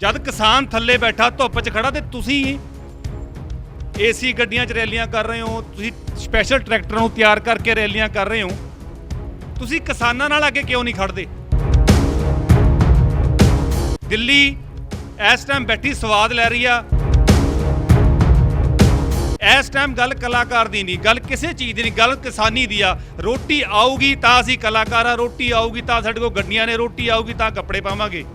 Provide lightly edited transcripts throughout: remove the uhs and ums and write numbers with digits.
जद किसान थल्ले बैठा धुप च खड़ा तो तुसी एसी गड्डियां च रैलियां कर रहे हो, तुसी स्पैशल ट्रैक्टरों को तैयार करके रैलियां कर रहे हो, तुसी किसानां नाल आके क्यों नहीं खड़दे? दिल्ली इस टाइम बैठी स्वाद लै रही आ। इस टाइम गल कलाकार दी नहीं, गल किसी चीज़ की नहीं, गल किसानी दी आ। रोटी आऊगी तां असीं कलाकार आ, रोटी आऊगी तां साडे कोल गड्डियां ने, रोटी आऊगी तां कपड़े पावांगे।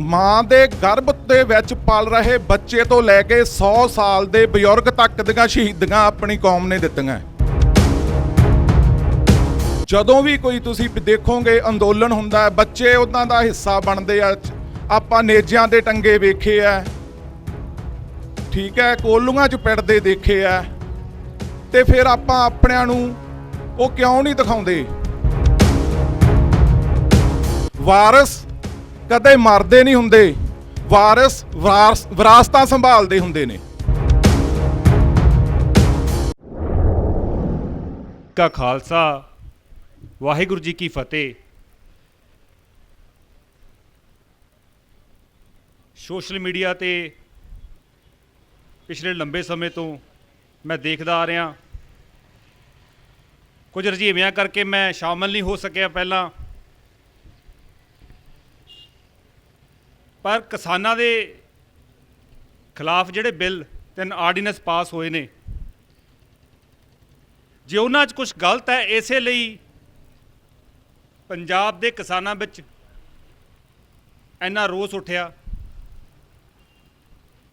ਮਾਂ ਦੇ ਗਰਭ ਦੇ ਵਿੱਚ ਪਲ ਰਹੇ ਬੱਚੇ ਤੋਂ ਲੈ ਕੇ 100 ਸਾਲ ਦੇ ਬਜ਼ੁਰਗ ਤੱਕ ਦੀਆਂ ਸ਼ਹੀਦੀਆਂ ਆਪਣੀ ਕੌਮ ਨੇ ਦਿੱਤੀਆਂ। ਜਦੋਂ ਵੀ ਕੋਈ ਤੁਸੀਂ ਦੇਖੋਗੇ ਅੰਦੋਲਨ ਹੁੰਦਾ ਹੈ, ਬੱਚੇ ਉਹਨਾਂ ਦਾ ਹਿੱਸਾ ਬਣਦੇ ਆ। ਆਪਾਂ ਨੇਜਿਆਂ ਦੇ ਟੰਗੇ ਵੇਖੇ ਆ, ਠੀਕ ਹੈ, ਕੋਲੂਆਂ 'ਚ ਪਿੜਦੇ ਦੇਖੇ ਆ, ਤੇ ਫਿਰ ਆਪਾਂ ਆਪਣਿਆਂ ਨੂੰ ਉਹ ਕਿਉਂ ਨਹੀਂ ਦਿਖਾਉਂਦੇ? ਵਾਰਸ ਕਦੇ ਮਰਦੇ ਨਹੀਂ ਹੁੰਦੇ, ਵਾਰਿਸ ਵਿਰਾਸਤਾਂ ਸੰਭਾਲਦੇ ਹੁੰਦੇ ਨੇ। ਕਾ ਖਾਲਸਾ ਵਾਹਿਗੁਰੂ ਜੀ ਕੀ ਫਤਿਹ। ਸੋਸ਼ਲ ਮੀਡੀਆ ਤੇ ਪਿਛਲੇ ਲੰਬੇ ਸਮੇਂ ਤੋਂ ਮੈਂ ਦੇਖਦਾ ਆ ਰਿਹਾ, ਕੁਝ ਰੁਝੇਵਿਆਂ ਕਰਕੇ ਮੈਂ ਸ਼ਾਮਲ ਨਹੀਂ ਹੋ ਸਕਿਆ ਪਹਿਲਾਂ, पर किसानां दे खिलाफ जिहड़े बिल 3 आर्डीनेंस पास होए ने, जे उन्हां 'च कुछ गलत है, इसे लई पंजाब दे किसानां विच इन्ना रोस उठिया,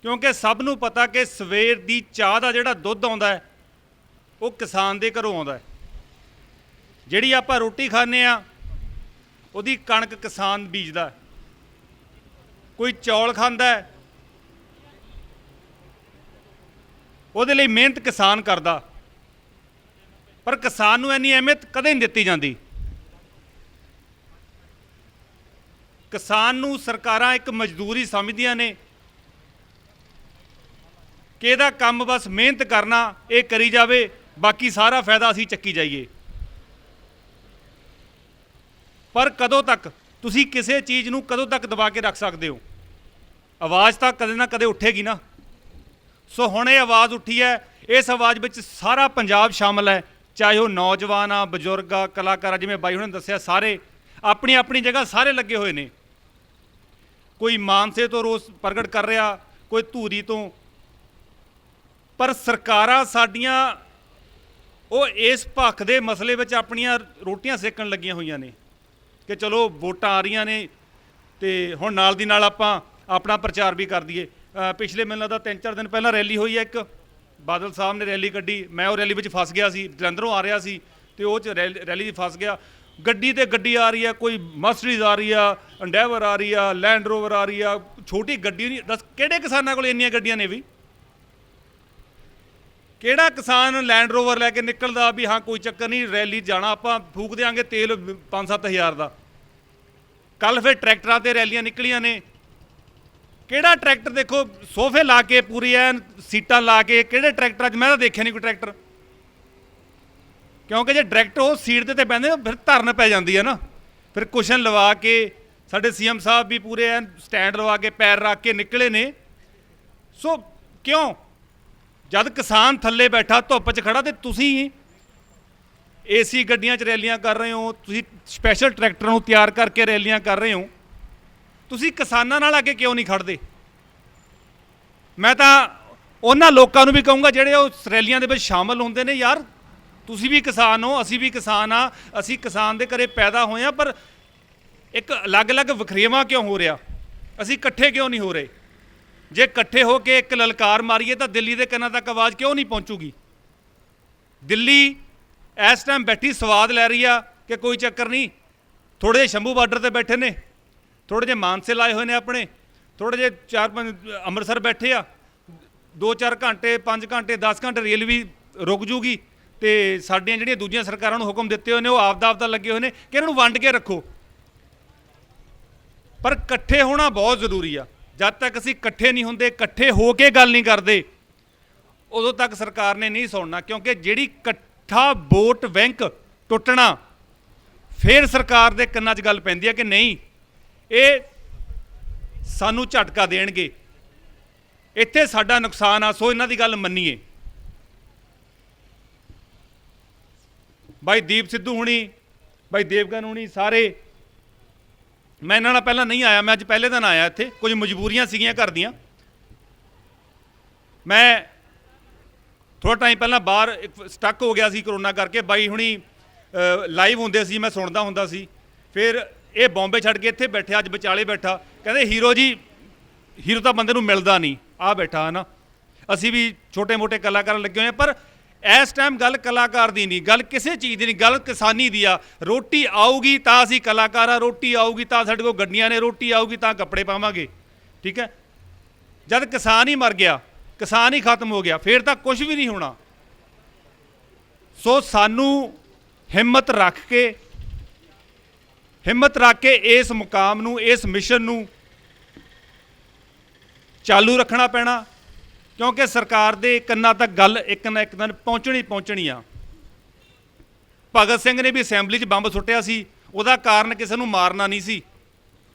क्योंकि सब नूं पता कि सवेर दी चाह दा जिहड़ा दुੱਧ आउंदा है वो किसान दे घरों आउंदा है। जिहड़ी आपां रोटी खाने आ उहदी कणक किसान बीजदा है, कोई चौल खांदा है ਉਹਦੇ ਲਈ ਮਿਹਨਤ किसान करदा, पर किसान ਨੂੰ ਇੰਨੀ ਅਹਿਮੀਅਤ ਕਦੇ ਨਹੀਂ ਦਿੱਤੀ ਜਾਂਦੀ। किसान ਨੂੰ ਸਰਕਾਰਾਂ ਇੱਕ ਮਜ਼ਦੂਰੀ ਸਮਝਦੀਆਂ ਨੇ ਕਿ ਇਹਦਾ ਕੰਮ ਬਸ ਮਿਹਨਤ ਕਰਨਾ, ਇਹ ਕਰੀ ਜਾਵੇ, ਬਾਕੀ ਸਾਰਾ ਫਾਇਦਾ ਅਸੀਂ ਚੱਕੀ ਜਾਈਏ। ਪਰ ਕਦੋਂ ਤੱਕ ਤੁਸੀਂ ਕਿਸੇ ਚੀਜ਼ ਨੂੰ ਕਦੋਂ ਤੱਕ ਦਬਾ ਕੇ ਰੱਖ ਸਕਦੇ ਹੋ? ਆਵਾਜ਼ ਤਾਂ ਕਦੇ ਨਾ ਕਦੇ ਉੱਠੇਗੀ ਨਾ। ਸੋ ਹੁਣ ਇਹ ਆਵਾਜ਼ ਉੱਠੀ ਹੈ, ਇਸ ਆਵਾਜ਼ ਵਿੱਚ ਸਾਰਾ ਪੰਜਾਬ ਸ਼ਾਮਲ ਹੈ, ਚਾਹੇ ਉਹ ਨੌਜਵਾਨ ਆ, ਬਜ਼ੁਰਗ ਆ, ਕਲਾਕਾਰ ਆ, ਜਿਵੇਂ ਬਾਈ ਹੁਣੇ ਦੱਸਿਆ, ਸਾਰੇ ਆਪਣੀ ਆਪਣੀ ਜਗ੍ਹਾ ਸਾਰੇ ਲੱਗੇ ਹੋਏ ਨੇ। ਕੋਈ ਮਾਨਸੇ ਤੋਂ ਰੋਸ ਪ੍ਰਗਟ ਕਰ ਰਿਹਾ, ਕੋਈ ਧੂਰੀ ਤੋਂ, ਪਰ ਸਰਕਾਰਾਂ ਸਾਡੀਆਂ ਉਹ ਇਸ ਭੱਖ ਦੇ ਮਸਲੇ ਵਿੱਚ ਆਪਣੀਆਂ ਰੋਟੀਆਂ ਸੇਕਣ ਲੱਗੀਆਂ ਹੋਈਆਂ ਨੇ ਕਿ ਚਲੋ ਵੋਟਾਂ ਆ ਰਹੀਆਂ ਨੇ ਤੇ ਹੁਣ ਨਾਲ ਦੀ ਨਾਲ ਆਪਾਂ ਆਪਣਾ ਪ੍ਰਚਾਰ ਵੀ ਕਰ ਦਈਏ। ਪਿਛਲੇ ਮੈਨੂੰ ਲੱਗਦਾ 3-4 ਦਿਨ ਪਹਿਲਾਂ ਰੈਲੀ ਹੋਈ ਹੈ, ਇੱਕ ਬਾਦਲ ਸਾਹਿਬ ਨੇ ਰੈਲੀ ਕੱਢੀ, ਮੈਂ ਉਹ ਰੈਲੀ ਵਿੱਚ ਫਸ ਗਿਆ ਸੀ, ਜਲੰਧਰੋਂ ਆ ਰਿਹਾ ਸੀ ਤੇ ਉਹ 'ਚ ਰੈਲੀ 'ਚ ਫਸ ਗਿਆ। ਗੱਡੀ ਤੇ ਗੱਡੀ ਆ ਰਹੀ ਹੈ, ਕੋਈ ਮਰਸੀਡੀਜ਼ ਆ ਰਹੀ ਆ, ਐਂਡੇਵਰ ਆ ਰਹੀ ਆ, ਲੈਂਡ ਰੋਵਰ ਆ ਰਹੀ ਆ, ਛੋਟੀ ਗੱਡੀ ਨਹੀਂ। ਦੱਸ ਕਿਹੜੇ ਕਿਸਾਨਾਂ ਕੋਲ ਇੰਨੀਆਂ ਗੱਡੀਆਂ ਨੇ? ਵੀ ਕਿਹੜਾ ਕਿਸਾਨ ਲੈਂਡ ਰੋਵਰ ਲੈ ਕੇ ਨਿਕਲਦਾ ਵੀ ਹਾਂ ਕੋਈ ਚੱਕਰ ਨਹੀਂ, ਰੈਲੀ ਜਾਣਾ, ਆਪਾਂ ਫੂਕ ਦਿਆਂਗੇ ਤੇਲ 5-7 ਹਜ਼ਾਰ ਦਾ। ਕੱਲ ਫਿਰ ਟਰੈਕਟਰਾਂ ਤੇ ਰੈਲੀਆਂ ਨਿਕਲੀਆਂ ਨੇ। ਕਿਹੜਾ ਟਰੈਕਟਰ ਦੇਖੋ ਸੋਫੇ ਲਾ ਕੇ ਪੂਰੀ ਐਨ ਸੀਟਾਂ ਲਾ ਕੇ, ਕਿਹੜੇ ਟਰੈਕਟਰਾਂ 'ਚ ਮੈਂ ਤਾਂ ਦੇਖਿਆ ਨਹੀਂ ਕੋਈ ਟਰੈਕਟਰ, ਕਿਉਂਕਿ ਜੇ ਡਾਇਰੈਕਟ ਉਹ ਸੀਟ ਤੇ ਬਹਿੰਦੇ ਫਿਰ ਧਰਨ ਪੈ ਜਾਂਦੀ ਹੈ ਨਾ। ਫਿਰ ਕੁਸ਼ਨ ਲਵਾ ਕੇ ਸਾਡੇ ਸੀਐਮ ਸਾਹਿਬ ਵੀ ਪੂਰੇ ਐਨ ਸਟੈਂਡ ਲਵਾ ਕੇ ਪੈਰ ਰੱਖ ਕੇ ਨਿਕਲੇ ਨੇ। ਸੋ ਕਿਉਂ ਜਦ ਕਿਸਾਨ ਥੱਲੇ ਬੈਠਾ ਧੁੱਪ 'ਚ ਖੜਾ ਤੇ ਤੁਸੀਂ ਏਸੀ ਗੱਡੀਆਂ 'ਚ ਰੈਲੀਆਂ ਕਰ ਰਹੇ ਹੋ, ਤੁਸੀਂ ਸਪੈਸ਼ਲ ਟਰੈਕਟਰਾਂ ਨੂੰ ਤਿਆਰ ਕਰਕੇ ਰੈਲੀਆਂ ਕਰ ਰਹੇ ਹੋ, ਤੁਸੀਂ ਕਿਸਾਨਾਂ ਨਾਲ ਅੱਗੇ ਕਿਉਂ ਨਹੀਂ ਖੜਦੇ? ਮੈਂ ਤਾਂ ਉਹਨਾਂ ਲੋਕਾਂ ਨੂੰ ਵੀ ਕਹੂੰਗਾ ਜਿਹੜੇ ਉਹ ਰੈਲੀਆਂ ਦੇ ਵਿੱਚ ਸ਼ਾਮਲ ਹੁੰਦੇ ਨੇ, ਯਾਰ ਤੁਸੀਂ ਵੀ ਕਿਸਾਨ ਹੋ, ਅਸੀਂ ਵੀ ਕਿਸਾਨ ਆ, ਅਸੀਂ ਕਿਸਾਨ ਦੇ ਘਰੇ ਪੈਦਾ ਹੋਏ ਆ, ਪਰ ਇੱਕ ਅਲੱਗ-ਅਲੱਗ ਵਖਰੇਵਾਂ ਕਿਉਂ ਹੋ ਰਿਹਾ? ਅਸੀਂ ਇਕੱਠੇ ਕਿਉਂ ਨਹੀਂ ਹੋ ਰਹੇ? ਜੇ ਇਕੱਠੇ ਹੋ ਕੇ ਇੱਕ ਲਲਕਾਰ ਮਾਰੀਏ ਤਾਂ ਦਿੱਲੀ ਦੇ ਕੰਨਾਂ ਤੱਕ ਆਵਾਜ਼ ਕਿਉਂ ਨਹੀਂ ਪਹੁੰਚੂਗੀ? ਦਿੱਲੀ ਇਸ ਟਾਈਮ ਬੈਠੀ ਸਵਾਦ ਲੈ ਰਹੀ ਆ ਕਿ ਕੋਈ ਚੱਕਰ ਨਹੀਂ, ਥੋੜ੍ਹੇ ਜਿਹੇ ਸ਼ੰਭੂ ਬਾਰਡਰ 'ਤੇ ਬੈਠੇ ਨੇ, ਥੋੜ੍ਹੇ ਜਿਹੇ ਮਾਨਸੇ ਲਾਏ ਹੋਏ ਨੇ ਆਪਣੇ, ਥੋੜ੍ਹੇ ਜਿਹੇ 4-5 ਅੰਮ੍ਰਿਤਸਰ ਬੈਠੇ ਆ, 2-4 ਘੰਟੇ 5 ਘੰਟੇ 10 ਘੰਟੇ ਰੇਲ ਵੀ ਰੁਕ ਜੂਗੀ, ਤੇ ਸਾਡੀਆਂ ਜਿਹੜੀਆਂ ਦੂਜੀਆਂ ਸਰਕਾਰਾਂ ਨੂੰ ਹੁਕਮ ਦਿੱਤੇ ਹੋਏ ਨੇ ਉਹ ਆਪਦਾ ਲੱਗੇ ਹੋਏ ਨੇ ਕਿ ਇਹਨਾਂ ਨੂੰ ਵੰਡ ਕੇ ਰੱਖੋ। ਪਰ ਇਕੱਠੇ ਹੋਣਾ ਬਹੁਤ ਜ਼ਰੂਰੀ ਆ। ਜਦ ਤੱਕ ਅਸੀਂ ਇਕੱਠੇ ਨਹੀਂ ਹੁੰਦੇ, ਇਕੱਠੇ ਹੋ ਕੇ ਗੱਲ ਨਹੀਂ ਕਰਦੇ, ਉਦੋਂ ਤੱਕ ਸਰਕਾਰ ਨੇ ਨਹੀਂ ਸੁਣਨਾ, ਕਿਉਂਕਿ ਜਿਹੜੀ ਇਕੱਠਾ ਵੋਟ ਬੈਂਕ ਟੁੱਟਣਾ ਫਿਰ ਸਰਕਾਰ ਦੇ ਕੰਨਾਂ 'ਚ ਗੱਲ ਪੈਂਦੀ ਹੈ ਕਿ ਨਹੀਂ ਇਹ ਸਾਨੂੰ ਝਟਕਾ ਦੇਣਗੇ। ਇੱਥੇ ਸਾਡਾ ਨੁਕਸਾਨ ਆ, ਸੋ ਇਹਨਾਂ ਦੀ ਗੱਲ ਮੰਨੀਏ। ਬਾਈ ਦੀਪ ਸਿੱਧੂ ਹੁਣੀ, ਬਾਈ ਦੇਵਗਨ ਹੁਣੀ, ਸਾਰੇ, ਮੈਂ ਇਹਨਾਂ ਨਾਲ ਪਹਿਲਾਂ ਨਹੀਂ ਆਇਆ, ਮੈਂ ਅੱਜ ਪਹਿਲੇ ਦਿਨ ਆਇਆ ਇੱਥੇ, ਕੁਝ ਮਜਬੂਰੀਆਂ ਸੀਗੀਆਂ ਘਰ ਦੀਆਂ। ਮੈਂ ਥੋੜਾ ਟਾਈਮ ਪਹਿਲਾਂ ਬਾਹਰ ਸਟਕ ਹੋ ਗਿਆ ਸੀ ਕਰੋਨਾ ਕਰਕੇ, ਬਾਈ ਹੁਣੀ ਲਾਈਵ ਹੁੰਦੇ ਸੀ, ਮੈਂ ਸੁਣਦਾ ਹੁੰਦਾ ਸੀ। ਫਿਰ ਇਹ ਬੰਬੇ ਛੱਡ ਕੇ ਇੱਥੇ ਬੈਠਿਆ, ਅੱਜ ਵਿਚਾਲੇ ਬੈਠਾ, ਕਹਿੰਦੇ ਹੀਰੋ ਜੀ, ਹੀਰੋ ਤਾਂ ਬੰਦੇ ਨੂੰ ਮਿਲਦਾ ਨਹੀਂ, ਆ ਬੈਠਾ ਹੈ ਨਾ। ਅਸੀਂ ਵੀ ਛੋਟੇ ਮੋਟੇ ਕਲਾਕਾਰ ਲੱਗੇ ਹੋਏ ਹਾਂ, ਪਰ ਇਸ ਟਾਈਮ ਗੱਲ ਕਲਾਕਾਰ ਦੀ ਨਹੀਂ, ਗੱਲ ਕਿਸੇ ਚੀਜ਼ ਦੀ ਨਹੀਂ, ਗੱਲ ਕਿਸਾਨੀ ਦੀ ਆ। ਰੋਟੀ ਆਊਗੀ ਤਾਂ ਅਸੀਂ ਕਲਾਕਾਰ ਆ, ਰੋਟੀ ਆਊਗੀ ਤਾਂ ਸਾਡੇ ਕੋਲ ਗੱਡੀਆਂ ਨੇ, ਰੋਟੀ ਆਊਗੀ ਤਾਂ ਕੱਪੜੇ ਪਾਵਾਂਗੇ, ਠੀਕ ਹੈ। ਜਦ ਕਿਸਾਨ ਹੀ ਮਰ ਗਿਆ, ਕਿਸਾਨ ਹੀ ਖਤਮ ਹੋ ਗਿਆ, ਫਿਰ ਤਾਂ ਕੁਝ ਵੀ ਨਹੀਂ ਹੋਣਾ। ਸੋ ਸਾਨੂੰ ਹਿੰਮਤ ਰੱਖ ਕੇ ਇਸ ਮੁਕਾਮ ਨੂੰ, ਇਸ ਮਿਸ਼ਨ ਨੂੰ ਚਾਲੂ ਰੱਖਣਾ ਪੈਣਾ, ਕਿਉਂਕਿ ਸਰਕਾਰ ਦੇ ਕੰਨਾਂ ਤੱਕ ਗੱਲ ਇੱਕ ਨਾ ਇੱਕ ਦਿਨ ਪਹੁੰਚਣੀ ਆ। ਭਗਤ ਸਿੰਘ ਨੇ ਵੀ ਅਸੈਂਬਲੀ 'ਚ ਬੰਬ ਸੁੱਟਿਆ ਸੀ, ਉਹਦਾ ਕਾਰਨ ਕਿਸੇ ਨੂੰ ਮਾਰਨਾ ਨਹੀਂ ਸੀ,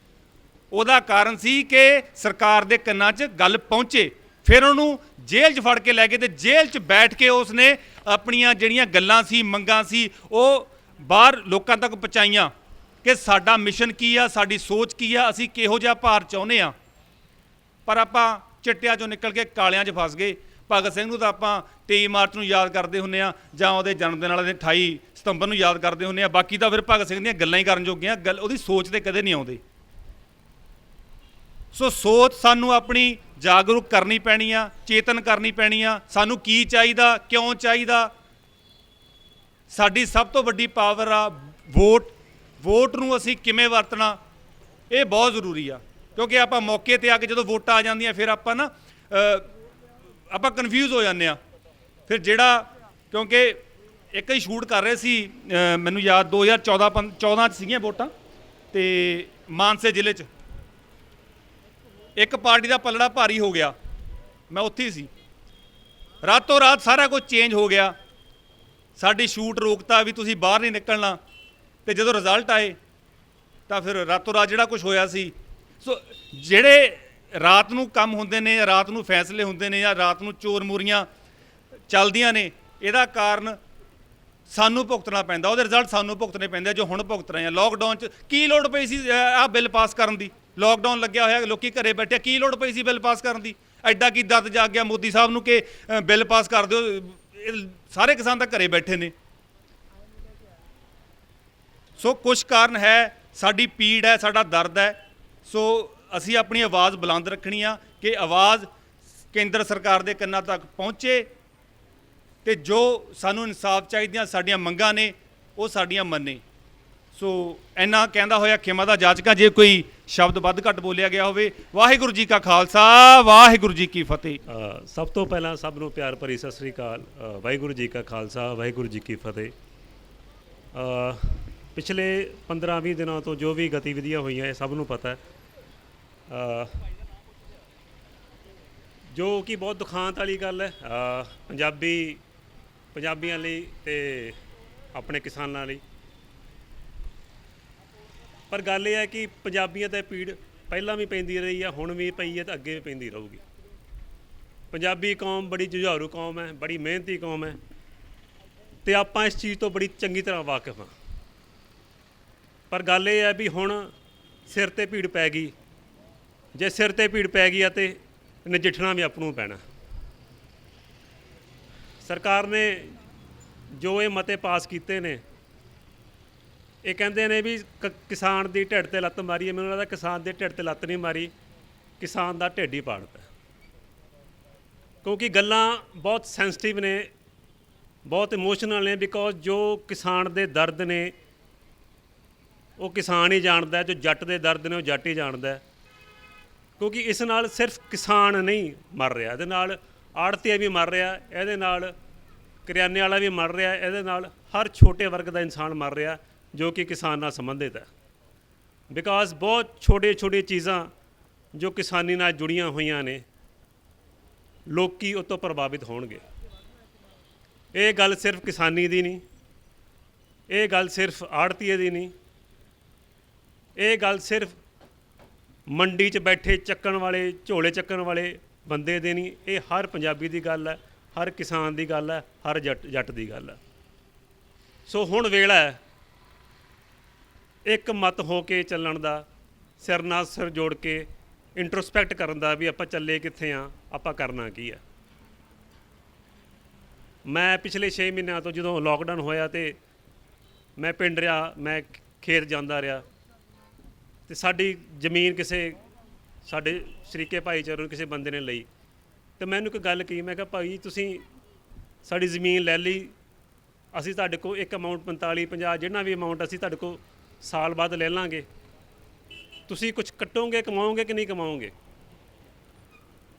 ਉਹਦਾ ਕਾਰਨ ਸੀ ਕਿ ਸਰਕਾਰ ਦੇ ਕੰਨਾਂ 'ਚ ਗੱਲ ਪਹੁੰਚੇ। ਫਿਰ ਉਹਨੂੰ ਜੇਲ੍ਹ 'ਚ ਫੜ ਕੇ ਲੈ ਗਏ ਤੇ ਜੇਲ੍ਹ 'ਚ ਬੈਠ ਕੇ ਉਸਨੇ ਆਪਣੀਆਂ ਜਿਹੜੀਆਂ ਗੱਲਾਂ ਸੀ, ਮੰਗਾਂ ਸੀ, ਉਹ ਬਾਹਰ ਲੋਕਾਂ ਤੱਕ ਪਹੁੰਚਾਈਆਂ ਕਿ ਸਾਡਾ ਮਿਸ਼ਨ ਕੀ ਆ, ਸਾਡੀ ਸੋਚ ਕੀ ਆ, ਅਸੀਂ ਕਿਹੋ ਜਿਹਾ ਭਾਰਤ ਚਾਹੁੰਦੇ ਆ। ਪਰ ਆਪਾਂ ਚਿੱਟਿਆਂ 'ਚੋਂ ਨਿਕਲ ਕੇ ਕਾਲਿਆਂ 'ਚ ਫਸ ਗਏ। ਭਗਤ ਸਿੰਘ ਨੂੰ ਤਾਂ ਆਪਾਂ 23 ਮਾਰਚ ਨੂੰ ਯਾਦ ਕਰਦੇ ਹੁੰਦੇ ਆ, ਜਾਂ ਉਹਦੇ ਜਨਮ ਦਿਨ ਵਾਲੇ ਦਿਨ 28 ਸਤੰਬਰ ਨੂੰ ਯਾਦ ਕਰਦੇ ਹੁੰਦੇ ਆ। ਬਾਕੀ ਤਾਂ ਫਿਰ ਭਗਤ ਸਿੰਘ ਦੀਆਂ ਗੱਲਾਂ ਹੀ ਕਰਨ ਜੋਗੀਆਂ, ਗੱਲ ਉਹਦੀ ਸੋਚ ਤੇ ਕਦੇ ਨਹੀਂ ਆਉਂਦੇ। ਸੋ ਸੋਚ ਸਾਨੂੰ ਆਪਣੀ ਜਾਗਰੂਕ ਕਰਨੀ ਪੈਣੀ ਆ, ਚੇਤਨ ਕਰਨੀ ਪੈਣੀ ਆ। ਸਾਨੂੰ ਕੀ ਚਾਹੀਦਾ, ਕਿਉਂ ਚਾਹੀਦਾ। ਸਾਡੀ ਸਭ ਤੋਂ ਵੱਡੀ ਪਾਵਰ ਆ ਵੋਟ ਨੂੰ ਅਸੀਂ ਕਿਵੇਂ ਵਰਤਣਾ, ਇਹ ਬਹੁਤ ਜ਼ਰੂਰੀ ਆ। ਕਿਉਂਕਿ ਆਪਾਂ ਮੌਕੇ 'ਤੇ ਆ ਕੇ ਜਦੋਂ ਵੋਟਾਂ ਆ ਜਾਂਦੀਆਂ, ਫਿਰ ਆਪਾਂ ਨਾ ਆਪਾਂ ਕਨਫਿਊਜ਼ ਹੋ ਜਾਂਦੇ ਆ। ਫਿਰ ਜਿਹੜਾ, ਕਿਉਂਕਿ ਇੱਕ ਹੀ ਸ਼ੂਟ ਕਰ ਰਹੇ ਸੀ, ਮੈਨੂੰ ਯਾਦ 2014 'ਚ ਸੀਗੀਆਂ ਵੋਟਾਂ, ਤੇ ਮਾਨਸੇ ਜ਼ਿਲ੍ਹੇ 'ਚ ਇੱਕ ਪਾਰਟੀ ਦਾ ਪਲੜਾ ਭਾਰੀ ਹੋ ਗਿਆ, ਮੈਂ ਉੱਥੇ ਹੀ ਸੀ। ਰਾਤੋਂ ਰਾਤ ਸਾਰਾ ਕੁਝ ਚੇਂਜ ਹੋ ਗਿਆ, ਸਾਡੀ ਸ਼ੂਟ ਰੋਕਤਾ ਵੀ ਤੁਸੀਂ ਬਾਹਰ ਨਹੀਂ ਨਿਕਲਣਾ, ਤੇ ਜਦੋਂ ਰਿਜ਼ਲਟ ਆਏ ਤਾਂ ਫਿਰ ਰਾਤੋਂ ਰਾਤ ਜਿਹੜਾ ਕੁਝ ਹੋਇਆ ਸੀ। ਸੋ ਜਿਹੜੇ ਰਾਤ ਨੂੰ ਕੰਮ ਹੁੰਦੇ ਨੇ, ਰਾਤ ਨੂੰ ਫੈਸਲੇ ਹੁੰਦੇ ਨੇ, ਜਾਂ ਰਾਤ ਨੂੰ ਚੋਰ ਮੂਰੀਆਂ ਚੱਲਦੀਆਂ ਨੇ, ਇਹਦਾ ਕਾਰਨ ਸਾਨੂੰ ਭੁਗਤਣਾ ਪੈਂਦਾ, ਉਹਦੇ ਰਿਜ਼ਲਟ ਸਾਨੂੰ ਭੁਗਤਣੇ ਪੈਂਦੇ ਜੋ ਹੁਣ ਭੁਗਤ ਰਹੇ ਆ। ਲੋਕਡਾਊਨ 'ਚ ਕੀ ਲੋੜ ਪਈ ਸੀ ਆਹ ਬਿੱਲ ਪਾਸ ਕਰਨ ਦੀ? ਲੋਕਡਾਊਨ ਲੱਗਿਆ ਹੋਇਆ, ਲੋਕੀ ਘਰੇ ਬੈਠੇ, ਕੀ ਲੋੜ ਪਈ ਸੀ ਬਿੱਲ ਪਾਸ ਕਰਨ ਦੀ? ਐਡਾ ਕੀ ਦਰਦ ਜਾਗ ਗਿਆ ਮੋਦੀ ਸਾਹਿਬ ਨੂੰ ਕਿ ਬਿੱਲ ਪਾਸ ਕਰ ਦਿਓ? ਸਾਰੇ ਕਿਸਾਨ ਤਾਂ ਘਰੇ ਬੈਠੇ ਨੇ। ਸੋ ਕੁਛ ਕਾਰਨ ਹੈ, ਸਾਡੀ ਪੀੜ ਹੈ, ਸਾਡਾ ਦਰਦ ਹੈ। ਸੋ ਅਸੀਂ ਆਪਣੀ ਆਵਾਜ਼ ਬੁਲੰਦ ਰੱਖਣੀ ਆ ਕਿ ਆਵਾਜ਼ ਕੇਂਦਰ ਸਰਕਾਰ ਦੇ ਕੰਨਾਂ ਤੱਕ ਪਹੁੰਚੇ, ਤੇ ਜੋ ਸਾਨੂੰ ਇਨਸਾਫ ਚਾਹੀਦੀਆਂ, ਸਾਡੀਆਂ ਮੰਗਾਂ ਨੇ, ਉਹ ਸਾਡੀਆਂ ਮੰਨੇ। ਸੋ ਇੰਨਾ ਕਹਿੰਦਾ ਹੋਇਆ ਖਿਮਾ ਦਾ ਜਾਚਕਾਂ, ਜੇ ਕੋਈ ਸ਼ਬਦ ਵੱਧ ਘੱਟ ਬੋਲਿਆ ਗਿਆ ਹੋਵੇ। ਵਾਹਿਗੁਰੂ ਜੀ ਕਾ ਖਾਲਸਾ, ਵਾਹਿਗੁਰੂ ਜੀ ਕੀ ਫਤਿਹ। ਸਭ ਤੋਂ ਪਹਿਲਾਂ ਸਭ ਨੂੰ ਪਿਆਰ ਭਰੀ ਸਤਿ ਸ੍ਰੀ ਅਕਾਲ। ਵਾਹਿਗੁਰੂ ਜੀ ਕਾ ਖਾਲਸਾ, ਵਾਹਿਗੁਰੂ ਜੀ ਕੀ ਫਤਿਹ। ਪਿਛਲੇ 15-20 ਦਿਨਾਂ ਤੋਂ ਜੋ ਵੀ ਗਤੀਵਿਧੀਆਂ ਹੋਈਆਂ, ਇਹ ਸਭ ਨੂੰ ਪਤਾ ਹੈ, ਜੋ ਕਿ ਬਹੁਤ ਦੁਖਾਂਤ ਵਾਲੀ ਗੱਲ ਹੈ ਪੰਜਾਬੀਆਂ ਲਈ ਤੇ ਆਪਣੇ ਕਿਸਾਨਾਂ ਲਈ। ਪਰ ਗੱਲ ਇਹ ਹੈ ਕਿ ਪੰਜਾਬੀਆਂ 'ਤੇ ਪੀੜ ਪਹਿਲਾਂ ਵੀ ਪੈਂਦੀ ਰਹੀ ਹੈ, ਹੁਣ ਵੀ ਪਈ ਹੈ, ਤੇ ਅੱਗੇ ਵੀ ਪੈਂਦੀ ਰਹੂਗੀ। ਪੰਜਾਬੀ ਕੌਮ ਬੜੀ ਜੁਝਾਰੂ ਕੌਮ ਹੈ, ਬੜੀ ਮਿਹਨਤੀ ਕੌਮ ਹੈ, ਤੇ ਆਪਾਂ ਇਸ ਚੀਜ਼ ਤੋਂ ਬੜੀ ਚੰਗੀ ਤਰ੍ਹਾਂ ਵਾਕਿਫ ਹਾਂ। ਪਰ ਗੱਲ ਇਹ ਹੈ ਵੀ ਹੁਣ ਸਿਰ 'ਤੇ ਭੀੜ ਪੈ ਗਈ। ਜੇ ਸਿਰ 'ਤੇ ਭੀੜ ਪੈ ਗਈ ਅਤੇ ਨਜਿੱਠਣਾ ਵੀ ਆਪਾਂ ਨੂੰ ਪੈਣਾ। ਸਰਕਾਰ ਨੇ ਜੋ ਇਹ ਮਤੇ ਪਾਸ ਕੀਤੇ ਨੇ, ਇਹ ਕਹਿੰਦੇ ਨੇ ਵੀ ਕਿਸਾਨ ਦੀ ਢਿੱਡ 'ਤੇ ਲੱਤ ਮਾਰੀ ਹੈ। ਮੈਨੂੰ ਲੱਗਦਾ ਕਿਸਾਨ ਦੇ ਢਿੱਡ 'ਤੇ ਲੱਤ ਨਹੀਂ ਮਾਰੀ, ਕਿਸਾਨ ਦਾ ਢਿੱਡ ਹੀ ਪਾੜਤਾ। ਕਿਉਂਕਿ ਗੱਲਾਂ ਬਹੁਤ ਸੈਂਸਿਟਿਵ ਨੇ, ਬਹੁਤ ਇਮੋਸ਼ਨਲ ਨੇ। ਬਿਕੋਜ਼ ਜੋ ਕਿਸਾਨ ਦੇ ਦਰਦ ਨੇ ਉਹ ਕਿਸਾਨ ਹੀ ਜਾਣਦਾ, ਜੋ ਜੱਟ ਦੇ ਦਰਦ ਨੇ ਉਹ ਜੱਟ ਹੀ ਜਾਣਦਾ। ਕਿਉਂਕਿ ਇਸ ਨਾਲ ਸਿਰਫ ਕਿਸਾਨ ਨਹੀਂ ਮਰ ਰਿਹਾ, ਇਹਦੇ ਨਾਲ ਆੜ੍ਹਤੀਆ ਵੀ ਮਰ ਰਿਹਾ, ਇਹਦੇ ਨਾਲ ਕਰਿਆਨੇ ਵਾਲਾ ਵੀ ਮਰ ਰਿਹਾ, ਇਹਦੇ ਨਾਲ ਹਰ ਛੋਟੇ ਵਰਗ ਦਾ ਇਨਸਾਨ ਮਰ ਰਿਹਾ ਜੋ ਕਿ ਕਿਸਾਨ ਨਾਲ ਸੰਬੰਧਿਤ ਹੈ। ਬਿਕਾਜ਼ ਬਹੁਤ ਛੋਟੇ ਚੀਜ਼ਾਂ ਜੋ ਕਿਸਾਨੀ ਨਾਲ ਜੁੜੀਆਂ ਹੋਈਆਂ ਨੇ, ਲੋਕੀ ਉਹ ਤੋਂ ਪ੍ਰਭਾਵਿਤ ਹੋਣਗੇ। ਇਹ ਗੱਲ ਸਿਰਫ ਕਿਸਾਨੀ ਦੀ ਨਹੀਂ, ਇਹ ਗੱਲ ਸਿਰਫ ਆੜ੍ਹਤੀਏ ਦੀ ਨਹੀਂ, ਇਹ ਗੱਲ ਸਿਰਫ ਮੰਡੀ 'ਚ ਬੈਠੇ ਚੱਕਣ ਵਾਲੇ, ਝੋਲੇ ਚੱਕਣ ਵਾਲੇ ਬੰਦੇ ਦੇ ਨਹੀਂ। ਇਹ ਹਰ ਪੰਜਾਬੀ ਦੀ ਗੱਲ ਹੈ, ਹਰ ਕਿਸਾਨ ਦੀ ਗੱਲ ਹੈ, ਹਰ ਜੱਟ ਦੀ ਗੱਲ ਹੈ। ਸੋ ਹੁਣ ਵੇਲਾ ਹੈ ਇੱਕ ਮਤ ਹੋ ਕੇ ਚੱਲਣ ਦਾ, ਸਿਰ ਨਾਲ ਸਿਰ ਜੋੜ ਕੇ ਇੰਟਰੋਸਪੈਕਟ ਕਰਨ ਦਾ ਵੀ ਆਪਾਂ ਚੱਲੇ ਕਿੱਥੇ ਆ, ਆਪਾਂ ਕਰਨਾ ਕੀ ਹੈ। ਮੈਂ ਪਿਛਲੇ 6 ਮਹੀਨਿਆਂ ਤੋਂ ਜਦੋਂ ਲੋਕਡਾਊਨ ਹੋਇਆ ਤੇ ਮੈਂ ਪਿੰਡ ਰਿਹਾ, ਮੈਂ ਖੇਤ ਜਾਂਦਾ ਰਿਹਾ ਤੇ ਸਾਡੀ ਜ਼ਮੀਨ ਕਿਸੇ ਸਾਡੇ ਸ਼ਰੀਕੇ ਭਾਈਚਾਰੇ ਨੂੰ ਕਿਸੇ ਬੰਦੇ ਨੇ ਲਈ ਤੇ ਮੈਨੂੰ ਇੱਕ ਗੱਲ ਕਹੀ, ਮੈਂ ਕਿਹਾ ਭਾਈ ਤੁਸੀਂ ਸਾਡੀ ਜ਼ਮੀਨ ਲੈ ਲਈ, ਅਸੀਂ ਤੁਹਾਡੇ ਕੋਲ ਇੱਕ ਅਮਾਊਂਟ 45 50 ਜਿੰਨਾ ਵੀ ਅਮਾਊਂਟ ਅਸੀਂ ਤੁਹਾਡੇ ਕੋਲ ਸਾਲ ਬਾਅਦ ਲੈ ਲਾਂਗੇ, ਤੁਸੀਂ ਕੁਝ ਕੱਟੋਗੇ, ਕਮਾਓਗੇ ਕਿ ਨਹੀਂ ਕਮਾਓਗੇ।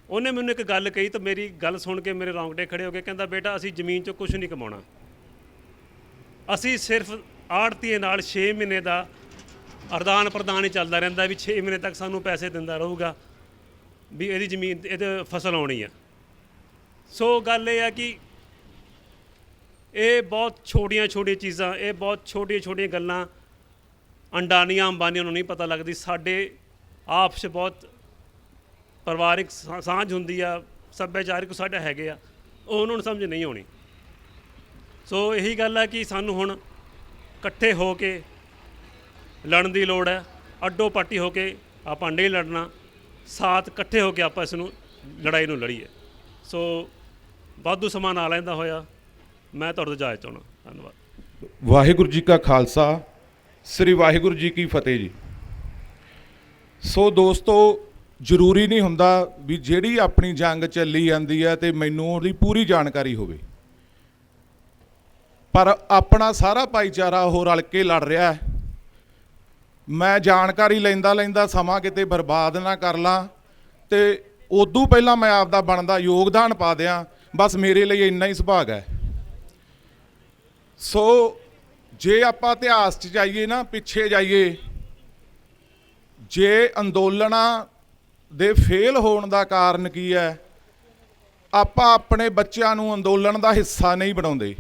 ਉਹਨੇ ਮੈਨੂੰ ਇੱਕ ਗੱਲ ਕਹੀ ਤਾਂ ਮੇਰੀ ਗੱਲ ਸੁਣ ਕੇ ਮੇਰੇ ਰੌਂਗਟੇ ਖੜੇ ਹੋ ਗਏ। ਕਹਿੰਦਾ ਬੇਟਾ ਅਸੀਂ ਜ਼ਮੀਨ 'ਚੋਂ ਕੁਝ ਨਹੀਂ ਕਮਾਉਣਾ, ਅਸੀਂ ਸਿਰਫ ਆੜ੍ਹਤੀਏ ਨਾਲ 6 ਮਹੀਨੇ ਦਾ ਅਰਦਾਨ ਪ੍ਰਦਾਨ ਹੀ ਚੱਲਦਾ ਰਹਿੰਦਾ ਵੀ 6 ਮਹੀਨੇ ਤੱਕ ਸਾਨੂੰ ਪੈਸੇ ਦਿੰਦਾ ਰਹੂਗਾ ਵੀ ਇਹਦੀ ਜ਼ਮੀਨ ਇਹਦੇ ਫਸਲ ਆਉਣੀ ਆ। ਸੋ ਗੱਲ ਇਹ ਹੈ ਕਿ ਇਹ ਬਹੁਤ ਛੋਟੀਆਂ ਚੀਜ਼ਾਂ, ਇਹ ਬਹੁਤ ਛੋਟੀਆਂ ਗੱਲਾਂ ਅੰਡਾਨੀਆਂ ਅੰਬਾਨੀਆਂ ਨੂੰ ਨਹੀਂ ਪਤਾ ਲੱਗਦੀ। ਸਾਡੇ ਆਪਸ 'ਚ ਬਹੁਤ ਪਰਿਵਾਰਿਕ ਸਾਂਝ ਹੁੰਦੀ ਆ, ਸੱਭਿਆਚਾਰਕ ਸਾਡਾ ਹੈਗੇ ਆ, ਉਹ ਉਹਨਾਂ ਨੂੰ ਸਮਝ ਨਹੀਂ ਆਉਣੀ। ਸੋ ਇਹੀ ਗੱਲ ਹੈ ਕਿ ਸਾਨੂੰ ਹੁਣ ਇਕੱਠੇ ਹੋ ਕੇ ਲੜਨ ਦੀ ਲੋੜ ਹੈ। ਅੱਡੋ ਪਾਟੀ ਹੋ ਕੇ ਆਪਾਂ ਨਹੀਂ ਲੜਨਾ, ਸਾਥ ਇਕੱਠੇ ਹੋ ਕੇ ਆਪਾਂ ਇਸ ਨੂੰ ਲੜਾਈ ਨੂੰ ਲੜੀਏ। ਸੋ ਵਾਧੂ ਸਮਾਂ ਨਾ ਲੈਂਦਾ ਹੋਇਆ ਮੈਂ ਤੁਹਾਡੇ ਤੋਂ ਇਜਾਜ਼ਤ ਚਾਹੁੰਦਾ। ਧੰਨਵਾਦ। ਵਾਹਿਗੁਰੂ ਜੀ ਕਾ ਖਾਲਸਾ, ਸ੍ਰੀ ਵਾਹਿਗੁਰੂ ਜੀ ਕੀ ਫਤਿਹ ਜੀ। ਸੋ ਦੋਸਤੋ, ਜ਼ਰੂਰੀ ਨਹੀਂ ਹੁੰਦਾ ਵੀ ਜਿਹੜੀ ਆਪਣੀ ਜੰਗ ਚੱਲੀ ਜਾਂਦੀ ਹੈ ਤੇ ਮੈਨੂੰ ਉਹਦੀ ਪੂਰੀ ਜਾਣਕਾਰੀ ਹੋਵੇ, ਪਰ ਆਪਣਾ ਸਾਰਾ ਭਾਈਚਾਰਾ ਉਹ ਰਲ ਕੇ ਲੜ ਰਿਹਾ ਹੈ। ਮੈਂ ਜਾਣਕਾਰੀ ਲੈਂਦਾ ਸਮਾਂ ਕਿਤੇ ਬਰਬਾਦ ਨਾ ਕਰ ਲਾਂ ਤੇ ਉਦੋਂ ਪਹਿਲਾਂ ਮੈਂ ਆਪਦਾ ਬਣਦਾ ਯੋਗਦਾਨ ਪਾ ਦਿਆਂ, ਬਸ ਮੇਰੇ ਲਈ ਇੰਨਾ ਹੀ ਸੁਭਾਗ ਹੈ। ਸੋ ਜੇ ਆਪਾਂ ਇਤਿਹਾਸ 'ਚ ਜਾਈਏ ਨਾ, ਪਿੱਛੇ ਜਾਈਏ, ਜੇ ਅੰਦੋਲਨਾਂ ਦੇ ਫੇਲ ਹੋਣ ਦਾ ਕਾਰਨ ਕੀ ਹੈ, ਆਪਾਂ ਆਪਣੇ ਬੱਚਿਆਂ ਨੂੰ ਅੰਦੋਲਨ ਦਾ ਹਿੱਸਾ ਨਹੀਂ ਬਣਾਉਂਦੇ।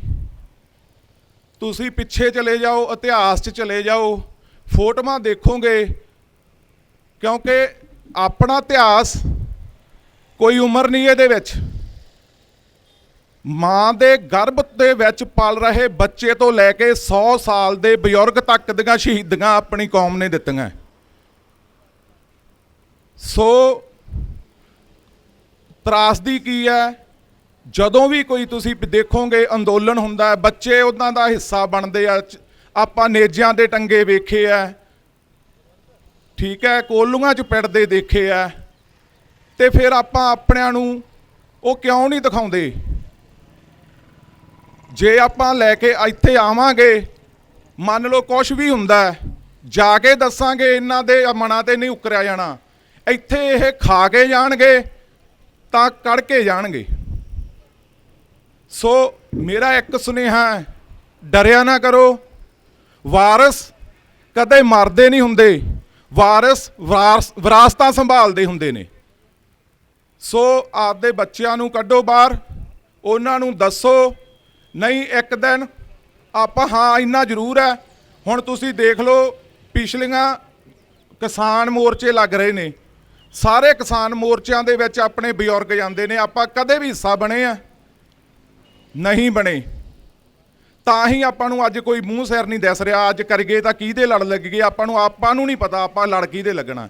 ਤੁਸੀਂ ਪਿੱਛੇ ਚਲੇ ਜਾਓ, ਇਤਿਹਾਸ 'ਚ ਚਲੇ ਜਾਓ, ਫੋਟੋਆਂ ਦੇਖੋਗੇ, ਕਿਉਂਕਿ ਆਪਣਾ ਇਤਿਹਾਸ ਕੋਈ ਉਮਰ ਨਹੀਂ ਇਹਦੇ ਵਿੱਚ। ਮਾਂ ਦੇ ਗਰਭ ਦੇ ਵਿੱਚ ਪਲ ਰਹੇ ਬੱਚੇ ਤੋਂ ਲੈ ਕੇ 100 ਸਾਲ ਦੇ ਬਜ਼ੁਰਗ ਤੱਕ ਦੀਆਂ ਸ਼ਹੀਦੀਆਂ ਆਪਣੀ ਕੌਮ ਨੇ ਦਿੱਤੀਆਂ। ਸੋ ਤਰਾਸਦੀ ਕੀ ਹੈ, ਜਦੋਂ ਵੀ ਕੋਈ ਤੁਸੀਂ ਦੇਖੋਗੇ ਅੰਦੋਲਨ ਹੁੰਦਾ ਹੈ, ਬੱਚੇ ਉਹਨਾਂ ਦਾ ਹਿੱਸਾ ਬਣਦੇ ਆ। ਆਪਾਂ ਨੇਜਿਆਂ ਦੇ ਟੰਗੇ ਵੇਖੇ ਆ, ਠੀਕ ਹੈ, ਕੋਲੂਆਂ 'ਚ ਪਿੜਦੇ ਦੇਖੇ ਆ, ਤੇ ਫਿਰ ਆਪਾਂ ਆਪਣਿਆਂ ਨੂੰ ਉਹ ਕਿਉਂ ਨਹੀਂ ਦਿਖਾਉਂਦੇ। ਜੇ ਆਪਾਂ ਲੈ ਕੇ ਇੱਥੇ ਆਵਾਂਗੇ, ਮੰਨ ਲਓ ਕੁਛ ਵੀ ਹੁੰਦਾ, ਜਾ ਕੇ ਦੱਸਾਂਗੇ, ਇਹਨਾਂ ਦੇ ਮਨਾਂ ਤੇ ਨਹੀਂ ਉਕਰਿਆ ਜਾਣਾ। ਇੱਥੇ ਇਹ ਖਾ ਕੇ ਜਾਣਗੇ ਤਾਂ ਕੜ ਕੇ ਜਾਣਗੇ। ਸੋ ਮੇਰਾ ਇੱਕ ਸੁਨੇਹਾ ਹੈ, ਡਰਿਆ ਨਾ ਕਰੋ। ਵਾਰਿਸ ਕਦੇ ਮਰਦੇ ਨਹੀਂ ਹੁੰਦੇ, ਵਾਰਿਸ ਵਿਰਾਸਤਾਂ ਸੰਭਾਲਦੇ ਹੁੰਦੇ ਨੇ। ਸੋ ਆਪਦੇ ਬੱਚਿਆਂ ਨੂੰ ਕੱਢੋ ਬਾਹਰ, ਉਹਨਾਂ ਨੂੰ ਦੱਸੋ ਨਹੀਂ ਇੱਕ ਦਿਨ ਆਪਾਂ, ਹਾਂ ਇੰਨਾ ਜ਼ਰੂਰ ਹੈ, ਹੁਣ ਤੁਸੀਂ ਦੇਖ ਲਓ ਪਿਛਲੀਆਂ ਕਿਸਾਨ ਮੋਰਚੇ ਲੱਗ ਰਹੇ ਨੇ, ਸਾਰੇ ਕਿਸਾਨ ਮੋਰਚਿਆਂ ਦੇ ਵਿੱਚ ਆਪਣੇ ਬਜ਼ੁਰਗ ਜਾਂਦੇ ਨੇ। ਆਪਾਂ ਕਦੇ ਵੀ ਹਿੱਸਾ ਬਣੇ ਆ ਨਹੀਂ ਬਣੇ, ਤਾਂ ਹੀ ਆਪਾਂ ਨੂੰ ਅੱਜ ਕੋਈ ਮੂੰਹ ਸਿਰ ਨਹੀਂ ਦਿਸ ਰਿਹਾ। ਅੱਜ ਕਰਗੇ ਤਾਂ ਕਿਹਦੇ ਲੜ ਲੱਗ ਗਏ, ਆਪਾਂ ਨੂੰ ਨਹੀਂ ਪਤਾ ਆਪਾਂ ਲੜ ਕਿਹਦੇ ਲੱਗਣਾ।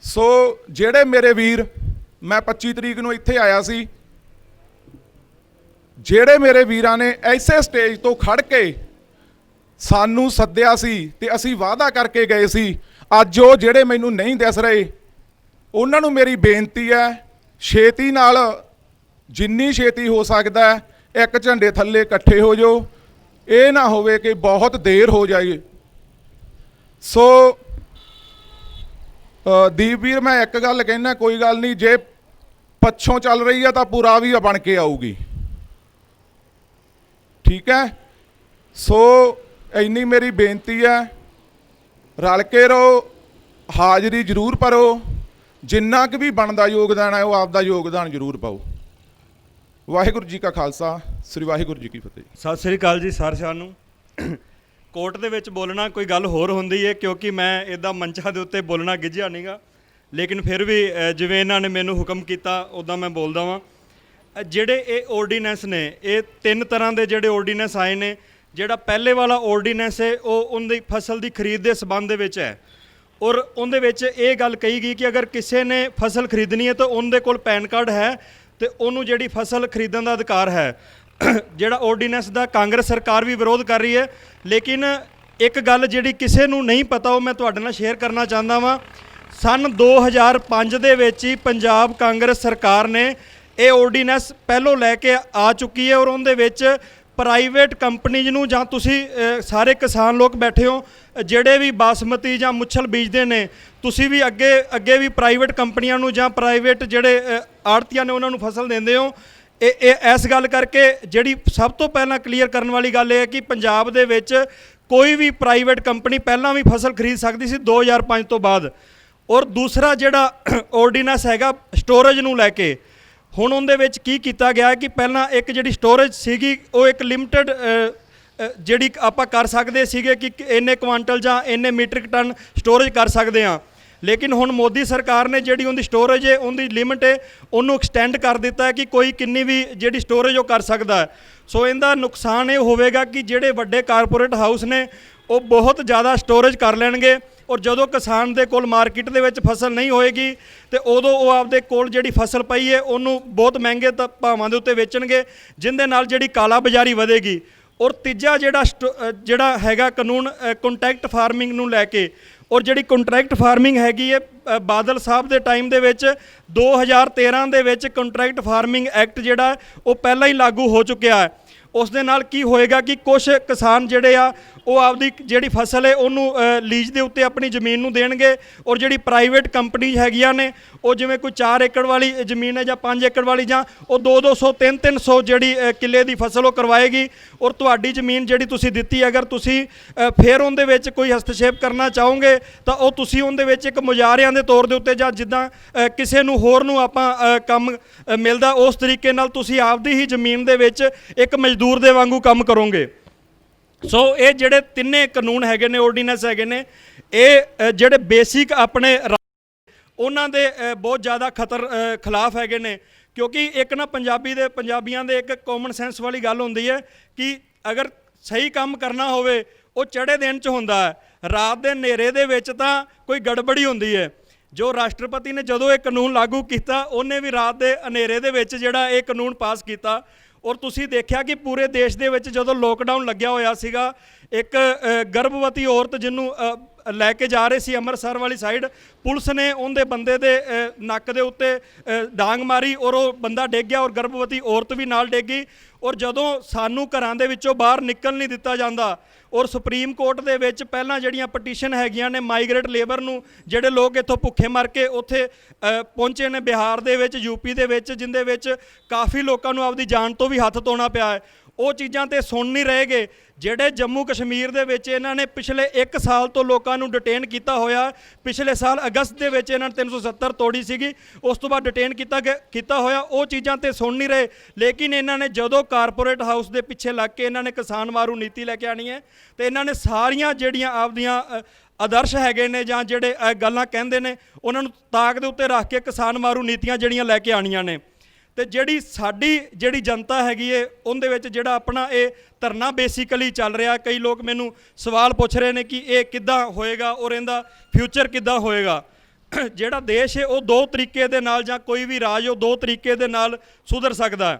ਸੋ ਜਿਹੜੇ ਮੇਰੇ ਵੀਰ, ਮੈਂ 25 ਤਰੀਕ ਨੂੰ ਇੱਥੇ ਆਇਆ ਸੀ, ਜਿਹੜੇ ਮੇਰੇ ਵੀਰਾਂ ਨੇ ਐਸੇ ਸਟੇਜ ਤੋਂ ਖੜ ਕੇ ਸਾਨੂੰ ਸੱਦਿਆ ਸੀ ਤੇ ਅਸੀਂ ਵਾਅਦਾ ਕਰਕੇ ਗਏ ਸੀ, ਅੱਜ ਉਹ ਜਿਹੜੇ ਮੈਨੂੰ ਨਹੀਂ ਦਿਸ ਰਹੇ, ਉਹਨਾਂ ਨੂੰ ਮੇਰੀ ਬੇਨਤੀ ਹੈ, ਛੇਤੀ ਨਾਲ ਜਿੰਨੀ ਛੇਤੀ ਹੋ ਸਕਦਾ ਇੱਕ ਝੰਡੇ ਥੱਲੇ ਇਕੱਠੇ ਹੋ ਜਾਓ। ਇਹ ਨਾ ਹੋਵੇ ਕਿ ਬਹੁਤ ਦੇਰ ਹੋ ਜਾਏ। ਸੋ ਦੀਪ ਵੀਰ, ਮੈਂ ਇੱਕ ਗੱਲ ਕਹਿਣਾ, ਕੋਈ ਗੱਲ ਨਹੀਂ, ਜੇ ਪੱਛੋਂ ਚੱਲ ਰਹੀ ਹੈ ਤਾਂ ਪੂਰਾ ਵੀ ਬਣ ਕੇ ਆਊਗੀ, ਠੀਕ ਹੈ। ਸੋ ਇੰਨੀ ਮੇਰੀ ਬੇਨਤੀ ਹੈ, ਰਲ ਕੇ ਰਹੋ, ਹਾਜ਼ਰੀ ਜ਼ਰੂਰ ਭਰੋ, ਜਿੰਨਾ ਕੁ ਵੀ ਬਣਦਾ ਯੋਗਦਾਨ ਹੈ ਉਹ ਆਪਦਾ ਯੋਗਦਾਨ ਜ਼ਰੂਰ ਪਾਓ। ਵਾਹਿਗੁਰੂ ਜੀ ਕਾ ਖਾਲਸਾ, ਸ੍ਰੀ ਵਾਹਿਗੁਰੂ ਜੀ ਕੀ ਫਤਿਹ। ਸਤਿ ਸ੍ਰੀ ਅਕਾਲ ਜੀ ਸਾਰਿਆਂ ਨੂੰ। ਕੋਰਟ ਦੇ ਵਿੱਚ ਬੋਲਣਾ ਕੋਈ ਗੱਲ ਹੋਰ ਹੁੰਦੀ ਹੈ, ਕਿਉਂਕਿ ਮੈਂ ਇੱਦਾਂ ਮੰਚਾਂ ਦੇ ਉੱਤੇ ਬੋਲਣਾ ਗਿੱਝਿਆ ਨਹੀਂਗਾ, ਲੇਕਿਨ ਫਿਰ ਵੀ ਜਿਵੇਂ ਇਹਨਾਂ ਨੇ ਮੈਨੂੰ ਹੁਕਮ ਕੀਤਾ ਉੱਦਾਂ ਮੈਂ ਬੋਲਦਾ ਵਾਂ। ਜਿਹੜੇ ਇਹ ਆਰਡੀਨੈਂਸ ਨੇ, ਇਹ 3 ਤਰ੍ਹਾਂ ਦੇ ਜਿਹੜੇ ਆਰਡੀਨੈਂਸ ਆਏ ਨੇ। ਜਿਹੜਾ ਪਹਿਲੇ ਵਾਲਾ ਆਰਡੀਨੈਂਸ ਹੈ ਉਹ ਉਹਦੀ ਫਸਲ ਦੀ ਖਰੀਦ ਦੇ ਸੰਬੰਧ ਦੇ ਵਿੱਚ ਹੈ, ਔਰ ਉਹਦੇ ਵਿੱਚ ਇਹ ਗੱਲ ਕਹੀ ਗਈ ਕਿ ਅਗਰ ਕਿਸੇ ਨੇ ਫਸਲ ਖਰੀਦਣੀ ਹੈ ਤਾਂ ਉਹਦੇ ਕੋਲ ਪੈਨ ਕਾਰਡ ਹੈ ਤੇ ਉਹਨੂੰ ਜਿਹੜੀ ਫਸਲ ਖਰੀਦਣ ਦਾ ਅਧਿਕਾਰ ਹੈ। ਜਿਹੜਾ ਆਰਡੀਨੈਂਸ ਦਾ ਕਾਂਗਰਸ ਸਰਕਾਰ ਵੀ ਵਿਰੋਧ ਕਰ ਰਹੀ ਹੈ, ਲੇਕਿਨ ਇੱਕ ਗੱਲ ਜਿਹੜੀ ਕਿਸੇ ਨੂੰ ਨਹੀਂ ਪਤਾ ਉਹ ਮੈਂ ਤੁਹਾਡੇ ਨਾਲ ਸ਼ੇਅਰ ਕਰਨਾ ਚਾਹੁੰਦਾ ਵਾਂ। ਸਨ 2005 ਦੇ ਵਿੱਚ ਹੀ ਪੰਜਾਬ ਕਾਂਗਰਸ ਸਰਕਾਰ ਨੇ ਇਹ ਆਰਡੀਨੈਂਸ ਪਹਿਲੋਂ ਲੈ ਕੇ ਆ ਚੁੱਕੀ ਹੈ, ਔਰ ਉਹਦੇ ਵਿੱਚ ਪ੍ਰਾਈਵੇਟ ਕੰਪਨੀਜ਼ ਨੂੰ, ਜਾਂ ਤੁਸੀਂ ਸਾਰੇ ਕਿਸਾਨ ਲੋਕ ਬੈਠੇ ਹੋ ਜਿਹੜੇ ਵੀ ਬਾਸਮਤੀ ਜਾਂ ਮੁੱਛਲ ਬੀਜਦੇ ਨੇ, ਤੁਸੀਂ ਵੀ ਅੱਗੇ ਵੀ ਪ੍ਰਾਈਵੇਟ ਕੰਪਨੀਆਂ ਨੂੰ ਜਾਂ ਪ੍ਰਾਈਵੇਟ ਜਿਹੜੇ ਆੜਤੀਆਂ ਨੇ ਉਹਨਾਂ ਨੂੰ ਫਸਲ ਦਿੰਦੇ ਹੋ। ਇਹ ਇਸ ਗੱਲ ਕਰਕੇ ਜਿਹੜੀ ਸਭ ਤੋਂ ਪਹਿਲਾਂ ਕਲੀਅਰ ਕਰਨ ਵਾਲੀ ਗੱਲ ਇਹ ਹੈ ਕਿ ਪੰਜਾਬ ਦੇ ਵਿੱਚ ਕੋਈ ਵੀ ਪ੍ਰਾਈਵੇਟ ਕੰਪਨੀ ਪਹਿਲਾਂ ਵੀ ਫਸਲ ਖਰੀਦ ਸਕਦੀ ਸੀ 2005 ਤੋਂ ਬਾਅਦ। ਔਰ ਦੂਸਰਾ ਜਿਹੜਾ ਆਰਡੀਨੈਂਸ ਹੈਗਾ ਸਟੋਰੇਜ ਨੂੰ ਲੈ ਕੇ, ਹੁਣ ਉਹਦੇ ਵਿੱਚ ਕੀ ਕੀਤਾ ਗਿਆ ਹੈ ਕਿ ਪਹਿਲਾਂ ਇੱਕ ਜਿਹੜੀ ਸਟੋਰੇਜ ਸੀਗੀ ਉਹ ਇੱਕ ਲਿਮਟਿਡ ਜਿਹੜੀ ਆਪਾਂ ਕਰ ਸਕਦੇ ਸੀਗੇ ਕਿ ਇੰਨੇ ਕੁਆਂਟਲ ਜਾਂ ਇੰਨੇ ਮੀਟ੍ਰਿਕ ਟਨ ਸਟੋਰੇਜ ਕਰ ਸਕਦੇ ਹਾਂ, ਲੇਕਿਨ ਹੁਣ ਮੋਦੀ ਸਰਕਾਰ ਨੇ ਜਿਹੜੀ ਉਹਦੀ ਸਟੋਰੇਜ ਹੈ, ਉਹਦੀ ਲਿਮਿਟ ਹੈ, ਉਹਨੂੰ ਐਕਸਟੈਂਡ ਕਰ ਦਿੱਤਾ ਹੈ ਕਿ ਕੋਈ ਕਿੰਨੀ ਵੀ ਜਿਹੜੀ ਸਟੋਰੇਜ ਉਹ ਕਰ ਸਕਦਾ ਹੈ। ਸੋ ਇਹਦਾ ਨੁਕਸਾਨ ਇਹ ਹੋਵੇਗਾ ਕਿ ਜਿਹੜੇ ਵੱਡੇ ਕਾਰਪੋਰੇਟ ਹਾਊਸ ਨੇ ਉਹ ਬਹੁਤ ਜ਼ਿਆਦਾ ਸਟੋਰੇਜ ਕਰ ਲੈਣਗੇ, ਔਰ ਜਦੋਂ ਕਿਸਾਨ ਦੇ ਕੋਲ ਮਾਰਕੀਟ ਦੇ ਵਿੱਚ ਫਸਲ ਨਹੀਂ ਹੋਏਗੀ ਤੇ ਉਦੋਂ ਉਹ ਆਪਦੇ ਕੋਲ ਜਿਹੜੀ ਫਸਲ ਪਈ ਹੈ ਉਹਨੂੰ ਬਹੁਤ ਮਹਿੰਗੇ ਭਾਵਾਂ ਦੇ ਉੱਤੇ ਵੇਚਣਗੇ, ਜਿਹਦੇ ਨਾਲ ਜਿਹੜੀ ਕਾਲਾ ਬਾਜ਼ਾਰੀ ਵਧੇਗੀ। ਔਰ ਤੀਜਾ ਜਿਹੜਾ ਹੈਗਾ ਕਾਨੂੰਨ ਕੰਟਰੈਕਟ ਫਾਰਮਿੰਗ ਨੂੰ ਲੈ ਕੇ, ਔਰ ਜਿਹੜੀ ਕੰਟਰੈਕਟ ਫਾਰਮਿੰਗ ਹੈਗੀ ਹੈ ਬਾਦਲ ਸਾਹਿਬ ਦੇ ਟਾਈਮ ਦੇ ਵਿੱਚ 2013 ਦੇ ਵਿੱਚ ਕੰਟਰੈਕਟ ਫਾਰਮਿੰਗ ਐਕਟ ਜਿਹੜਾ ਉਹ ਪਹਿਲਾਂ ਹੀ ਲਾਗੂ ਹੋ ਚੁੱਕਿਆ ਹੈ। ਉਸ ਦੇ ਨਾਲ ਕੀ ਹੋਏਗਾ ਕਿ ਕੁਝ ਕਿਸਾਨ ਜਿਹੜੇ ਆ ਉਹ ਆਪਦੀ ਜਿਹੜੀ ਫਸਲ ਹੈ ਉਹਨੂੰ ਲੀਜ਼ ਦੇ ਉੱਤੇ ਆਪਣੀ ਜ਼ਮੀਨ ਨੂੰ ਦੇਣਗੇ, ਔਰ ਜਿਹੜੀ ਪ੍ਰਾਈਵੇਟ ਕੰਪਨੀ ਹੈਗੀਆਂ ਨੇ ਉਹ ਜਿਵੇਂ ਕੋਈ 4 ਏਕੜ ਵਾਲੀ ਜ਼ਮੀਨ ਹੈ ਜਾਂ 5 ਏਕੜ ਵਾਲੀ, ਜਾਂ ਉਹ 200 300 ਜਿਹੜੀ ਕਿੱਲੇ ਦੀ ਫਸਲ ਉਹ ਕਰਵਾਏਗੀ। ਔਰ ਤੁਹਾਡੀ ਜ਼ਮੀਨ ਜਿਹੜੀ ਤੁਸੀਂ ਦਿੱਤੀ, ਅਗਰ ਤੁਸੀਂ ਫਿਰ ਉਹਦੇ ਵਿੱਚ ਕੋਈ ਹਸਤਸ਼ੇਪ ਕਰਨਾ ਚਾਹੋਗੇ ਤਾਂ ਉਹ ਤੁਸੀਂ ਉਹਦੇ ਵਿੱਚ ਇੱਕ ਮੁਜ਼ਾਹਰਿਆਂ ਦੇ ਤੌਰ ਦੇ ਉੱਤੇ ਜਾਂ ਜਿੱਦਾਂ ਕਿਸੇ ਨੂੰ ਹੋਰ ਨੂੰ ਆਪਾਂ ਕੰਮ ਮਿਲਦਾ ਉਸ ਤਰੀਕੇ ਨਾਲ ਤੁਸੀਂ ਆਪਦੀ ਹੀ ਜ਼ਮੀਨ ਦੇ ਵਿੱਚ ਇੱਕ ਮਜ਼ਦੂਰ ਦੇ ਵਾਂਗੂ ਕੰਮ ਕਰੋਗੇ। ਸੋ ਇਹ ਜਿਹੜੇ ਤਿੰਨੇ ਕਾਨੂੰਨ ਹੈਗੇ ਨੇ, ਆਰਡੀਨੈਂਸ ਹੈਗੇ ਨੇ, ਇਹ ਜਿਹੜੇ ਬੇਸਿਕ ਆਪਣੇ ਉਹਨਾਂ ਦੇ ਬਹੁਤ ਜ਼ਿਆਦਾ ਖਿਲਾਫ ਹੈਗੇ ਨੇ, ਕਿਉਂਕਿ ਇੱਕ ਨਾ ਪੰਜਾਬੀਆਂ ਦੇ ਇੱਕ ਕਾਮਨ ਸੈਂਸ ਵਾਲੀ ਗੱਲ ਹੁੰਦੀ ਹੈ ਕਿ ਅਗਰ ਸਹੀ ਕੰਮ ਕਰਨਾ ਹੋਵੇ ਉਹ ਚੜ੍ਹੇ ਦਿਨ 'ਚ ਹੁੰਦਾ ਹੈ, ਰਾਤ ਦੇ ਹਨੇਰੇ ਦੇ ਵਿੱਚ ਤਾਂ ਕੋਈ ਗੜਬੜੀ ਹੁੰਦੀ ਹੈ। ਜੋ ਰਾਸ਼ਟਰਪਤੀ ਨੇ ਜਦੋਂ ਇਹ ਕਾਨੂੰਨ ਲਾਗੂ ਕੀਤਾ ਉਹਨੇ ਵੀ ਰਾਤ ਦੇ ਹਨੇਰੇ ਦੇ ਵਿੱਚ ਜਿਹੜਾ ਇਹ ਕਾਨੂੰਨ ਪਾਸ ਕੀਤਾ। ਔਰ ਤੁਸੀਂ ਦੇਖਿਆ ਕਿ ਪੂਰੇ ਦੇਸ਼ ਦੇ ਵਿੱਚ ਜਦੋਂ ਲੋਕਡਾਊਨ ਲੱਗਿਆ ਹੋਇਆ ਸੀਗਾ, ਇੱਕ ਗਰਭਵਤੀ ਔਰਤ ਜਿਹਨੂੰ ਲੈ ਕੇ ਜਾ ਰਹੇ ਸੀ ਅੰਮ੍ਰਿਤਸਰ ਵਾਲੀ ਸਾਈਡ, ਪੁਲਿਸ ਨੇ ਉਹਦੇ ਬੰਦੇ ਦੇ ਨੱਕ ਦੇ ਉੱਤੇ ਡਾਂਗ ਮਾਰੀ ਔਰ ਉਹ ਬੰਦਾ ਡਿੱਗ ਗਿਆ ਔਰ ਗਰਭਵਤੀ ਔਰਤ ਵੀ ਨਾਲ ਡਿੱਗ ਗਈ। ਔਰ ਜਦੋਂ ਸਾਨੂੰ ਘਰਾਂ ਦੇ ਵਿੱਚੋਂ ਬਾਹਰ ਨਿਕਲ ਨਹੀਂ ਦਿੱਤਾ ਜਾਂਦਾ, ਔਰ ਸੁਪਰੀਮ ਕੋਰਟ ਦੇ ਵਿੱਚ ਪਹਿਲਾਂ ਜਿਹੜੀਆਂ ਪਟੀਸ਼ਨ ਹੈਗੀਆਂ ਨੇ ਮਾਈਗ੍ਰੇਟ ਲੇਬਰ ਨੂੰ, ਜਿਹੜੇ ਲੋਕ ਇੱਥੋਂ ਭੁੱਖੇ ਮਰ ਕੇ ਉੱਥੇ ਪਹੁੰਚੇ ਨੇ ਬਿਹਾਰ ਦੇ ਵਿੱਚ, ਯੂਪੀ ਦੇ ਵਿੱਚ, ਜਿੰਦੇ ਵਿੱਚ ਕਾਫੀ ਲੋਕਾਂ ਨੂੰ ਆਪਦੀ ਜਾਨ ਤੋਂ ਵੀ ਹੱਥ ਧੋਣਾ ਪਿਆ ਹੈ, ਉਹ ਚੀਜ਼ਾਂ ਤੇ ਸੁਣ ਨਹੀਂ ਰਹੇਗੇ। ਜਿਹੜੇ ਜੰਮੂ ਕਸ਼ਮੀਰ ਦੇ ਵਿੱਚ ਇਹਨਾਂ ਨੇ ਪਿਛਲੇ 1 ਸਾਲ ਤੋਂ ਲੋਕਾਂ ਨੂੰ ਡਿਟੇਨ ਕੀਤਾ ਹੋਇਆ, ਪਿਛਲੇ ਸਾਲ ਅਗਸਤ ਦੇ ਵਿੱਚ ਇਹਨਾਂ ਨੇ 370 ਤੋੜੀ ਸੀਗੀ, ਉਸ ਤੋਂ ਬਾਅਦ ਡਿਟੇਨ ਕੀਤਾ ਹੋਇਆ, ਉਹ ਚੀਜ਼ਾਂ ਤੇ ਸੁਣ ਨਹੀਂ ਰਹੇ। ਲੇਕਿਨ ਇਹਨਾਂ ਨੇ ਜਦੋਂ ਕਾਰਪੋਰੇਟ ਹਾਊਸ ਦੇ ਪਿੱਛੇ ਲੱਗ ਕੇ ਇਹਨਾਂ ਨੇ ਕਿਸਾਨ ਮਾਰੂ ਨੀਤੀ ਲੈ ਕੇ ਆਣੀ ਹੈ, ਤੇ ਇਹਨਾਂ ਨੇ ਸਾਰੀਆਂ ਜਿਹੜੀਆਂ ਆਪਦੀਆਂ ਆਦਰਸ਼ ਹੈਗੇ ਨੇ ਜਾਂ ਜਿਹੜੇ ਗੱਲਾਂ ਕਹਿੰਦੇ ਨੇ ਉਹਨਾਂ ਨੂੰ ਤਾਕ ਦੇ ਉੱਤੇ ਰੱਖ ਕੇ ਕਿਸਾਨ ਮਾਰੂ ਨੀਤੀਆਂ ਜਿਹੜੀਆਂ ਲੈ ਕੇ ਆਣੀਆਂ ਨੇ। ਤੇ ਜਿਹੜੀ ਸਾਡੀ ਜਿਹੜੀ ਜਨਤਾ ਹੈਗੀ ਏ ਉਹਦੇ ਵਿੱਚ ਜਿਹੜਾ ਆਪਣਾ ਇਹ ਧਰਨਾ ਬੇਸਿਕਲੀ ਚੱਲ ਰਿਹਾ, ਕਈ ਲੋਕ ਮੈਨੂੰ ਸਵਾਲ ਪੁੱਛ ਰਹੇ ਨੇ ਕਿ ਇਹ ਕਿੱਦਾਂ ਹੋਏਗਾ ਔਰ ਇਹਦਾ ਫਿਊਚਰ ਕਿੱਦਾਂ ਹੋਏਗਾ। ਜਿਹੜਾ ਦੇਸ਼ ਹੈ ਉਹ 2 ਤਰੀਕੇ ਦੇ ਨਾਲ, ਜਾਂ ਕੋਈ ਵੀ ਰਾਜ ਉਹ 2 ਤਰੀਕੇ ਦੇ ਨਾਲ ਸੁਧਰ ਸਕਦਾ।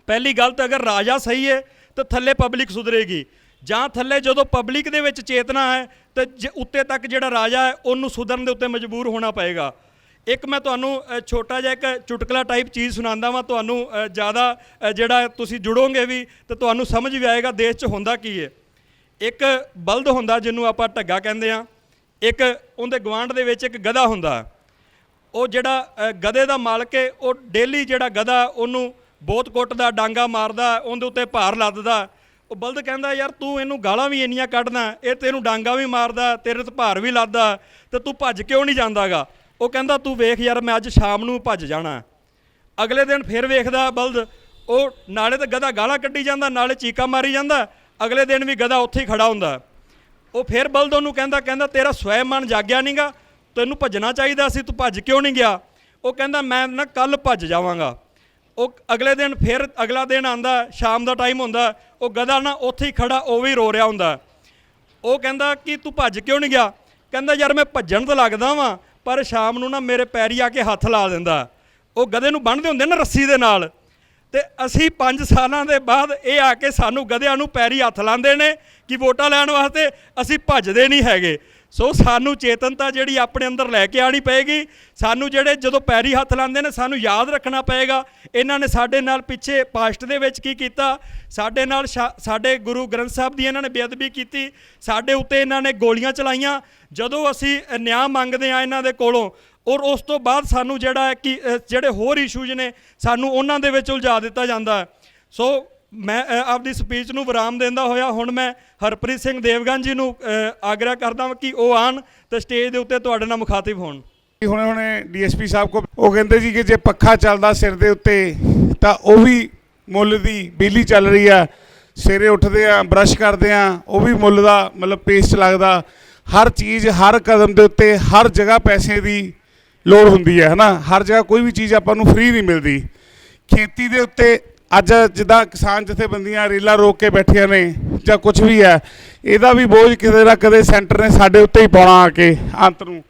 ਪਹਿਲੀ ਗੱਲ ਤਾਂ ਅਗਰ ਰਾਜਾ ਸਹੀ ਹੈ ਤਾਂ ਥੱਲੇ ਪਬਲਿਕ ਸੁਧਰੇਗੀ, ਜਾਂ ਥੱਲੇ ਜਦੋਂ ਪਬਲਿਕ ਦੇ ਵਿੱਚ ਚੇਤਨਾ ਹੈ ਤਾਂ ਉੱਤੇ ਤੱਕ ਜਿਹੜਾ ਰਾਜਾ ਹੈ ਉਹਨੂੰ ਸੁਧਰਨ ਦੇ ਉੱਤੇ ਮਜਬੂਰ ਹੋਣਾ ਪਏਗਾ। ਇੱਕ ਮੈਂ ਤੁਹਾਨੂੰ ਛੋਟਾ ਜਿਹਾ ਇੱਕ ਚੁਟਕਲਾ ਟਾਈਪ ਚੀਜ਼ ਸੁਣਾਉਂਦਾ ਵਾਂ, ਤੁਹਾਨੂੰ ਜ਼ਿਆਦਾ ਜਿਹੜਾ ਤੁਸੀਂ ਜੁੜੋਗੇ ਵੀ ਤੇ ਤੁਹਾਨੂੰ ਸਮਝ ਵੀ ਆਏਗਾ ਦੇਸ਼ 'ਚ ਹੁੰਦਾ ਕੀ ਹੈ। ਇੱਕ ਬਲਦ ਹੁੰਦਾ ਜਿਹਨੂੰ ਆਪਾਂ ਢੱਗਾ ਕਹਿੰਦੇ ਆ, ਇੱਕ ਉਹਦੇ ਗੁਆਂਢ ਦੇ ਵਿੱਚ ਇੱਕ ਗਧਾ ਹੁੰਦਾ। ਉਹ ਜਿਹੜਾ ਗਧੇ ਦਾ ਮਾਲਕ ਹੈ ਉਹ ਡੇਲੀ ਜਿਹੜਾ ਗਧਾ ਉਹਨੂੰ ਬਹੁਤ ਕੁੱਟਦਾ, ਡਾਂਗਾ ਮਾਰਦਾ, ਉਹਦੇ ਉੱਤੇ ਭਾਰ ਲੱਦਦਾ। ਉਹ ਬਲਦ ਕਹਿੰਦਾ ਯਾਰ ਤੂੰ ਇਹਨੂੰ ਗਾਲਾਂ ਵੀ ਇੰਨੀਆਂ ਕੱਢਦਾ, ਇਹ ਤੈਨੂੰ ਡਾਂਗਾ ਵੀ ਮਾਰਦਾ, ਤੇਰੇ ਤੇ ਭਾਰ ਵੀ ਲੱਦਦਾ, ਤੇ ਤੂੰ ਭੱਜ ਕਿਉਂ ਨਹੀਂ ਜਾਂਦਾਗਾ। ਉਹ ਕਹਿੰਦਾ ਤੂੰ ਵੇਖ ਯਾਰ ਮੈਂ ਅੱਜ ਸ਼ਾਮ ਨੂੰ ਭੱਜ ਜਾਣਾ। ਅਗਲੇ ਦਿਨ ਫਿਰ ਵੇਖਦਾ ਬਲਦ, ਉਹ ਨਾਲੇ ਤਾਂ ਗਧਾ ਗਾਲਾਂ ਕੱਢੀ ਜਾਂਦਾ, ਨਾਲੇ ਚੀਕਾਂ ਮਾਰੀ ਜਾਂਦਾ, ਅਗਲੇ ਦਿਨ ਵੀ ਗਧਾ ਉੱਥੇ ਹੀ ਖੜਾ ਹੁੰਦਾ। ਉਹ ਫਿਰ ਬਲਦ ਉਹਨੂੰ ਕਹਿੰਦਾ ਤੇਰਾ ਸਵੈਮਾਨ ਜਾਗਿਆ ਨਹੀਂਗਾ, ਤੈਨੂੰ ਭੱਜਣਾ ਚਾਹੀਦਾ ਸੀ, ਤੂੰ ਭੱਜ ਕਿਉਂ ਨਹੀਂ ਗਿਆ? ਉਹ ਕਹਿੰਦਾ ਮੈਂ ਨਾ ਕੱਲ ਭੱਜ ਜਾਵਾਂਗਾ। ਉਹ ਅਗਲੇ ਦਿਨ ਫਿਰ ਅਗਲਾ ਦਿਨ ਆਉਂਦਾ, ਸ਼ਾਮ ਦਾ ਟਾਈਮ ਹੁੰਦਾ, ਉਹ ਗਧਾ ਨਾ ਉੱਥੇ ਹੀ ਖੜਾ ਉਹ ਵੀ ਰੋ ਰਿਹਾ ਹੁੰਦਾ। ਉਹ ਕਹਿੰਦਾ ਕਿ ਤੂੰ ਭੱਜ ਕਿਉਂ ਨਹੀਂ ਗਿਆ? ਕਹਿੰਦਾ ਯਾਰ ਮੈਂ ਭੱਜਣ ਤਾਂ ਲੱਗਦਾ ਵਾਂ, ਪਰ ਸ਼ਾਮ ਨੂੰ ਨਾ ਮੇਰੇ ਪੈਰੀ ਆ ਕੇ ਹੱਥ ਲਾ ਦਿੰਦਾ। ਉਹ ਗਧੇ ਨੂੰ ਬੰਨ੍ਹਦੇ ਹੁੰਦੇ ਨਾ ਰੱਸੀ ਦੇ ਨਾਲ, ਤੇ ਅਸੀਂ 5 ਸਾਲਾਂ ਦੇ ਬਾਅਦ ਇਹ ਆ ਕੇ ਸਾਨੂੰ ਗਧਿਆਂ ਨੂੰ ਪੈਰੀ ਹੱਥ ਲਾਉਂਦੇ ਨੇ ਕਿ ਵੋਟਾਂ ਲੈਣ ਵਾਸਤੇ, ਅਸੀਂ ਭੱਜਦੇ ਨਹੀਂ ਹੈਗੇ। ਸੋ ਸਾਨੂੰ ਚੇਤਨਤਾ ਜਿਹੜੀ ਆਪਣੇ ਅੰਦਰ ਲੈ ਕੇ ਆਉਣੀ ਪਏਗੀ। ਸਾਨੂੰ ਜਿਹੜੇ ਜਦੋਂ ਪੈਰੀ ਹੱਥ ਲਾਉਂਦੇ ਨੇ ਸਾਨੂੰ ਯਾਦ ਰੱਖਣਾ ਪਏਗਾ ਇਹਨਾਂ ਨੇ ਸਾਡੇ ਨਾਲ ਪਿੱਛੇ ਪਾਸਟ ਦੇ ਵਿੱਚ ਕੀ ਕੀਤਾ, ਸਾਡੇ ਨਾਲ ਸਾਡੇ ਗੁਰੂ ਗ੍ਰੰਥ ਸਾਹਿਬ ਦੀ ਇਹਨਾਂ ਨੇ ਬੇਅਦਬੀ ਕੀਤੀ, ਸਾਡੇ ਉੱਤੇ ਇਹਨਾਂ ਨੇ ਗੋਲੀਆਂ ਚਲਾਈਆਂ। ਜਦੋਂ ਅਸੀਂ ਨਿਆਂ ਮੰਗਦੇ ਹਾਂ ਇਹਨਾਂ ਦੇ ਕੋਲੋਂ, ਔਰ ਉਸ ਤੋਂ ਬਾਅਦ ਸਾਨੂੰ ਜਿਹੜਾ ਹੈ ਕਿ ਜਿਹੜੇ ਹੋਰ ਇਸ਼ੂਜ਼ ਨੇ ਸਾਨੂੰ ਉਹਨਾਂ ਦੇ ਵਿੱਚ ਉਲਝਾ ਦਿੱਤਾ ਜਾਂਦਾ। ਸੋ ਮੈਂ ਆਪਦੀ ਸਪੀਚ ਨੂੰ ਵਿਰਾਮ ਦਿੰਦਾ ਹੋਇਆ ਹੁਣ ਮੈਂ ਹਰਪ੍ਰੀਤ ਸਿੰਘ ਦੇਵਗਨ ਜੀ ਨੂੰ ਆਗਰਾ ਕਰਦਾ ਕਿ ਉਹ ਆਉਣ ਤੇ ਸਟੇਜ ਦੇ ਉੱਤੇ ਤੁਹਾਡੇ ਨਾਲ ਮੁਖਾਤਿਬ ਹੋਣ। ਹੁਣੇ ਡੀਐਸਪੀ ਸਾਹਿਬ ਕੋ ਉਹ ਕਹਿੰਦੇ ਜੀ ਕਿ ਜੇ ਪੱਖਾ ਚੱਲਦਾ ਸਿਰ ਦੇ ਉੱਤੇ ਤਾਂ ਉਹ ਵੀ ਮੁੱਲ ਦੀ ਬਿਜਲੀ ਚੱਲ ਰਹੀ ਆ, ਸਵੇਰੇ ਉੱਠਦੇ ਆ ਬਰਸ਼ ਕਰਦੇ ਆ ਉਹ ਵੀ ਮੁੱਲ ਦਾ ਮਤਲਬ ਪੇਸਟ ਲੱਗਦਾ। ਹਰ ਚੀਜ਼ ਹਰ ਕਦਮ ਦੇ ਉੱਤੇ ਹਰ ਜਗ੍ਹਾ ਪੈਸੇ ਦੀ ਲੋੜ ਹੁੰਦੀ ਹੈ ਨਾ, ਹਰ ਜਗ੍ਹਾ ਕੋਈ ਵੀ ਚੀਜ਼ ਆਪਾਂ ਨੂੰ ਫ੍ਰੀ ਨਹੀਂ ਮਿਲਦੀ। ਖੇਤੀ ਦੇ ਉੱਤੇ ਅੱਜ ਜਿੱਦਾਂ ਕਿਸਾਨ ਜਥੇਬੰਦੀਆਂ ਰੇਲਾਂ ਰੋਕ ਕੇ ਬੈਠੀਆਂ ਨੇ ਜਾਂ ਕੁਝ ਵੀ ਹੈ, ਇਹਦਾ ਵੀ ਬੋਝ ਕਿਤੇ ਨਾ ਕਦੇ ਸੈਂਟਰ ਨੇ ਸਾਡੇ ਉੱਤੇ ਹੀ ਪਾਉਣਾ ਆ ਕੇ ਅੰਤ ਨੂੰ।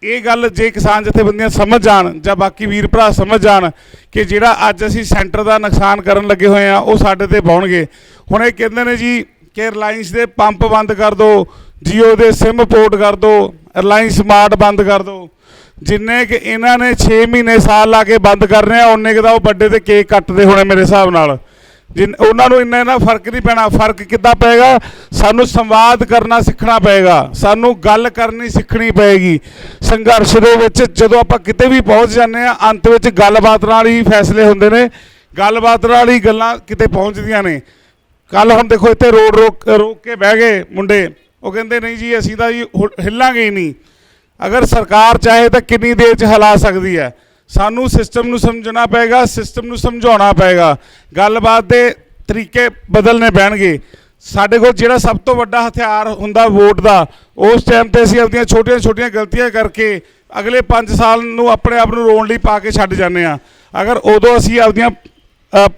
ਇਹ ਗੱਲ ਜੇ ਕਿਸਾਨ ਜਥੇਬੰਦੀਆਂ ਸਮਝ ਜਾਣ ਜਾਂ ਬਾਕੀ ਵੀਰ ਭਰਾ ਸਮਝ ਜਾਣ ਕਿ ਜਿਹੜਾ ਅੱਜ ਅਸੀਂ ਸੈਂਟਰ ਦਾ ਨੁਕਸਾਨ ਕਰਨ ਲੱਗੇ ਹੋਏ ਆ ਉਹ ਸਾਡੇ ਤੇ ਪਾਉਣਗੇ। ਹੁਣ ਇਹ ਕਹਿੰਦੇ ਨੇ ਜੀ ਕਿ ਰਿਲਾਇੰਸ ਦੇ ਪੰਪ ਬੰਦ ਕਰ ਦਿਓ, ਜੀਓ ਦੇ ਸਿਮ ਪੋਰਟ ਕਰ ਦਿਓ, ਰਿਲਾਇੰਸ ਸਮਾਰਟ ਬੰਦ ਕਰ ਦਿਓ। ਜਿੰਨੇ ਕਿ ਇਹਨਾਂ ਨੇ 6 ਮਹੀਨੇ ਸਾਲ ਲਾ ਕੇ ਬੰਦ ਕਰਨੇ ਆ, ਉਨੇ ਕੁ ਦਾ ਉਹ ਵੱਡੇ ਤੇ ਕੇਕ ਕੱਟਦੇ ਹੋਣੇ ਮੇਰੇ ਹਿਸਾਬ ਨਾਲ। ਉਹਨਾਂ ਨੂੰ ਇੰਨਾ ਫਰਕ ਨਹੀਂ ਪੈਣਾ। ਫਰਕ ਕਿੱਦਾਂ ਪਏਗਾ? ਸਾਨੂੰ ਸੰਵਾਦ ਕਰਨਾ ਸਿੱਖਣਾ ਪਏਗਾ, ਸਾਨੂੰ ਗੱਲ ਕਰਨੀ ਸਿੱਖਣੀ ਪਏਗੀ। ਸੰਘਰਸ਼ ਦੇ ਵਿੱਚ ਜਦੋਂ ਆਪਾਂ ਕਿਤੇ ਵੀ ਪਹੁੰਚ ਜਾਂਦੇ ਆ, ਅੰਤ ਵਿੱਚ ਗੱਲਬਾਤ ਨਾਲ ਹੀ ਫੈਸਲੇ ਹੁੰਦੇ ਨੇ, ਗੱਲਬਾਤ ਨਾਲ ਹੀ ਗੱਲਾਂ ਕਿਤੇ ਪਹੁੰਚਦੀਆਂ ਨੇ। ਕੱਲ ਹੁਣ ਦੇਖੋ ਇੱਥੇ ਰੋਡ ਰੋਕ ਕੇ ਬਹਿ ਗਏ ਮੁੰਡੇ, ਉਹ ਕਹਿੰਦੇ ਨਹੀਂ ਜੀ ਅਸੀਂ ਤਾਂ ਜੀ ਹਿੱਲਾਂਗੇ ਹੀ ਨਹੀਂ। ਅਗਰ ਸਰਕਾਰ ਚਾਹੇ ਤਾਂ ਕਿੰਨੀ ਦੇਰ 'ਚ ਹਿਲਾ ਸਕਦੀ ਹੈ। ਸਾਨੂੰ ਸਿਸਟਮ ਨੂੰ ਸਮਝਣਾ ਪਏਗਾ, ਸਿਸਟਮ ਨੂੰ ਸਮਝਾਉਣਾ ਪਏਗਾ, ਗੱਲਬਾਤ ਦੇ ਤਰੀਕੇ ਬਦਲਨੇ ਪੈਣਗੇ। ਸਾਡੇ ਕੋਲ ਜਿਹੜਾ ਸਭ ਤੋਂ ਵੱਡਾ ਹਥਿਆਰ ਹੁੰਦਾ ਵੋਟ ਦਾ, ਉਸ ਟਾਈਮ 'ਤੇ ਅਸੀਂ ਆਪਣੀਆਂ ਛੋਟੀਆਂ ਗਲਤੀਆਂ ਕਰਕੇ ਅਗਲੇ 5 ਸਾਲ ਨੂੰ ਆਪਣੇ ਆਪ ਨੂੰ ਰੋਣ ਲਈ ਪਾ ਕੇ ਛੱਡ ਜਾਂਦੇ ਹਾਂ। ਅਗਰ ਉਦੋਂ ਅਸੀਂ ਆਪਣੀਆਂ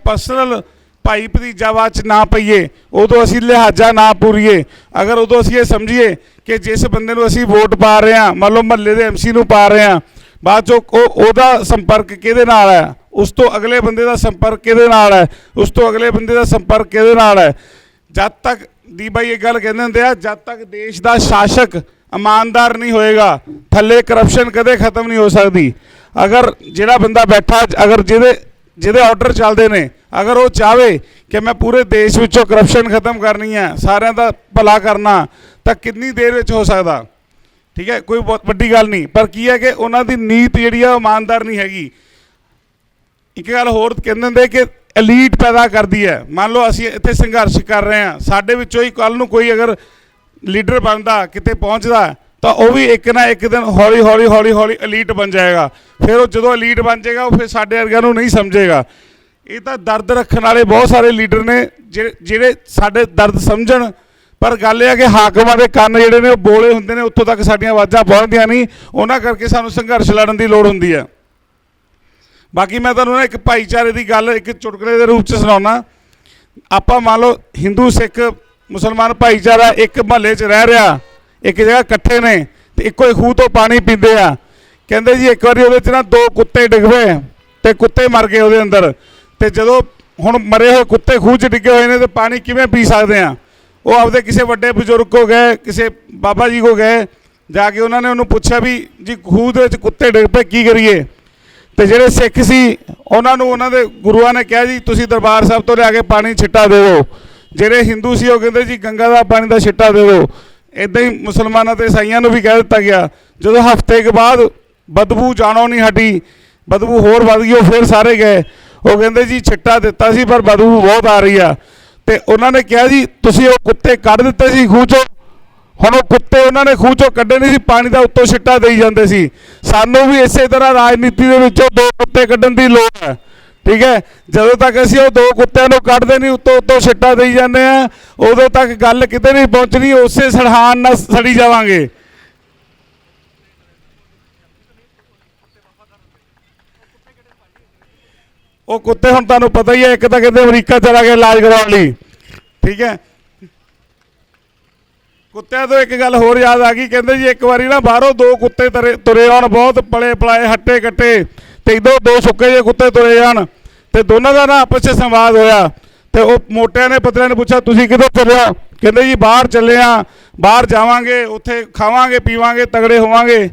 ਪਰਸਨਲ ਭਾਈ ਭਤੀਜਾਵਾਦ 'ਚ ਨਾ ਪਈਏ, ਉਦੋਂ ਅਸੀਂ ਲਿਹਾਜ਼ਾ ਨਾ ਪੂਰੀਏ, ਅਗਰ ਉਦੋਂ ਅਸੀਂ ਇਹ ਸਮਝੀਏ ਕਿ ਜਿਸ ਬੰਦੇ ਨੂੰ ਅਸੀਂ ਵੋਟ ਪਾ ਰਹੇ ਹਾਂ, ਮੰਨ ਲਓ ਮਹੱਲੇ ਦੇ MC ਨੂੰ ਪਾ ਰਹੇ ਹਾਂ, ਬਾਅਦ 'ਚੋਂ ਉਹਦਾ ਸੰਪਰਕ ਕਿਹਦੇ ਨਾਲ ਹੈ, ਉਸ ਤੋਂ ਅਗਲੇ ਬੰਦੇ ਦਾ ਸੰਪਰਕ ਕਿਹਦੇ ਨਾਲ ਹੈ, ਉਸ ਤੋਂ ਅਗਲੇ ਬੰਦੇ ਦਾ ਸੰਪਰਕ ਕਿਹਦੇ ਨਾਲ ਹੈ। ਜਦ ਤੱਕ ਦੀ ਬਾਈ ਇਹ ਗੱਲ ਕਹਿੰਦੇ ਹੁੰਦੇ ਆ, ਜਦ ਤੱਕ ਦੇਸ਼ ਦਾ ਸ਼ਾਸਕ ਇਮਾਨਦਾਰ ਨਹੀਂ ਹੋਏਗਾ, ਥੱਲੇ ਕਰਪਸ਼ਨ ਕਦੇ ਖਤਮ ਨਹੀਂ ਹੋ ਸਕਦੀ। ਅਗਰ ਜਿਹੜਾ ਬੰਦਾ ਬੈਠਾ, ਅਗਰ ਜਿਹਦੇ ਆਰਡਰ ਚੱਲਦੇ ਨੇ, ਅਗਰ ਉਹ ਚਾਹਵੇ ਕਿ ਮੈਂ ਪੂਰੇ ਦੇਸ਼ ਵਿੱਚੋਂ ਕਰਪਸ਼ਨ ਖਤਮ ਕਰਨੀ ਹੈ, ਸਾਰਿਆਂ ਦਾ ਭਲਾ ਕਰਨਾ, ਤਾਂ ਕਿੰਨੀ ਦੇਰ ਵਿੱਚ ਹੋ ਸਕਦਾ? ਠੀਕ ਹੈ, ਕੋਈ ਬਹੁਤ ਵੱਡੀ ਗੱਲ ਨਹੀਂ, ਪਰ ਕੀ ਹੈ ਕਿ ਉਹਨਾਂ ਦੀ ਨੀਤ ਜਿਹੜੀ ਆ ਇਮਾਨਦਾਰ ਨਹੀਂ ਹੈਗੀ। ਇੱਕ ਗੱਲ ਹੋਰ ਕਹਿੰਦੇ ਹੁੰਦੇ ਕਿ ਐਲੀਟ ਪੈਦਾ ਕਰਦੀ ਹੈ। ਮੰਨ ਲਓ ਅਸੀਂ ਇੱਥੇ ਸੰਘਰਸ਼ ਕਰ ਰਹੇ ਹਾਂ, ਸਾਡੇ ਵਿੱਚੋਂ ਹੀ ਕੱਲ੍ਹ ਨੂੰ ਕੋਈ ਅਗਰ ਲੀਡਰ ਬਣਦਾ, ਕਿਤੇ ਪਹੁੰਚਦਾ, ਤਾਂ ਉਹ ਵੀ ਇੱਕ ਨਾ ਇੱਕ ਦਿਨ ਹੌਲੀ ਐਲੀਟ ਬਣ ਜਾਏਗਾ। ਫਿਰ ਉਹ ਜਦੋਂ ਐਲੀਟ ਬਣ ਜਾਏਗਾ, ਉਹ ਫਿਰ ਸਾਡੇ ਵਰਗਿਆਂ ਨੂੰ ਨਹੀਂ ਸਮਝੇਗਾ। ਇਹ ਤਾਂ ਦਰਦ ਰੱਖਣ ਵਾਲੇ ਬਹੁਤ ਸਾਰੇ ਲੀਡਰ ਨੇ ਜਿਹੜੇ ਸਾਡੇ ਦਰਦ ਸਮਝਣ, ਪਰ ਗੱਲ ਇਹ ਹੈ ਕਿ ਹਾਕਮਾਂ ਦੇ ਕੰਨ ਜਿਹੜੇ ਨੇ ਉਹ ਬੋਲੇ ਹੁੰਦੇ ਨੇ, ਉੱਥੋਂ ਤੱਕ ਸਾਡੀਆਂ ਆਵਾਜ਼ਾਂ ਪਹੁੰਚਦੀਆਂ ਨਹੀਂ। ਉਹਨਾਂ ਕਰਕੇ ਸਾਨੂੰ ਸੰਘਰਸ਼ ਲੜਨ ਦੀ ਲੋੜ ਹੁੰਦੀ ਹੈ। ਬਾਕੀ ਮੈਂ ਤੁਹਾਨੂੰ ਨਾ ਇੱਕ ਭਾਈਚਾਰੇ ਦੀ ਗੱਲ ਇੱਕ ਚੁਟਕਲੇ ਦੇ ਰੂਪ 'ਚ ਸੁਣਾਉਣਾ। ਆਪਾਂ ਮੰਨ ਲਓ ਹਿੰਦੂ ਸਿੱਖ ਮੁਸਲਮਾਨ ਭਾਈਚਾਰਾ ਇੱਕ ਮਹੱਲੇ 'ਚ ਰਹਿ ਰਿਹਾ, ਇੱਕ ਜਗ੍ਹਾ ਇਕੱਠੇ ਨੇ ਤੇ ਇੱਕੋ ਹੀ ਖੂਹ ਤੋਂ ਪਾਣੀ ਪੀਂਦੇ ਆ। ਕਹਿੰਦੇ ਜੀ ਇੱਕ ਵਾਰੀ ਉਹਦੇ 'ਚ ਨਾ 2 ਕੁੱਤੇ ਡਿੱਗ ਪਏ ਤੇ ਕੁੱਤੇ ਮਰ ਗਏ ਉਹਦੇ ਅੰਦਰ। ਤੇ ਜਦੋਂ ਹੁਣ ਮਰੇ ਹੋਏ ਕੁੱਤੇ ਖੂਹ 'ਚ ਡਿੱਗੇ ਹੋਏ ਨੇ ਤੇ ਪਾਣੀ ਕਿਵੇਂ ਪੀ ਸਕਦੇ ਆ? ਉਹ ਆਪਦੇ ਕਿਸੇ ਵੱਡੇ ਬਜ਼ੁਰਗ ਕੋ ਗਏ, ਕਿਸੇ ਬਾਬਾ ਜੀ ਕੋ ਗਏ, ਜਾ ਕੇ ਉਹਨਾਂ ਨੇ ਉਹਨੂੰ ਪੁੱਛਿਆ ਵੀ ਜੀ ਖੂਹ ਦੇ ਵਿੱਚ ਕੁੱਤੇ ਡਿੱਗ ਪਏ, ਕੀ ਕਰੀਏ? ਤੇ ਜਿਹੜੇ ਸਿੱਖ ਸੀ ਉਹਨਾਂ ਨੂੰ ਉਹਨਾਂ ਦੇ ਗੁਰੂਆਂ ਨੇ ਕਿਹਾ ਜੀ ਤੁਸੀਂ ਦਰਬਾਰ ਸਾਹਿਬ ਤੋਂ ਲਿਆ ਕੇ ਪਾਣੀ ਛਿੱਟਾ ਦੇ ਦਿਓ। ਜਿਹੜੇ ਹਿੰਦੂ ਸੀ ਉਹ ਕਹਿੰਦੇ ਜੀ ਗੰਗਾ ਦਾ ਪਾਣੀ ਦਾ ਛਿੱਟਾ ਦੇ ਦਿਓ। ਇੱਦਾਂ ਹੀ ਮੁਸਲਮਾਨਾਂ ਤੇ ਈਸਾਈਆਂ ਨੂੰ ਵੀ ਕਹਿ ਦਿੱਤਾ ਗਿਆ। ਜਦੋਂ ਹਫ਼ਤੇ ਕੁ ਬਾਅਦ ਬਦਬੂ ਜਾਣੋ ਨਹੀਂ ਹਟੀ, ਬਦਬੂ ਹੋਰ ਵੱਧ ਗਈ, ਉਹ ਫਿਰ ਸਾਰੇ ਗਏ। ਉਹ ਕਹਿੰਦੇ ਜੀ ਛਿੱਟਾ ਦਿੱਤਾ ਸੀ ਪਰ ਬਦਬੂ ਬਹੁਤ ਆ ਰਹੀ ਆ। ਤੇ ਉਹਨਾਂ ਨੇ ਕਿਹਾ ਜੀ ਤੁਸੀਂ ਉਹ ਕੁੱਤੇ ਕੱਢ ਦਿੱਤੇ ਸੀ ਖੂਹ 'ਚੋਂ। ਹੁਣ ਉਹ ਕੁੱਤੇ ਉਹਨਾਂ ਨੇ ਖੂਹ 'ਚੋਂ ਕੱਢੇ ਨਹੀਂ ਸੀ, ਪਾਣੀ ਦਾ ਉੱਤੋਂ ਛਿੱਟਾ ਦੇਈ ਜਾਂਦੇ ਸੀ। ਸਾਨੂੰ ਵੀ ਇਸੇ ਤਰ੍ਹਾਂ ਰਾਜਨੀਤੀ ਦੇ ਵਿੱਚੋਂ 2 ਕੁੱਤੇ ਕੱਢਣ ਦੀ ਲੋੜ ਹੈ। ਠੀਕ ਹੈ। ਜਦੋਂ ਤੱਕ ਅਸੀਂ ਉਹ 2 ਕੁੱਤਿਆਂ ਨੂੰ ਕੱਢਦੇ ਨਹੀਂ, ਉੱਤੋਂ ਛਿੱਟਾ ਦੇਈ ਜਾਂਦੇ ਆ, ਉਦੋਂ ਤੱਕ ਗੱਲ ਕਿਤੇ ਨਹੀਂ ਪਹੁੰਚਣੀ, ਉਸੇ ਸੜਹਾਨ ਨਾਲ ਸੜੀ ਜਾਵਾਂਗੇ। ਉਹ ਕੁੱਤੇ ਹੁਣ ਤੁਹਾਨੂੰ ਪਤਾ ਹੀ ਹੈ, ਇੱਕ ਤਾਂ ਕਹਿੰਦੇ ਅਮਰੀਕਾ ਚਲਾ ਗਿਆ ਇਲਾਜ ਕਰਾਉਣ ਲਈ, ਠੀਕ ਹੈ। ਕੁੱਤਿਆਂ ਤੋਂ ਇੱਕ ਗੱਲ ਹੋਰ ਯਾਦ ਆ ਗਈ, ਕਹਿੰਦੇ ਜੀ ਇੱਕ ਵਾਰੀ ਨਾ ਬਾਹਰੋਂ 2 ਕੁੱਤੇ ਤੁਰੇ ਆਉਣ, ਬਹੁਤ ਪਲੇ ਪਲਾਏ ਹੱਟੇ ਕੱਟੇ, ਤੇ ਇੱਧਰੋਂ 2 ਸੁੱਕੇ ਜਿਹੇ ਕੁੱਤੇ ਤੁਰੇ ਜਾਣ, ਤੇ ਦੋਨਾਂ ਦਾ ਨਾ ਆਪਸ 'ਚ ਸੰਵਾਦ ਹੋਇਆ। ਤੇ ਉਹ ਮੋਟਿਆਂ ਨੇ ਪਤਲਿਆਂ ਨੇ ਪੁੱਛਿਆ ਤੁਸੀਂ ਕਿੱਧਰ ਚੱਲੇ ਹੋ? ਕਹਿੰਦੇ ਜੀ ਬਾਹਰ ਚੱਲੇ ਆ, ਬਾਹਰ ਜਾਵਾਂਗੇ, ਉੱਥੇ ਖਾਵਾਂਗੇ ਪੀਵਾਂਗੇ, ਤਗੜੇ ਹੋਵਾਂਗੇ।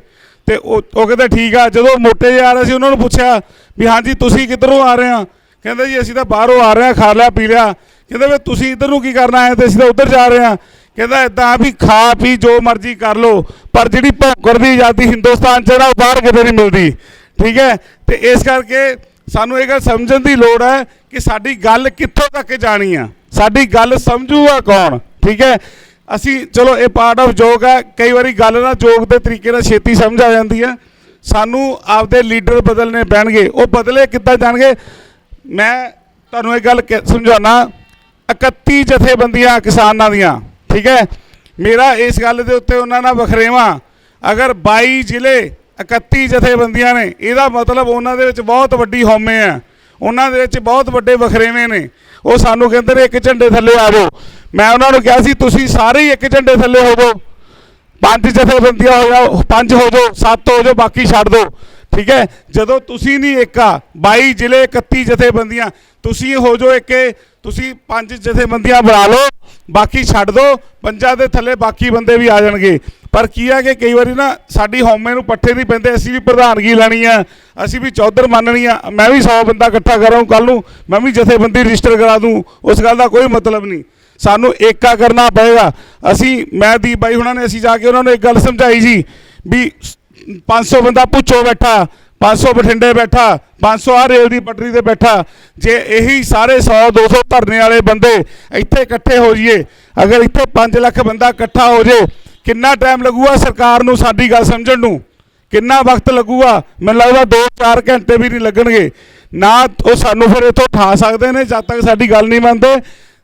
ਤੇ ਉਹ ਕਹਿੰਦੇ ਠੀਕ ਆ। ਜਦੋਂ ਮੋਟੇ ਜਿਹੇ ਆ ਰਹੇ ਸੀ ਉਹਨਾਂ ਨੂੰ ਪੁੱਛਿਆ ਵੀ ਹਾਂਜੀ ਤੁਸੀਂ ਕਿੱਧਰੋਂ ਆ ਰਹੇ ਆ? ਕਹਿੰਦੇ ਜੀ ਅਸੀਂ ਤਾਂ ਬਾਹਰੋਂ ਆ ਰਹੇ ਹਾਂ, ਖਾ ਲਿਆ ਪੀ ਲਿਆ। ਕਹਿੰਦੇ ਵੀ ਤੁਸੀਂ ਇੱਧਰ ਨੂੰ ਕੀ ਕਰਨਾ ਆਏ, ਤੇ ਅਸੀਂ ਤਾਂ ਉੱਧਰ ਜਾ ਰਹੇ ਹਾਂ। ਕਹਿੰਦਾ ਇੱਦਾਂ ਵੀ ਖਾ ਪੀ ਜੋ ਮਰਜ਼ੀ ਕਰ ਲਓ, ਪਰ ਜਿਹੜੀ ਭੌਂਕਣ ਦੀ ਆਜ਼ਾਦੀ ਹਿੰਦੁਸਤਾਨ 'ਚ ਨਾ, ਉਹ ਬਾਹਰ ਕਿਤੇ ਨਹੀਂ ਮਿਲਦੀ, ਠੀਕ ਹੈ। ਤੇ ਇਸ ਕਰਕੇ ਸਾਨੂੰ ਇਹ ਗੱਲ ਸਮਝਣ ਦੀ ਲੋੜ ਹੈ ਕਿ ਸਾਡੀ ਗੱਲ ਕਿੱਥੋਂ ਤੱਕ ਜਾਣੀ ਆ, ਸਾਡੀ ਗੱਲ ਸਮਝੂਗਾ ਕੌਣ, ਠੀਕ ਹੈ। ਅਸੀਂ ਚਲੋ ਇਹ ਪਾਰਟ ਆਫ ਜੋਕ ਹੈ, ਕਈ ਵਾਰੀ ਗੱਲ ਨਾ ਜੋਕ ਦੇ ਤਰੀਕੇ ਨਾਲ ਛੇਤੀ ਸਮਝ ਆ ਜਾਂਦੀ ਹੈ। ਸਾਨੂੰ ਆਪਦੇ ਲੀਡਰ ਬਦਲਨੇ ਪੈਣਗੇ, ਉਹ ਬਦਲੇ ਕਿੱਦਾਂ ਜਾਣਗੇ? ਮੈਂ ਤੁਹਾਨੂੰ ਇਹ ਗੱਲ ਸਮਝਾਉਣਾ, 31 ਜਥੇਬੰਦੀਆਂ ਕਿਸਾਨਾਂ ਦੀਆਂ, ਠੀਕ ਹੈ। ਮੇਰਾ ਇਸ ਗੱਲ ਦੇ ਉੱਤੇ ਉਹਨਾਂ ਨਾਲ ਵਖਰੇਵਾਂ, ਅਗਰ 22 ਜ਼ਿਲ੍ਹੇ 31 ਜਥੇਬੰਦੀਆਂ ਨੇ, ਇਹਦਾ ਮਤਲਬ ਉਹਨਾਂ ਦੇ ਵਿੱਚ ਬਹੁਤ ਵੱਡੀ ਹਉਮੈ ਹੈ, ਉਹਨਾਂ ਦੇ ਵਿੱਚ ਬਹੁਤ ਵੱਡੇ ਵਖਰੇਵੇਂ ਨੇ। ਉਹ ਸਾਨੂੰ ਕਹਿੰਦੇ ਨੇ ਇੱਕ ਝੰਡੇ ਥੱਲੇ ਆ ਜਾਓ। ਮੈਂ ਉਹਨਾਂ ਨੂੰ ਕਿਹਾ ਸੀ ਤੁਸੀਂ ਸਾਰੇ ਹੀ ਇੱਕ ਝੰਡੇ ਥੱਲੇ ਹੋ ਜਾਓ, 5 ਜਥੇਬੰਦੀਆਂ ਹੋ ਜਾਓ, 5 ਹੋ ਜਾਓ, 7 ਹੋ ਜਾਓ, ਬਾਕੀ ਛੱਡ ਦਿਓ, ਠੀਕ ਹੈ। ਜਦੋਂ ਤੁਸੀਂ ਨਹੀਂ ਇੱਕ ਆ, 22 ਜ਼ਿਲ੍ਹੇ 31 ਜਥੇਬੰਦੀਆਂ, ਤੁਸੀਂ ਹੋ ਜਾਓ ਇੱਕ, ਤੁਸੀਂ 5 ਜਥੇਬੰਦੀਆਂ ਬਣਾ ਲਓ, ਬਾਕੀ ਛੱਡ ਦਿਓ, 5 ਦੇ ਥੱਲੇ ਬਾਕੀ ਬੰਦੇ ਵੀ ਆ ਜਾਣਗੇ। ਪਰ ਕੀ ਹੈ ਕਿ ਕਈ ਵਾਰੀ ਨਾ ਸਾਡੀ ਹਉਮੈ ਨੂੰ ਪੱਠੇ ਨਹੀਂ ਪੈਂਦੇ, ਅਸੀਂ ਵੀ ਪ੍ਰਧਾਨਗੀ ਲੈਣੀ ਆ, ਅਸੀਂ ਵੀ ਚੌਧਰ ਮੰਨਣੀ ਆ, ਮੈਂ ਵੀ 100 ਬੰਦਾ ਇਕੱਠਾ ਕਰਾਂ ਕੱਲ੍ਹ ਨੂੰ, ਮੈਂ ਵੀ ਜਥੇਬੰਦੀ ਰਜਿਸਟਰ ਕਰਾ ਦੂੰ, ਉਸ ਗੱਲ ਦਾ ਕੋਈ ਮਤਲਬ ਨਹੀਂ। ਸਾਨੂੰ ਏਕਾ ਕਰਨਾ ਪਏਗਾ। ਮੈਂ ਦੀਪ ਬਾਈ ਹੁਣਾਂ ਨੇ ਅਸੀਂ ਜਾ ਕੇ ਉਹਨਾਂ ਨੂੰ ਇੱਕ ਗੱਲ ਸਮਝਾਈ ਜੀ ਵੀ 500 ਬੰਦਾ ਪੁੱਛੋ ਬੈਠਾ, 500 ਬਠਿੰਡੇ ਬੈਠਾ, 500 ਆ ਰੇਲ ਦੀ ਪਟੜੀ ਤੇ ਬੈਠਾ, ਜੇ ਇਹੀ ਸਾਰੇ 100-200 ਧਰਨੇ ਵਾਲੇ ਬੰਦੇ ਇੱਥੇ ਇਕੱਠੇ ਹੋ ਜਾਈਏ, ਅਗਰ ਇੱਥੇ 5 ਲੱਖ ਬੰਦਾ ਇਕੱਠਾ ਹੋ ਜੇ, ਕਿੰਨਾ ਟਾਈਮ ਲੱਗੂਗਾ ਸਰਕਾਰ ਨੂੰ ਸਾਡੀ ਗੱਲ ਸਮਝਣ ਨੂੰ? ਕਿੰਨਾ ਵਕਤ ਲੱਗੂਗਾ? ਮੈਨੂੰ ਲੱਗਦਾ 2-4 ਘੰਟੇ ਵੀ ਨਹੀਂ ਲੱਗਣਗੇ। ਨਾ ਉਹ ਸਾਨੂੰ ਫਿਰ ਇੱਥੋਂ ਉਠਾ ਸਕਦੇ ਨੇ ਜਦ ਤੱਕ ਸਾਡੀ ਗੱਲ ਨਹੀਂ ਮੰਨਦੇ,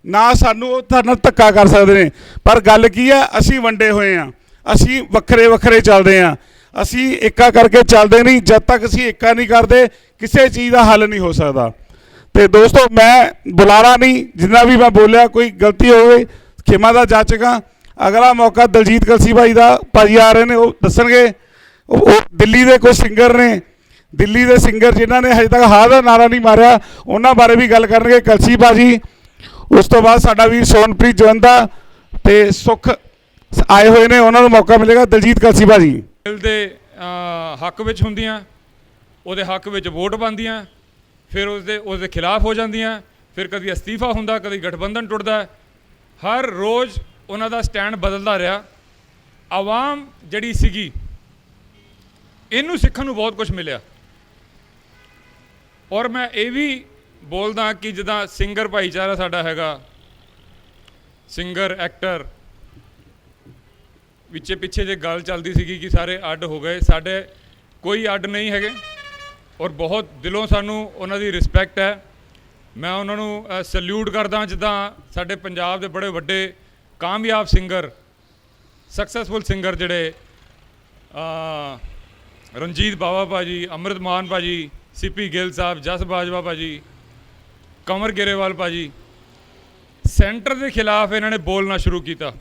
ਨਾ ਸਾਨੂੰ ਉਹ ਤੁਹਾਡੇ ਨਾਲ ਧੱਕਾ ਕਰ ਸਕਦੇ ਨੇ। ਪਰ ਗੱਲ ਕੀ ਹੈ, ਅਸੀਂ ਵੰਡੇ ਹੋਏ ਹਾਂ, ਅਸੀਂ ਵੱਖਰੇ ਵੱਖਰੇ ਚੱਲਦੇ ਹਾਂ, ਅਸੀਂ ਏਕਾ ਕਰਕੇ ਚੱਲਦੇ ਨਹੀਂ। ਜਦ ਤੱਕ ਅਸੀਂ ਏਕਾ ਨਹੀਂ ਕਰਦੇ ਕਿਸੇ ਚੀਜ਼ ਦਾ ਹੱਲ ਨਹੀਂ ਹੋ ਸਕਦਾ। ਤੇ ਦੋਸਤੋ ਮੈਂ ਬੁਲਾਰਾ ਨਹੀਂ, ਜਿੰਨਾ ਵੀ ਮੈਂ ਬੋਲਿਆ ਕੋਈ ਗਲਤੀ ਹੋਵੇ ਖਿਮਾ ਦਾ ਜਾਚਕਾਂ। ਅਗਲਾ ਮੌਕਾ ਦਲਜੀਤ ਕਲਸੀ ਭਾਈ ਦਾ, ਭਾਜੀ ਆ ਰਹੇ ਨੇ, ਉਹ ਦੱਸਣਗੇ। ਉਹ ਦਿੱਲੀ ਦੇ ਕੋਈ ਸਿੰਗਰ ਨੇ, ਦਿੱਲੀ ਦੇ ਸਿੰਗਰ ਜਿਨ੍ਹਾਂ ਨੇ ਹਜੇ ਤੱਕ ਹਾਂ ਦਾ ਨਾਰਾ ਨਹੀਂ ਮਾਰਿਆ, ਉਹਨਾਂ ਬਾਰੇ ਵੀ ਗੱਲ ਕਰਨਗੇ ਕਲਸੀ ਭਾਜੀ। ਉਸ ਤੋਂ ਬਾਅਦ ਸਾਡਾ ਵੀਰ ਸੋਨਪ੍ਰੀਤ ਜਵੰਦਾ ਤੇ ਸੁਖ ਆਏ ਹੋਏ ਨੇ, ਉਹਨਾਂ ਨੂੰ ਮੌਕਾ ਮਿਲੇਗਾ। ਦਲਜੀਤ ਕਲਸੀ ਭਾਜੀ ਬਿੱਲ ਦੇ ਹੱਕ ਵਿੱਚ ਹੁੰਦੀਆਂ, ਉਹਦੇ ਹੱਕ ਵਿੱਚ ਵੋਟ ਪਾਉਂਦੀਆਂ, ਫਿਰ ਉਸਦੇ ਖਿਲਾਫ ਹੋ ਜਾਂਦੀਆਂ, ਫਿਰ ਕਦੀ ਅਸਤੀਫਾ ਹੁੰਦਾ, ਕਦੀ ਗਠਬੰਧਨ ਟੁੱਟਦਾ। ਹਰ ਰੋਜ਼ ਉਹਨਾਂ ਦਾ ਸਟੈਂਡ ਬਦਲਦਾ ਰਿਹਾ। ਆਵਾਮ ਜਿਹੜੀ ਸੀਗੀ, ਇਹਨੂੰ ਸਿੱਖਣ ਨੂੰ ਬਹੁਤ ਕੁਝ ਮਿਲਿਆ। ਔਰ ਮੈਂ ਇਹ ਵੀ ਬੋਲਦਾ ਕਿ ਜਿੱਦਾਂ ਸਿੰਗਰ ਭਾਈਚਾਰਾ ਸਾਡਾ ਹੈਗਾ, ਸਿੰਗਰ ਐਕਟਰ ਵਿੱਚੇ ਪਿੱਛੇ ਜੇ ਗੱਲ ਚੱਲਦੀ ਸੀਗੀ ਕਿ ਸਾਰੇ ਅੱਡ ਹੋ ਗਏ, ਸਾਡੇ ਕੋਈ ਅੱਡ ਨਹੀਂ ਹੈਗੇ। ਔਰ ਬਹੁਤ ਦਿਲੋਂ ਸਾਨੂੰ ਉਹਨਾਂ ਦੀ ਰਿਸਪੈਕਟ ਹੈ। ਮੈਂ ਉਹਨਾਂ ਨੂੰ ਸੈਲਿਊਟ ਕਰਦਾ, ਜਿੱਦਾਂ ਸਾਡੇ ਪੰਜਾਬ ਦੇ ਬੜੇ ਵੱਡੇ ਕਾਮਯਾਬ ਸਿੰਗਰ, ਸਕਸੈਸਫੁਲ ਸਿੰਗਰ ਜਿਹੜੇ ਰਣਜੀਤ ਬਾਵਾ ਭਾਜੀ, ਅੰਮ੍ਰਿਤ ਮਾਨ ਭਾਜੀ, ਸੀਪੀ ਗਿੱਲ ਸਾਹਿਬ, ਜਸ ਬਾਜਵਾ ਭਾਜੀ, ਕੰਵਰ ਗਰੇਵਾਲ ਭਾਜੀ, ਸੈਂਟਰ ਦੇ ਖਿਲਾਫ ਇਹਨਾਂ ਨੇ ਬੋਲਣਾ ਸ਼ੁਰੂ ਕੀਤਾ।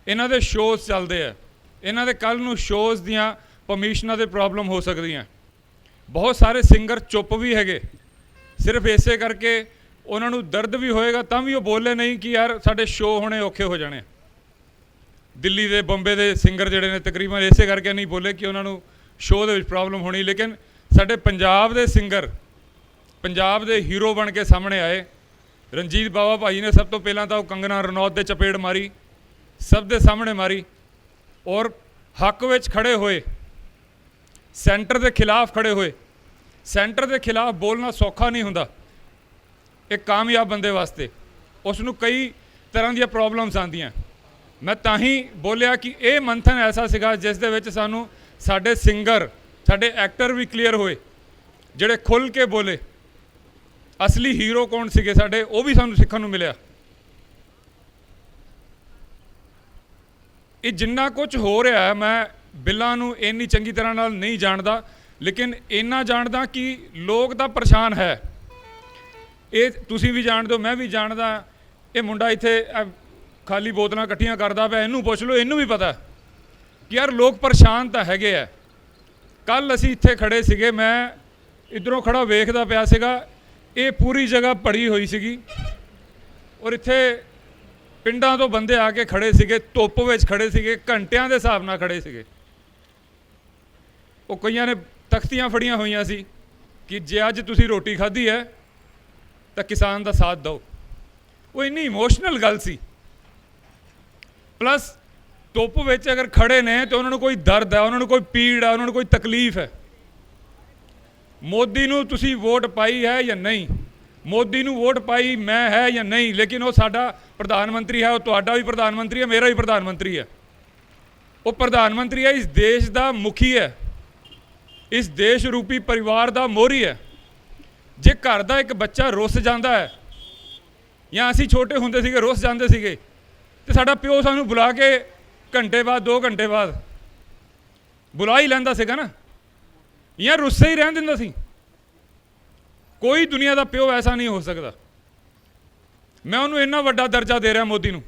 ਇਹਨਾਂ ਦੇ ਸ਼ੋਅਜ਼ ਚੱਲਦੇ ਆ, ਇਹਨਾਂ ਦੇ ਕੱਲ੍ਹ ਨੂੰ ਸ਼ੋਅਜ਼ ਦੀਆਂ ਪਰਮਿਸ਼ਨਾਂ ਦੇ ਪ੍ਰੋਬਲਮ ਹੋ ਸਕਦੀਆਂ। ਬਹੁਤ ਸਾਰੇ ਸਿੰਗਰ ਚੁੱਪ ਵੀ ਹੈਗੇ, ਸਿਰਫ ਇਸੇ ਕਰਕੇ ਉਹਨਾਂ ਨੂੰ ਦਰਦ ਵੀ ਹੋਏਗਾ ਤਾਂ ਵੀ ਉਹ ਬੋਲੇ ਨਹੀਂ ਕਿ ਯਾਰ ਸਾਡੇ ਸ਼ੋਅ ਹੋਣੇ ਔਖੇ ਹੋ ਜਾਣੇ। ਦਿੱਲੀ ਦੇ, ਬੰਬੇ ਦੇ ਸਿੰਗਰ ਜਿਹੜੇ ਨੇ ਤਕਰੀਬਨ ਇਸੇ ਕਰਕੇ ਨਹੀਂ ਬੋਲੇ ਕਿ ਉਹਨਾਂ ਨੂੰ ਸ਼ੋਅ ਦੇ ਵਿੱਚ ਪ੍ਰੋਬਲਮ ਹੋਣੀ। ਲੇਕਿਨ ਸਾਡੇ ਪੰਜਾਬ ਦੇ ਸਿੰਗਰ ਪੰਜਾਬ ਦੇ ਹੀਰੋ ਬਣ ਕੇ ਸਾਹਮਣੇ ਆਏ। ਰਣਜੀਤ ਬਾਵਾ ਭਾਈ ਨੇ ਸਭ ਤੋਂ ਪਹਿਲਾਂ ਤਾਂ ਉਹ ਕੰਗਨਾ ਰਣੌਤ ਦੇ ਚਪੇੜ ਮਾਰੀ, ਸਭ ਦੇ ਸਾਹਮਣੇ ਮਾਰੀ, ਔਰ ਹੱਕ ਵਿੱਚ ਖੜੇ ਹੋਏ, ਸੈਂਟਰ ਦੇ ਖਿਲਾਫ ਖੜੇ ਹੋਏ। ਸੈਂਟਰ ਦੇ ਖਿਲਾਫ ਬੋਲਣਾ ਸੌਖਾ ਨਹੀਂ ਹੁੰਦਾ ਇੱਕ ਕਾਮਯਾਬ ਬੰਦੇ ਵਾਸਤੇ, ਉਸ ਨੂੰ ਕਈ ਤਰ੍ਹਾਂ ਦੀਆਂ ਪ੍ਰੋਬਲਮਸ ਆਉਂਦੀਆਂ। ਮੈਂ ਤਾਂ ਹੀ ਬੋਲਿਆ ਕਿ ਇਹ ਮੰਥਨ ਐਸਾ ਸੀਗਾ ਜਿਸ ਦੇ ਵਿੱਚ ਸਾਨੂੰ ਸਾਡੇ ਸਿੰਗਰ, ਸਾਡੇ ਐਕਟਰ ਵੀ ਕਲੀਅਰ ਹੋਏ, ਜਿਹੜੇ ਖੁੱਲ੍ਹ ਕੇ ਬੋਲੇ ਅਸਲੀ ਹੀਰੋ ਕੌਣ ਸੀਗੇ ਸਾਡੇ, ਉਹ ਵੀ ਸਾਨੂੰ ਸਿੱਖਣ ਨੂੰ ਮਿਲਿਆ। ਇਹ ਜਿੰਨਾ ਕੁਝ ਹੋ ਰਿਹਾ ਹੈ, ਮੈਂ ਬਿੱਲਾਂ ਨੂੰ ਇੰਨੀ ਚੰਗੀ ਤਰ੍ਹਾਂ ਨਾਲ ਨਹੀਂ ਜਾਣਦਾ, ਲੇਕਿਨ ਇੰਨਾ ਜਾਣਦਾ ਕਿ ਲੋਕ ਤਾਂ ਪਰੇਸ਼ਾਨ ਹੈ। ਇਹ ਤੁਸੀਂ ਵੀ ਜਾਣਦੇ ਹੋ, ਮੈਂ ਵੀ ਜਾਣਦਾ। ਇਹ ਮੁੰਡਾ ਇੱਥੇ ਖਾਲੀ ਬੋਤਲਾਂ ਇਕੱਠੀਆਂ ਕਰਦਾ ਪਿਆ, ਇਹਨੂੰ ਪੁੱਛ ਲਓ, ਇਹਨੂੰ ਵੀ ਪਤਾ ਕਿ ਯਾਰ ਲੋਕ ਪਰੇਸ਼ਾਨ ਤਾਂ ਹੈਗੇ ਆ। ਕੱਲ੍ਹ ਅਸੀਂ ਇੱਥੇ ਖੜੇ ਸੀਗੇ, ਮੈਂ ਇੱਧਰੋਂ ਖੜਾ ਵੇਖਦਾ ਪਿਆ ਸੀਗਾ, ਇਹ ਪੂਰੀ ਜਗ੍ਹਾ ਭਰੀ ਹੋਈ ਸੀਗੀ ਔਰ ਇੱਥੇ ਪਿੰਡਾਂ ਤੋਂ ਬੰਦੇ ਆ ਕੇ ਖੜੇ ਸੀਗੇ, ਧੁੱਪ ਵਿੱਚ ਖੜੇ ਸੀਗੇ, ਘੰਟਿਆਂ ਦੇ ਹਿਸਾਬ ਨਾਲ ਖੜੇ ਸੀਗੇ। ਉਹ ਕਈਆਂ ਨੇ ਤਖਤੀਆਂ ਫੜੀਆਂ ਹੋਈਆਂ ਸੀ ਕਿ ਜੇ ਅੱਜ ਤੁਸੀਂ ਰੋਟੀ ਖਾਧੀ ਹੈ ਤਾਂ ਕਿਸਾਨ ਦਾ ਸਾਥ ਦਿਓ। ਉਹ ਇੰਨੀ ਇਮੋਸ਼ਨਲ ਗੱਲ ਸੀ। ਪਲੱਸ ਧੁੱਪ ਵਿੱਚ ਅਗਰ ਖੜੇ ਨੇ ਤਾਂ ਉਹਨਾਂ ਨੂੰ ਕੋਈ ਦਰਦ ਹੈ, ਉਹਨਾਂ ਨੂੰ ਕੋਈ ਪੀੜ ਹੈ, ਉਹਨਾਂ ਨੂੰ ਕੋਈ ਤਕਲੀਫ ਹੈ। ਮੋਦੀ ਨੂੰ ਤੁਸੀਂ ਵੋਟ ਪਾਈ ਹੈ ਜਾਂ ਨਹੀਂ, ਮੋਦੀ ਨੂੰ ਵੋਟ ਪਾਈ ਮੈਂ ਹੈ ਜਾਂ ਨਹੀਂ, ਲੇਕਿਨ ਉਹ ਸਾਡਾ ਪ੍ਰਧਾਨ ਮੰਤਰੀ ਹੈ, ਉਹ ਤੁਹਾਡਾ ਵੀ ਪ੍ਰਧਾਨ ਮੰਤਰੀ ਹੈ, ਮੇਰਾ ਵੀ ਪ੍ਰਧਾਨ ਮੰਤਰੀ ਹੈ। ਉਹ ਪ੍ਰਧਾਨ ਮੰਤਰੀ ਹੈ, ਇਸ ਦੇਸ਼ ਦਾ ਮੁਖੀ ਹੈ, ਇਸ ਦੇਸ਼ ਰੂਪੀ ਪਰਿਵਾਰ ਦਾ ਮੋਹਰੀ ਹੈ। ਜੇ ਘਰ ਦਾ ਇੱਕ ਬੱਚਾ ਰੁੱਸ ਜਾਂਦਾ ਹੈ, ਜਾਂ ਅਸੀਂ ਛੋਟੇ ਹੁੰਦੇ ਸੀਗੇ ਰੁੱਸ ਜਾਂਦੇ ਸੀਗੇ, ਤੇ ਸਾਡਾ ਪਿਓ ਸਾਨੂੰ ਬੁਲਾ ਕੇ ਘੰਟੇ ਬਾਅਦ 2 ਘੰਟੇ ਬਾਅਦ ਬੁਲਾ ਹੀ ਲੈਂਦਾ ਸੀਗਾ ਨਾ, ਜਾਂ ਰੁੱਸੇ ਹੀ ਰਹਿਣ ਦਿੰਦਾ ਸੀ। ਕੋਈ ਦੁਨੀਆ ਦਾ ਪਿਓ ਐਸਾ ਨਹੀਂ ਹੋ ਸਕਦਾ। ਮੈਂ ਉਹਨੂੰ ਇੰਨਾ ਵੱਡਾ ਦਰਜਾ ਦੇ ਰਿਹਾ ਮੋਦੀ ਨੂੰ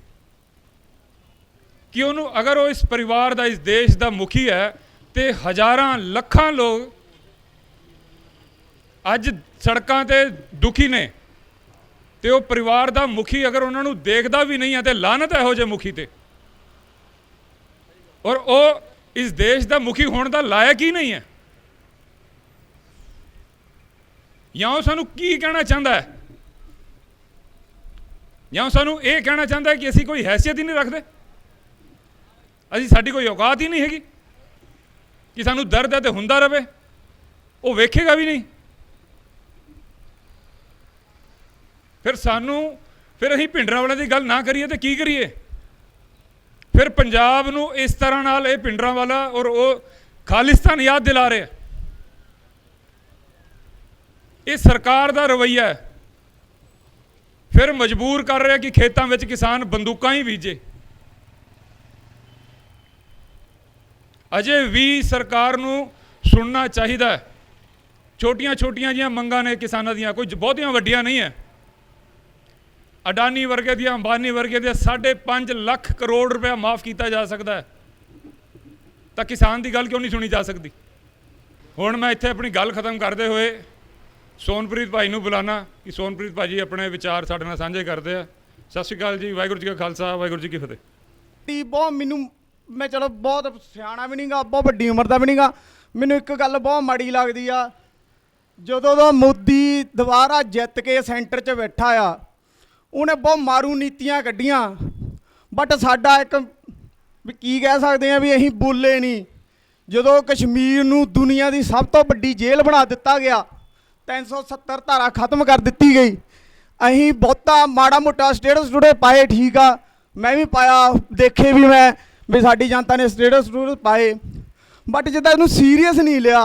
ਕਿ ਉਹਨੂੰ, ਅਗਰ ਉਹ ਇਸ ਪਰਿਵਾਰ ਦਾ, ਇਸ ਦੇਸ਼ ਦਾ ਮੁਖੀ ਹੈ, ਤੇ ਹਜ਼ਾਰਾਂ ਲੱਖਾਂ ਲੋਕ ਅੱਜ ਸੜਕਾਂ ਤੇ ਦੁਖੀ ਨੇ, ਤੇ ਉਹ ਪਰਿਵਾਰ ਦਾ ਮੁਖੀ ਅਗਰ ਉਹਨਾਂ ਨੂੰ ਦੇਖਦਾ ਵੀ ਨਹੀਂ ਹੈ ਤੇ ਲਾਹਨਤ ਇਹੋ ਜਿਹੇ ਮੁਖੀ ਤੇ। ਔਰ ਉਹ ਇਸ ਦੇਸ਼ ਦਾ ਮੁਖੀ ਹੋਣ ਦਾ ਲਾਇਕ ਹੀ ਨਹੀਂ ਹੈ। ਜਾਂ ਉਹ ਸਾਨੂੰ ਕੀ ਕਹਿਣਾ ਚਾਹੁੰਦਾ ਹੈ, ਜਾਂ ਉਹ ਸਾਨੂੰ ਇਹ ਕਹਿਣਾ ਚਾਹੁੰਦਾ ਹੈ ਕਿ ਅਸੀਂ ਕੋਈ ਹੈਸੀਅਤ ਹੀ ਨਹੀਂ ਰੱਖਦੇ, ਅਸੀਂ, ਸਾਡੀ ਕੋਈ ਔਕਾਤ ਹੀ ਨਹੀਂ ਹੈਗੀ ਕਿ ਸਾਨੂੰ ਦਰਦ ਹੈ ਤੇ ਹੁੰਦਾ ਰਵੇ। ਉਹ ਵੇਖੇਗਾ ਵੀ ਨਹੀਂ। ਫਿਰ ਅਸੀਂ ਭਿੰਡਰਾਂ ਵਾਲਿਆਂ ਦੀ ਗੱਲ ਨਾ ਕਰੀਏ ਤੇ ਕੀ ਕਰੀਏ? ਫਿਰ ਪੰਜਾਬ ਨੂੰ ਇਸ ਤਰ੍ਹਾਂ ਨਾਲ ਇਹ ਭਿੰਡਰਾਂ ਵਾਲਾ ਔਰ ਉਹ ਖਾਲਿਸਤਾਨ ਯਾਦ ਦਿਲਾ ਰਿਹਾ। ਇਹ ਸਰਕਾਰ ਦਾ ਰਵੱਈਆ ਹੈ। ਫਿਰ ਮਜਬੂਰ ਕਰ ਰਿਹਾ ਕਿ ਖੇਤਾਂ ਵਿੱਚ ਕਿਸਾਨ ਬੰਦੂਕਾਂ ਹੀ ਬੀਜੇ। ਅਜੇ ਵੀ ਸਰਕਾਰ ਨੂੰ ਸੁਣਨਾ ਚਾਹੀਦਾ ਹੈ। ਛੋਟੀਆਂ ਛੋਟੀਆਂ ਜਿਹੀਆਂ ਮੰਗਾਂ ਨੇ ਕਿਸਾਨਾਂ ਦੀਆਂ, ਕੋਈ ਬਹੁਤੀਆਂ ਵੱਡੀਆਂ ਨਹੀਂ ਹੈ। ਅਡਾਨੀ ਵਰਗੇ ਦੀਆਂ, ਅੰਬਾਨੀ ਵਰਗੇ ਦੀਆਂ 5.5 ਲੱਖ ਕਰੋੜ ਰੁਪਇਆ ਮਾਫ ਕੀਤਾ ਜਾ ਸਕਦਾ ਹੈ, ਤਾਂ ਕਿਸਾਨ ਦੀ ਗੱਲ ਕਿਉਂ ਨਹੀਂ ਸੁਣੀ ਜਾ ਸਕਦੀ? ਹੁਣ ਮੈਂ ਇੱਥੇ ਆਪਣੀ ਗੱਲ ਖਤਮ ਕਰਦੇ ਹੋਏ ਸੋਨਪ੍ਰੀਤ ਭਾਈ ਨੂੰ ਬੁਲਾਣਾ ਕਿ ਸੋਨਪ੍ਰੀਤ ਭਾਜੀ ਆਪਣੇ ਵਿਚਾਰ ਸਾਡੇ ਨਾਲ ਸਾਂਝੇ ਕਰਦੇ ਆ। ਸਤਿ ਸ਼੍ਰੀ ਅਕਾਲ ਜੀ। ਵਾਹਿਗੁਰੂ ਜੀ ਕਾ ਖਾਲਸਾ, ਵਾਹਿਗੁਰੂ ਜੀ ਕੀ ਫਤਿਹ। ਬਹੁਤ ਮੈਂ ਚਲੋ ਬਹੁਤ ਸਿਆਣਾ ਵੀ ਨਹੀਂਗਾ, ਬਹੁਤ ਵੱਡੀ ਉਮਰ ਦਾ ਵੀ ਨਹੀਂਗਾ। ਮੈਨੂੰ ਇੱਕ ਗੱਲ ਬਹੁਤ ਮਾੜੀ ਲੱਗਦੀ ਆ, ਜਦੋਂ ਦਾ ਮੋਦੀ ਦੁਬਾਰਾ ਜਿੱਤ ਕੇ ਸੈਂਟਰ 'ਚ ਬੈਠਾ ਆ, ਉਹਨੇ ਬਹੁਤ ਮਾਰੂ ਨੀਤੀਆਂ ਕੱਢੀਆਂ, ਬਟ ਸਾਡਾ ਇੱਕ ਵੀ ਕੀ ਕਹਿ ਸਕਦੇ ਆ ਵੀ ਅਸੀਂ ਬੋਲੇ ਨਹੀਂ। ਜਦੋਂ ਕਸ਼ਮੀਰ ਨੂੰ ਦੁਨੀਆ ਦੀ ਸਭ ਤੋਂ ਵੱਡੀ ਜੇਲ੍ਹ ਬਣਾ ਦਿੱਤਾ ਗਿਆ, 370 ਧਾਰਾ ਖਤਮ ਕਰ ਦਿੱਤੀ ਗਈ, ਅਸੀਂ ਬਹੁਤਾ ਮਾੜਾ ਮੋਟਾ ਸਟੇਟਸ ਟੂਡੇ ਪਾਏ, ਠੀਕ ਆ, ਮੈਂ ਵੀ ਪਾਇਆ, ਦੇਖੇ ਵੀ ਮੈਂ ਵੀ ਸਾਡੀ ਜਨਤਾ ਨੇ ਸਟੇਟਸ ਟੂਡੇ ਪਾਏ, ਬਟ ਜਿੱਦਾਂ ਇਹਨੂੰ ਸੀਰੀਅਸ ਨਹੀਂ ਲਿਆ।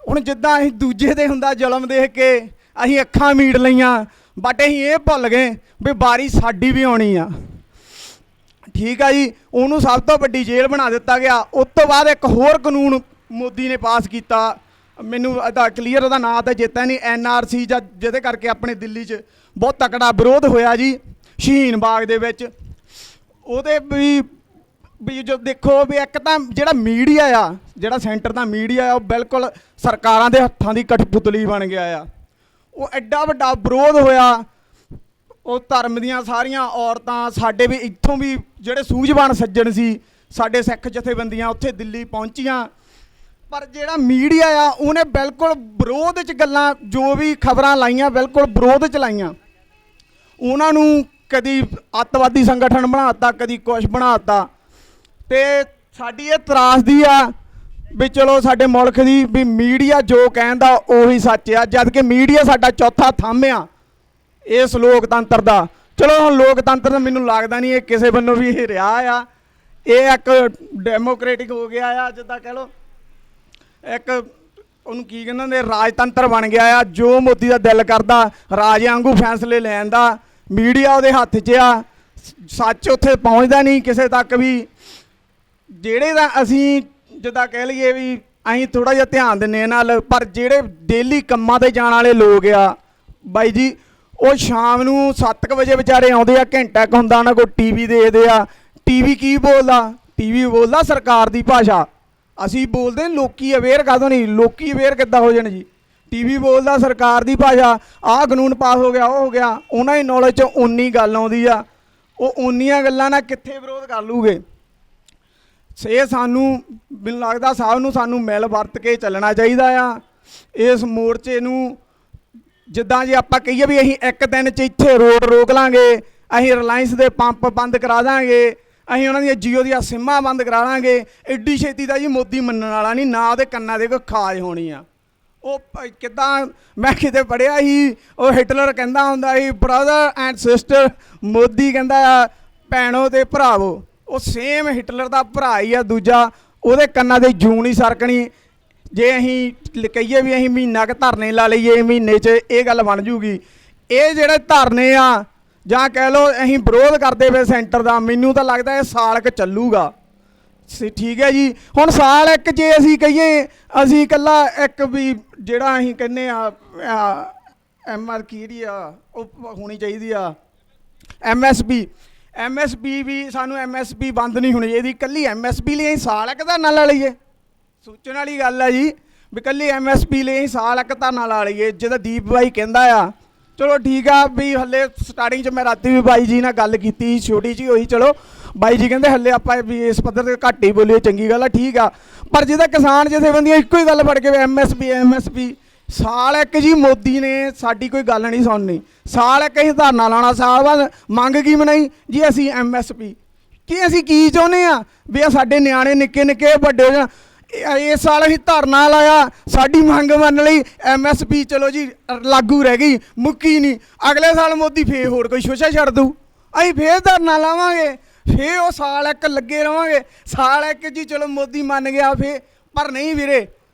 ਹੁਣ ਜਿੱਦਾਂ ਅਸੀਂ ਦੂਜੇ 'ਤੇ ਹੁੰਦਾ ਜ਼ੁਲਮ ਦੇਖ ਕੇ ਅਸੀਂ ਅੱਖਾਂ ਮੀਟ ਲਈਆਂ, ਬਟ ਅਸੀਂ ਇਹ ਭੁੱਲ ਗਏ ਵੀ ਵਾਰੀ ਸਾਡੀ ਵੀ ਆਉਣੀ ਆ। ਠੀਕ ਆ ਜੀ, ਉਹਨੂੰ ਸਭ ਤੋਂ ਵੱਡੀ ਜੇਲ੍ਹ ਬਣਾ ਦਿੱਤਾ ਗਿਆ। ਉਸ ਤੋਂ ਬਾਅਦ ਇੱਕ ਹੋਰ ਕਾਨੂੰਨ ਮੋਦੀ ਨੇ ਪਾਸ ਕੀਤਾ, ਮੈਨੂੰ ਇਹਦਾ ਕਲੀਅਰ ਉਹਦਾ ਨਾਂ ਤਾਂ ਚੇਤਾ ਨਹੀਂ, NRC ਜਾਂ ਜਿਹਦੇ ਕਰਕੇ ਆਪਣੇ ਦਿੱਲੀ 'ਚ ਬਹੁਤ ਤਕੜਾ ਵਿਰੋਧ ਹੋਇਆ ਜੀ, ਸ਼ਹੀਨ ਬਾਗ ਦੇ ਵਿੱਚ। ਉਹਦੇ ਵੀ ਜੋ ਦੇਖੋ ਵੀ ਇੱਕ ਤਾਂ ਜਿਹੜਾ ਮੀਡੀਆ ਆ, ਜਿਹੜਾ ਸੈਂਟਰ ਦਾ ਮੀਡੀਆ ਆ, ਉਹ ਬਿਲਕੁਲ ਸਰਕਾਰਾਂ ਦੇ ਹੱਥਾਂ ਦੀ ਕਠਪੁਤਲੀ ਬਣ ਗਿਆ ਆ। ਉਹ ਐਡਾ ਵੱਡਾ ਵਿਰੋਧ ਹੋਇਆ, ਉਹ ਧਰਮ ਦੀਆਂ ਸਾਰੀਆਂ ਔਰਤਾਂ, ਸਾਡੇ ਵੀ ਇੱਥੋਂ ਵੀ ਜਿਹੜੇ ਸੂਝਵਾਨ ਸੱਜਣ ਸੀ, ਸਾਡੇ ਸਿੱਖ ਜਥੇਬੰਦੀਆਂ ਉੱਥੇ ਦਿੱਲੀ ਪਹੁੰਚੀਆਂ, ਪਰ ਜਿਹੜਾ ਮੀਡੀਆ ਆ ਉਹਨੇ ਬਿਲਕੁਲ ਵਿਰੋਧ 'ਚ ਗੱਲਾਂ, ਜੋ ਵੀ ਖਬਰਾਂ ਲਾਈਆਂ ਬਿਲਕੁਲ ਵਿਰੋਧ 'ਚ ਲਾਈਆਂ। ਉਹਨਾਂ ਨੂੰ ਕਦੀ ਅੱਤਵਾਦੀ ਸੰਗਠਨ ਬਣਾ ਦਿੱਤਾ, ਕਦੀ ਕੁਛ ਬਣਾ ਦਿੱਤਾ। ਤੇ ਸਾਡੀ ਇਹ ਤਰਾਸਦੀ ਆ ਵੀ ਚਲੋ ਸਾਡੇ ਮੁਲਕ ਦੀ ਵੀ ਮੀਡੀਆ ਜੋ ਕਹਿੰਦਾ ਉਹੀ ਸੱਚ ਆ, ਜਦ ਕਿ ਮੀਡੀਆ ਸਾਡਾ ਚੌਥਾ ਥੰਮ ਆ ਇਸ ਲੋਕਤੰਤਰ ਦਾ। ਚਲੋ ਹੁਣ ਲੋਕਤੰਤਰ ਦਾ ਮੈਨੂੰ ਲੱਗਦਾ ਨਹੀਂ ਇਹ ਕਿਸੇ ਵੱਲੋਂ ਵੀ ਇਹ ਰਿਹਾ ਆ, ਇਹ ਇੱਕ ਡੈਮੋਕ੍ਰੈਟਿਕ ਹੋ ਗਿਆ ਆ, ਜਿੱਦਾਂ ਕਹਿ ਲਓ ਇੱਕ ਉਹਨੂੰ ਕੀ ਕਹਿੰਦੇ ਹੁੰਦੇ ਰਾਜਤੰਤਰ ਬਣ ਗਿਆ ਆ। ਜੋ ਮੋਦੀ ਦਾ ਦਿਲ ਕਰਦਾ ਰਾਜੇ ਵਾਂਗੂ ਫੈਸਲੇ ਲੈਣ ਦਾ, ਮੀਡੀਆ ਉਹਦੇ ਹੱਥ 'ਚ ਆ, ਸੱਚ ਉੱਥੇ ਪਹੁੰਚਦਾ ਨਹੀਂ ਕਿਸੇ ਤੱਕ ਵੀ। ਜਿਹੜੇ ਤਾਂ ਅਸੀਂ ਜਿੱਦਾਂ ਕਹਿ ਲਈਏ ਵੀ ਅਸੀਂ ਥੋੜ੍ਹਾ ਜਿਹਾ ਧਿਆਨ ਦਿੰਦੇ ਹਾਂ ਨਾਲ, ਪਰ ਜਿਹੜੇ ਡੇਲੀ ਕੰਮਾਂ 'ਤੇ ਜਾਣ ਵਾਲੇ ਲੋਕ ਆ ਬਾਈ ਜੀ, ਉਹ ਸ਼ਾਮ ਨੂੰ 7 ਵਜੇ ਵਿਚਾਰੇ ਆਉਂਦੇ ਆ, ਘੰਟਾ ਕੁ ਹੁੰਦਾ ਉਹਨਾਂ ਕੋਲ ਟੀਵੀ ਦੇਖਦੇ ਆ। ਟੀਵੀ ਕੀ ਬੋਲਦਾ? ਟੀਵੀ ਬੋਲਦਾ ਸਰਕਾਰ ਦੀ ਭਾਸ਼ਾ। ਅਸੀਂ ਬੋਲਦੇ ਲੋਕੀ ਅਵੇਅਰ ਕਾਹਤੋਂ ਨਹੀਂ? ਲੋਕੀ ਅਵੇਅਰ ਕਿੱਦਾਂ ਹੋ ਜਾਣ ਜੀ? ਟੀਵੀ ਬੋਲਦਾ ਸਰਕਾਰ ਦੀ ਭਾਸ਼ਾ। ਆਹ ਕਾਨੂੰਨ ਪਾਸ ਹੋ ਗਿਆ, ਉਹ ਹੋ ਗਿਆ। ਉਹਨਾਂ ਦੀ ਨੌਲੇਜ 'ਚ ਉਨੀ ਗੱਲ ਆਉਂਦੀ ਆ, ਉਹ ਉਨੀਆਂ ਗੱਲਾਂ ਨਾਲ ਕਿੱਥੇ ਵਿਰੋਧ ਕਰ ਲੂਗੇ। ਇਹ ਸਾਨੂੰ ਮੈਨੂੰ ਲੱਗਦਾ ਸਾਨੂੰ ਮਿਲ ਵਰਤ ਕੇ ਚੱਲਣਾ ਚਾਹੀਦਾ ਆ ਇਸ ਮੋਰਚੇ ਨੂੰ। ਜਿੱਦਾਂ ਜੇ ਆਪਾਂ ਕਹੀਏ ਵੀ ਅਸੀਂ ਇੱਕ ਦਿਨ 'ਚ ਇੱਥੇ ਰੋਡ ਰੋਕ ਲਾਂਗੇ, ਅਸੀਂ ਰਿਲਾਇੰਸ ਦੇ ਪੰਪ ਬੰਦ ਕਰਾ ਦਾਂਗੇ, ਅਸੀਂ ਉਹਨਾਂ ਦੀਆਂ ਜੀਓ ਦੀਆਂ ਸਿੰਮਾਂ ਬੰਦ ਕਰਾ ਲਾਂਗੇ, ਐਡੀ ਛੇਤੀ ਦਾ ਜੀ ਮੋਦੀ ਮੰਨਣ ਵਾਲਾ ਨਹੀਂ। ਨਾ ਉਹਦੇ ਕੰਨਾਂ ਦੇ ਕੋਈ ਖਾਜ ਹੋਣੀ ਆ। ਉਹ ਕਿੱਦਾਂ ਮੈਂ ਕਿਤੇ ਪੜ੍ਹਿਆ ਸੀ, ਉਹ ਹਿਟਲਰ ਕਹਿੰਦਾ ਹੁੰਦਾ ਸੀ ਬ੍ਰਦਰ ਐਂਡ ਸਿਸਟਰ, ਮੋਦੀ ਕਹਿੰਦਾ ਆ ਭੈਣੋ ਤੇ ਭਰਾਵੋ। ਉਹ ਸੇਮ ਹਿਟਲਰ ਦਾ ਭਰਾ ਹੀ ਆ ਦੂਜਾ, ਉਹਦੇ ਕੰਨਾਂ ਦੇ ਜੂੰ ਨਹੀਂ ਸਰਕਣੀ। ਜੇ ਅਸੀਂ ਕਹੀਏ ਵੀ ਅਸੀਂ ਮਹੀਨਾ ਕੁ ਧਰਨੇ ਲਾ ਲਈਏ, ਮਹੀਨੇ 'ਚ ਇਹ ਗੱਲ ਬਣ ਜੂਗੀ। ਇਹ ਜਿਹੜੇ ਧਰਨੇ ਆ ਜਾਂ ਕਹਿ ਲਓ ਅਸੀਂ ਵਿਰੋਧ ਕਰਦੇ ਪਏ ਸੈਂਟਰ ਦਾ, ਮੈਨੂੰ ਤਾਂ ਲੱਗਦਾ ਇਹ ਸਾਲ ਕੁ ਚੱਲੂਗਾ। ਠੀਕ ਹੈ ਜੀ। ਹੁਣ ਸਾਲ ਇੱਕ ਜੇ ਅਸੀਂ ਕਹੀਏ, ਅਸੀਂ ਇਕੱਲਾ ਇੱਕ ਵੀ ਜਿਹੜਾ ਅਸੀਂ ਕਹਿੰਦੇ ਆ MR ਕੀ ਜਿਹੜੀ ਆ ਉਹ ਹੋਣੀ ਚਾਹੀਦੀ ਆ MSP ਵੀ ਸਾਨੂੰ MSP ਬੰਦ ਨਹੀਂ ਹੋਣੀ ਚਾਹੀਦੀ। ਇਕੱਲੀ MSP ਲਈ ਅਸੀਂ ਸਾਲ ਇੱਕ ਧਰਨਾ ਲਾ ਲਈਏ? ਸੋਚਣ ਵਾਲੀ ਗੱਲ ਆ ਜੀ ਵੀ ਇਕੱਲੀ MSP ਲਈ ਅਸੀਂ ਸਾਲ ਇੱਕ ਧਰਨਾ ਲਾ ਲਈਏ। ਜਿਹਦਾ ਦੀਪ ਬਾਈ ਕਹਿੰਦਾ ਆ, ਚਲੋ ਠੀਕ ਆ ਵੀ ਹੱਲੇ ਸਟਾਰਟਿੰਗ 'ਚ ਮੈਂ ਰਾਤੀ ਵੀ ਬਾਈ ਜੀ ਨਾਲ ਗੱਲ ਕੀਤੀ, ਛੋਟੀ ਜਿਹੀ ਹੋਈ। ਚਲੋ ਬਾਈ ਜੀ ਕਹਿੰਦੇ ਹੱਲੇ ਆਪਾਂ ਵੀ ਇਸ ਪੱਧਰ 'ਤੇ ਘੱਟ ਹੀ ਬੋਲੀਏ, ਚੰਗੀ ਗੱਲ ਆ, ਠੀਕ ਆ। ਪਰ ਜਿਹਦਾ ਕਿਸਾਨ ਜਥੇਬੰਦੀਆਂ ਇੱਕੋ ਹੀ ਗੱਲ ਫੜ ਕੇ MSP ਸਾਲ ਇੱਕ ਜੀ ਮੋਦੀ ਨੇ ਸਾਡੀ ਕੋਈ ਗੱਲ ਨਹੀਂ ਸੁਣਨੀ। ਸਾਲ ਇੱਕ ਅਸੀਂ ਧਰਨਾ ਲਾਉਣਾ, ਸਾਲ ਬਾਅਦ ਮੰਗ ਕੀ ਬਣਾਈ ਜੀ? ਅਸੀਂ MSP। ਕੀ ਅਸੀਂ ਕੀ ਚਾਹੁੰਦੇ ਆ ਵੀ ਆ ਸਾਡੇ ਨਿਆਣੇ ਨਿੱਕੇ ਨਿੱਕੇ ਵੱਡੇ ਹੋ ਜਾਣ? ਇਸ ਸਾਲ ਅਸੀਂ ਧਰਨਾ ਲਾਇਆ, ਸਾਡੀ ਮੰਗ ਮੰਨ ਲਈ, MSP ਚਲੋ ਜੀ ਲਾਗੂ ਰਹਿ ਗਈ, ਮੁੱਕੀ ਨਹੀਂ। ਅਗਲੇ ਸਾਲ ਮੋਦੀ ਫੇਰ ਹੋਰ ਕੋਈ ਸ਼ੋਸ਼ਾ ਛੱਡ ਦੂ, ਅਸੀਂ ਫੇਰ ਧਰਨਾ ਲਾਵਾਂਗੇ, ਫੇਰ ਉਹ ਸਾਲ ਇੱਕ ਲੱਗੇ ਰਹਾਂਗੇ। ਸਾਲ ਇੱਕ ਜੀ ਚਲੋ ਮੋਦੀ ਮੰਨ ਗਿਆ ਫੇਰ। ਪਰ ਨਹੀਂ ਵੀਰੇ,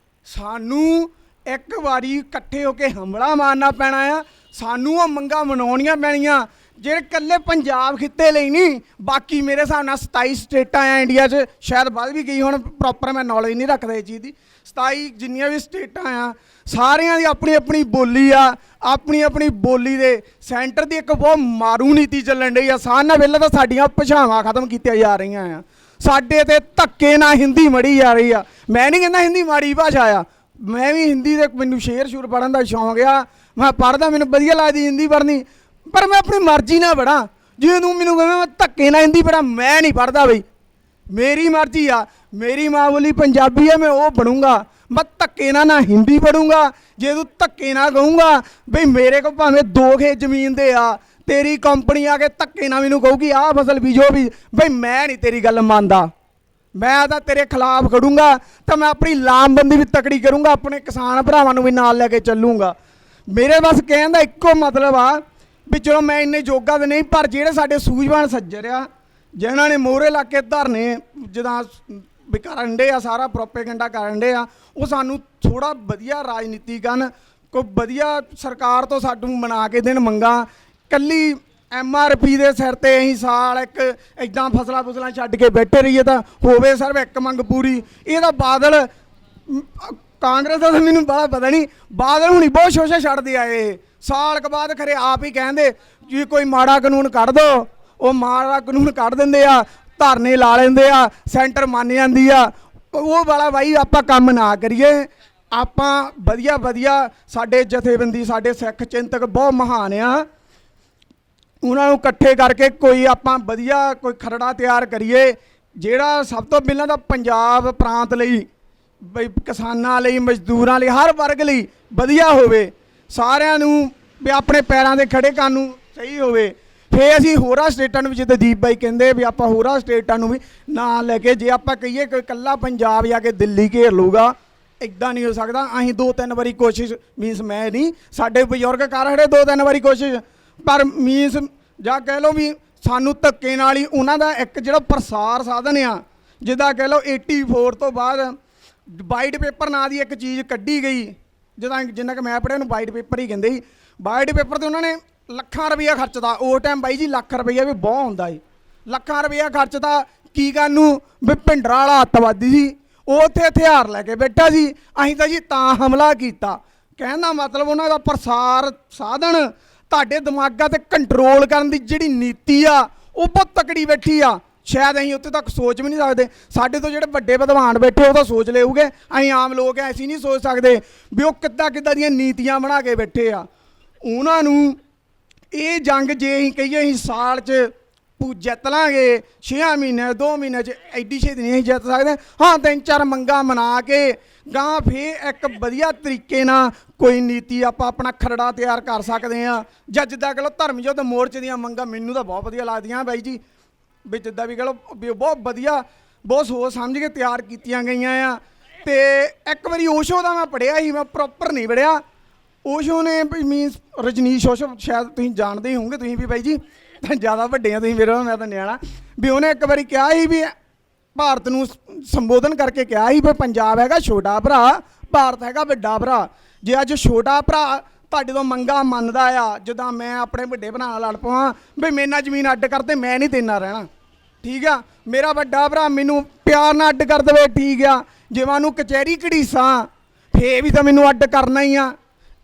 ਸਾਨੂੰ ਇੱਕ ਵਾਰੀ ਇਕੱਠੇ ਹੋ ਕੇ ਹਮਲਾ ਮਾਰਨਾ ਪੈਣਾ ਆ। ਸਾਨੂੰ ਉਹ ਮੰਗਾਂ ਮਨਾਉਣੀਆਂ ਪੈਣੀਆਂ ਜਿਹੜੇ ਇਕੱਲੇ ਪੰਜਾਬ ਖਿੱਤੇ ਲਈ ਨਹੀਂ, ਬਾਕੀ ਮੇਰੇ ਹਿਸਾਬ ਨਾਲ 27 ਸਟੇਟਾਂ ਆ ਇੰਡੀਆ 'ਚ, ਸ਼ਾਇਦ ਵੱਧ ਵੀ ਗਈ ਹੁਣ, ਪ੍ਰੋਪਰ ਮੈਂ ਨੌਲੇਜ ਨਹੀਂ ਰੱਖਦਾ ਇਸ ਚੀਜ਼ ਦੀ। 27 ਜਿੰਨੀਆਂ ਵੀ ਸਟੇਟਾਂ ਆ ਸਾਰਿਆਂ ਦੀ ਆਪਣੀ ਆਪਣੀ ਬੋਲੀ ਆ। ਆਪਣੀ ਆਪਣੀ ਬੋਲੀ ਦੇ ਸੈਂਟਰ ਦੀ ਇੱਕ ਬਹੁਤ ਮਾਰੂ ਨੀਤੀ ਚੱਲਣ ਡਈ ਆ। ਸਾਰਿਆਂ ਨਾਲ ਪਹਿਲਾਂ ਤਾਂ ਸਾਡੀਆਂ ਭਾਸ਼ਾਵਾਂ ਖਤਮ ਕੀਤੀਆਂ ਜਾ ਰਹੀਆਂ ਆ, ਸਾਡੇ ਤੇ ਧੱਕੇ ਨਾਲ ਹਿੰਦੀ ਮੜੀ ਜਾ ਰਹੀ ਆ। ਮੈਂ ਨਹੀਂ ਕਹਿੰਦਾ ਹਿੰਦੀ ਮਾੜੀ ਭਾਸ਼ਾ ਆ, ਮੈਂ ਵੀ ਹਿੰਦੀ ਦੇ ਮੈਨੂੰ ਸ਼ੇਰ ਸ਼ੂਰ ਪੜ੍ਹਨ ਦਾ ਸ਼ੌਂਕ ਆ, ਮੈਂ ਪੜ੍ਹਦਾ, ਮੈਨੂੰ ਵਧੀਆ ਲੱਗਦੀ ਹਿੰਦੀ ਪੜ੍ਹਨੀ। ਪਰ ਮੈਂ ਆਪਣੀ ਮਰਜ਼ੀ ਨਾਲ ਪੜ੍ਹਾਂ। ਜੇ ਤੂੰ ਮੈਨੂੰ ਕਹਵੇਂ ਮੈਂ ਧੱਕੇ ਨਾਲ ਹਿੰਦੀ ਪੜ੍ਹਾਂ, ਮੈਂ ਨਹੀਂ ਪੜ੍ਹਦਾ ਬਈ, ਮੇਰੀ ਮਰਜ਼ੀ ਆ। ਮੇਰੀ ਮਾਂ ਬੋਲੀ ਪੰਜਾਬੀ ਆ, ਮੈਂ ਉਹ ਪੜੂੰਗਾ। ਮੈਂ ਧੱਕੇ ਨਾਲ ਨਾ ਹਿੰਦੀ ਪੜੂੰਗਾ। ਜੇ ਤੂੰ ਧੱਕੇ ਨਾਲ ਕਹੂੰਗਾ ਬਈ ਮੇਰੇ ਕੋਲ ਭਾਵੇਂ 2 ਖੇਤ ਜ਼ਮੀਨ ਦੇ ਆ, ਤੇਰੀ ਕੰਪਨੀ ਆ ਕੇ ਧੱਕੇ ਨਾਲ ਮੈਨੂੰ ਕਹੂਗੀ ਆਹ ਫਸਲ ਬੀਜੋ ਵੀ, ਬਈ ਮੈਂ ਨਹੀਂ ਤੇਰੀ ਗੱਲ ਮੰਨਦਾ। ਮੈਂ ਤਾਂ ਤੇਰੇ ਖਿਲਾਫ ਖੜੂੰਗਾ, ਤਾਂ ਮੈਂ ਆਪਣੀ ਲਾਮਬੰਦੀ ਵੀ ਤਕੜੀ ਕਰੂੰਗਾ, ਆਪਣੇ ਕਿਸਾਨ ਭਰਾਵਾਂ ਨੂੰ ਵੀ ਨਾਲ ਲੈ ਕੇ ਚੱਲੂੰਗਾ। ਮੇਰੇ ਬਸ ਕਹਿਣ ਦਾ ਇੱਕੋ ਮਤਲਬ ਆ ਵੀ ਚਲੋ ਮੈਂ ਇੰਨੇ ਯੋਗਾ ਤਾਂ ਨਹੀਂ, ਪਰ ਜਿਹੜੇ ਸਾਡੇ ਸੂਝਵਾਨ ਸੱਜਰ ਆ ਜਿਨ੍ਹਾਂ ਨੇ ਮੋਹਰੇ ਲਾ ਕੇ ਧਰਨੇ ਜਿੱਦਾਂ ਵੀ ਕਰਨ ਡੇ ਆ, ਸਾਰਾ ਪ੍ਰੋਪੇਗੈਂਡਾ ਕਰਨ ਡੇ ਆ, ਉਹ ਸਾਨੂੰ ਥੋੜ੍ਹਾ ਵਧੀਆ ਰਾਜਨੀਤੀ ਕਰਨ, ਕੋਈ ਵਧੀਆ ਸਰਕਾਰ ਤੋਂ ਸਾਨੂੰ ਬਣਾ ਕੇ ਦੇਣ ਮੰਗਾਂ। ਕੱਲੀ MRP ਦੇ ਸਿਰ 'ਤੇ ਅਸੀਂ ਸਾਲ ਇੱਕ ਇੱਦਾਂ ਫਸਲਾਂ ਛੱਡ ਕੇ ਬੈਠੇ ਰਹੀਏ ਤਾਂ ਹੋਵੇ ਸਿਰਫ ਇੱਕ ਮੰਗ ਪੂਰੀ। ਇਹਦਾ ਬਾਦਲ ਕਾਂਗਰਸ ਦਾ ਤਾਂ ਮੈਨੂੰ ਬੜਾ ਪਤਾ ਨਹੀਂ, ਬਾਦਲ ਹੁਣੀ ਬਹੁਤ ਸ਼ੋਸ਼ਾ ਛੱਡਦੇ ਆਏ। ਸਾਲ ਕੁ ਬਾਅਦ ਖਰੇ ਆਪ ਹੀ ਕਹਿੰਦੇ ਜੀ ਕੋਈ ਮਾੜਾ ਕਾਨੂੰਨ ਕੱਢ ਦਿਓ, ਉਹ ਮਾੜਾ ਕਾਨੂੰਨ ਕੱਢ ਦਿੰਦੇ ਆ, ਧਰਨੇ ਲਾ ਲੈਂਦੇ ਆ, ਸੈਂਟਰ ਮੰਨ ਜਾਂਦੀ ਆ। ਉਹ ਵਾਲਾ ਬਾਈ ਆਪਾਂ ਕੰਮ ਨਾ ਕਰੀਏ। ਆਪਾਂ ਵਧੀਆ ਸਾਡੇ ਜਥੇਬੰਦੀ, ਸਾਡੇ ਸਿੱਖ ਚਿੰਤਕ ਬਹੁਤ ਮਹਾਨ ਆ, ਉਹਨਾਂ ਨੂੰ ਇਕੱਠੇ ਕਰਕੇ ਕੋਈ ਆਪਾਂ ਵਧੀਆ ਕੋਈ ਖਰੜਾ ਤਿਆਰ ਕਰੀਏ ਜਿਹੜਾ ਸਭ ਤੋਂ ਪਹਿਲਾਂ ਤਾਂ ਪੰਜਾਬ ਪ੍ਰਾਂਤ ਲਈ, ਬਈ ਕਿਸਾਨਾਂ ਲਈ, ਮਜ਼ਦੂਰਾਂ ਲਈ, ਹਰ ਵਰਗ ਲਈ ਵਧੀਆ ਹੋਵੇ, ਸਾਰਿਆਂ ਨੂੰ ਵੀ ਆਪਣੇ ਪੈਰਾਂ 'ਤੇ ਖੜੇ ਕਰਨ ਨੂੰ ਸਹੀ ਹੋਵੇ। ਫਿਰ ਅਸੀਂ ਹੋਰਾਂ ਸਟੇਟਾਂ ਨੂੰ ਵੀ, ਜਿੱਦਾਂ ਦੀਪ ਬਾਈ ਕਹਿੰਦੇ ਵੀ ਆਪਾਂ ਹੋਰਾਂ ਸਟੇਟਾਂ ਨੂੰ ਵੀ ਨਾਲ ਲੈ ਕੇ, ਜੇ ਆਪਾਂ ਕਹੀਏ ਕੋਈ ਇਕੱਲਾ ਪੰਜਾਬ ਜਾ ਕੇ ਦਿੱਲੀ ਘੇਰ ਲੂਗਾ, ਇੱਦਾਂ ਨਹੀਂ ਹੋ ਸਕਦਾ। ਅਸੀਂ 2-3 ਵਾਰੀ ਕੋਸ਼ਿਸ਼, ਮੀਨਸ ਮੈਂ ਨਹੀਂ, ਸਾਡੇ ਬਜ਼ੁਰਗ ਕਰ ਹੜੇ 2-3 ਵਾਰੀ ਕੋਸ਼ਿਸ਼, ਪਰ ਮੀਨਸ ਜਾਂ ਕਹਿ ਲਓ ਵੀ ਸਾਨੂੰ ਧੱਕੇ ਨਾਲ ਹੀ ਉਹਨਾਂ ਦਾ ਇੱਕ ਜਿਹੜਾ ਪ੍ਰਸਾਰ ਸਾਧਨ ਆ, ਜਿੱਦਾਂ ਕਹਿ ਲਓ 84 ਤੋਂ ਬਾਅਦ ਵਾਈਟ ਪੇਪਰ ਨਾਂ ਦੀ ਇੱਕ ਚੀਜ਼ ਕੱਢੀ ਗਈ, ਜਿੰਨਾ ਕਿ ਮੈਂ ਪੜ੍ਹਿਆ ਉਹਨੂੰ ਵਾਈਟ ਪੇਪਰ ਹੀ ਕਹਿੰਦੇ ਸੀ। ਵਾਈਟ ਪੇਪਰ ਤੇ ਉਹਨਾਂ ਨੇ ਲੱਖਾਂ ਰੁਪਈਆ ਖਰਚਦਾ। ਉਸ ਟਾਈਮ ਬਾਈ ਜੀ ਲੱਖ ਰੁਪਈਆ ਵੀ ਬਹੁਤ ਹੁੰਦਾ ਸੀ। ਲੱਖਾਂ ਰੁਪਈਆ ਖਰਚਦਾ ਕੀ ਕਰਨ ਨੂੰ, ਵੀ ਭਿੰਡਰਾਂ ਵਾਲਾ ਅੱਤਵਾਦੀ ਸੀ, ਉਹ ਉੱਥੇ ਹਥਿਆਰ ਲੈ ਕੇ ਬੈਠਾ ਸੀ, ਅਸੀਂ ਤਾਂ ਜੀ ਤਾਂ ਹਮਲਾ ਕੀਤਾ। ਕਹਿਣ ਦਾ ਮਤਲਬ ਉਹਨਾਂ ਦਾ ਪ੍ਰਸਾਰ ਸਾਧਨ, ਤੁਹਾਡੇ ਦਿਮਾਗਾਂ ਤੇ ਕੰਟਰੋਲ ਕਰਨ ਦੀ ਜਿਹੜੀ ਨੀਤੀ ਆ ਉਹ ਬਹੁਤ ਤਕੜੀ ਬੈਠੀ ਆ। ਸ਼ਾਇਦ ਅਸੀਂ ਉੱਥੇ ਤੱਕ ਸੋਚ ਵੀ ਨਹੀਂ ਸਕਦੇ। ਸਾਡੇ ਤੋਂ ਜਿਹੜੇ ਵੱਡੇ ਵਿਦਵਾਨ ਬੈਠੇ ਉਹ ਤਾਂ ਸੋਚ ਲਊਗੇ, ਅਸੀਂ ਆਮ ਲੋਕ ਐ ਅਸੀਂ ਨਹੀਂ ਸੋਚ ਸਕਦੇ ਵੀ ਉਹ ਕਿੱਦਾਂ ਦੀਆਂ ਨੀਤੀਆਂ ਬਣਾ ਕੇ ਬੈਠੇ ਆ। ਉਹਨਾਂ ਨੂੰ ਇਹ ਜੰਗ ਜੇ ਅਸੀਂ ਕਹੀਏ ਅਸੀਂ ਸਾਲ 'ਚ ਜਿੱਤ ਲਾਂਗੇ, 6 ਮਹੀਨੇ 2 ਮਹੀਨੇ 'ਚ ਐਡੀ ਛੇਤੀ ਨਹੀਂ ਅਸੀਂ ਜਿੱਤ ਸਕਦੇ। ਹਾਂ 3-4 ਮੰਗਾਂ ਮਨਾ ਕੇ ਗਾਂ ਫੇਰ ਇੱਕ ਵਧੀਆ ਤਰੀਕੇ ਨਾਲ ਕੋਈ ਨੀਤੀ ਆਪਾਂ ਆਪਣਾ ਖਰੜਾ ਤਿਆਰ ਕਰ ਸਕਦੇ ਹਾਂ। ਜਾਂ ਜਿੱਦਾਂ ਕਹ ਲਓ ਧਰਮ ਯੁੱਧ ਮੋਰਚੇ ਦੀਆਂ ਮੰਗਾਂ ਮੈਨੂੰ ਤਾਂ ਬਹੁਤ ਵਧੀਆ ਲੱਗਦੀਆਂ ਬਾਈ ਜੀ, ਵੀ ਜਿੱਦਾਂ ਵੀ ਕਹ ਲਓ ਵੀ ਬਹੁਤ ਵਧੀਆ, ਬਹੁਤ ਸੋਚ ਸਮਝ ਕੇ ਤਿਆਰ ਕੀਤੀਆਂ ਗਈਆਂ ਆ। ਤੇ ਇੱਕ ਵਾਰੀ ਓਸ਼ੋ ਦਾ ਮੈਂ ਪੜ੍ਹਿਆ ਸੀ, ਮੈਂ ਪ੍ਰੋਪਰ ਨਹੀਂ ਪੜ੍ਹਿਆ। ਓਸ਼ੋ ਨੇ ਮੀਨਸ ਰਜਨੀਸ਼ ਓਸ਼ੋ, ਸ਼ਾਇਦ ਤੁਸੀਂ ਜਾਣਦੇ ਹੀ ਹੋਵੋਗੇ, ਤੁਸੀਂ ਵੀ ਬਾਈ ਜੀ ਤਾਂ ਜ਼ਿਆਦਾ ਵੱਡੇ ਆ ਤੁਸੀਂ ਮੇਰੇ, ਮੈਂ ਤਾਂ ਨਿਆਣਾ। ਵੀ ਉਹਨੇ ਇੱਕ ਵਾਰੀ ਕਿਹਾ ਸੀ ਵੀ ਭਾਰਤ ਨੂੰ ਸੰਬੋਧਨ ਕਰਕੇ ਕਿਹਾ ਸੀ ਵੀ ਪੰਜਾਬ ਹੈਗਾ ਛੋਟਾ ਭਰਾ, ਭਾਰਤ ਹੈਗਾ ਵੱਡਾ ਭਰਾ। ਜੇ ਅੱਜ ਛੋਟਾ ਭਰਾ ਤੁਹਾਡੇ ਤੋਂ ਮੰਗਾ ਮੰਨਦਾ ਆ, ਜਿੱਦਾਂ ਮੈਂ ਆਪਣੇ ਵੱਡੇ ਭਰਾ ਨਾਲ ਲੜ ਪਵਾਂ ਵੀ ਮੇਰੇ ਨਾਲ ਜ਼ਮੀਨ ਅੱਡ ਕਰਦੇ, ਮੈਂ ਨਹੀਂ ਤੇਰੇ ਨਾਲ ਰਹਿਣਾ, ਠੀਕ ਆ। ਮੇਰਾ ਵੱਡਾ ਭਰਾ ਮੈਨੂੰ ਪਿਆਰ ਨਾਲ ਅੱਡ ਕਰ ਦੇਵੇ, ਠੀਕ ਆ। ਜੇ ਮੈਂ ਉਹਨੂੰ ਕਚਹਿਰੀ ਘੜੀਸਾਂ ਫੇਰ ਵੀ ਤਾਂ ਮੈਨੂੰ ਅੱਡ ਕਰਨਾ ਹੀ ਆ।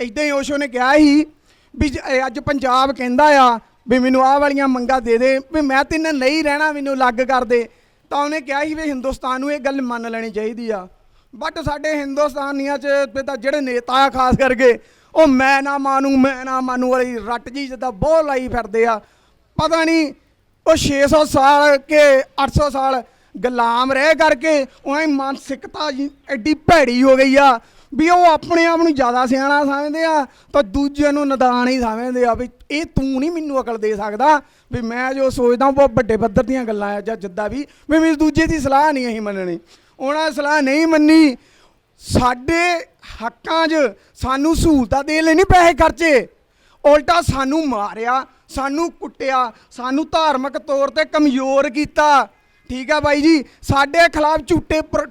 ਇੱਦਾਂ ਹੀ ਓਸ਼ੋ ਨੇ ਕਿਹਾ ਸੀ ਵੀ ਅੱਜ ਪੰਜਾਬ ਕਹਿੰਦਾ ਆ ਵੀ ਮੈਨੂੰ ਆਹ ਵਾਲੀਆਂ ਮੰਗਾਂ ਦੇ ਦੇ, ਵੀ ਮੈਂ ਤੇਰੇ ਨਾਲ ਨਹੀਂ ਰਹਿਣਾ, ਮੈਨੂੰ ਅਲੱਗ ਕਰ ਦੇ। ਤਾਂ ਉਹਨੇ ਕਿਹਾ ਸੀ ਵੀ ਹਿੰਦੁਸਤਾਨ ਨੂੰ ਇਹ ਗੱਲ ਮੰਨ ਲੈਣੀ ਚਾਹੀਦੀ ਆ। ਬਟ ਸਾਡੇ ਹਿੰਦੁਸਤਾਨੀਆਂ 'ਚ ਤਾਂ ਜਿਹੜੇ ਨੇਤਾ ਆ ਖਾਸ ਕਰਕੇ, ਉਹ ਮੈਂ ਨਾ ਮਾਨੂੰ ਵਾਲੀ ਰੱਟ ਜੀ ਜਿੱਦਾਂ ਬਹੁਤ ਲਾਈ ਫਿਰਦੇ ਆ। ਪਤਾ ਨਹੀਂ ਉਹ 600 ਸਾਲ ਕਿ 800 ਸਾਲ ਗੁਲਾਮ ਰਹਿ ਕਰਕੇ ਉਹਨਾਂ ਦੀ ਮਾਨਸਿਕਤਾ ਐਡੀ ਭੈੜੀ ਹੋ ਗਈ ਆ ਵੀ ਉਹ ਆਪਣੇ ਆਪ ਨੂੰ ਜ਼ਿਆਦਾ ਸਿਆਣਾ ਸਮਝਦੇ ਆ ਤਾਂ ਦੂਜੇ ਨੂੰ ਨਦਾਨ ਹੀ ਸਮਝਦੇ ਆ। ਵੀ ਇਹ ਤੂੰ ਨਹੀਂ ਮੈਨੂੰ ਅਕਲ ਦੇ ਸਕਦਾ, ਵੀ ਮੈਂ ਜੋ ਸੋਚਦਾ ਬਹੁਤ ਵੱਡੇ ਪੱਧਰ ਦੀਆਂ ਗੱਲਾਂ ਆ। ਜਾਂ ਜਿੱਦਾਂ ਵੀ ਮੇਰੇ ਦੂਜੇ ਦੀ ਸਲਾਹ ਨਹੀਂ ਅਸੀਂ ਮੰਨਣੀ, ਉਹਨਾਂ ਦੀ ਸਲਾਹ ਨਹੀਂ ਮੰਨੀ। ਸਾਡੇ ਹੱਕਾਂ 'ਚ ਸਾਨੂੰ ਸਹੂਲਤਾਂ ਦੇਣ ਲਈ ਨਹੀਂ ਪੈਸੇ ਖਰਚੇ, ਉਲਟਾ ਸਾਨੂੰ ਮਾਰਿਆ, ਸਾਨੂੰ ਕੁੱਟਿਆ, ਸਾਨੂੰ ਧਾਰਮਿਕ ਤੌਰ ਤੇ ਕਮਜ਼ੋਰ ਕੀਤਾ, ਠੀਕ ਆ ਬਾਈ ਜੀ। ਸਾਡੇ ਖਿਲਾਫ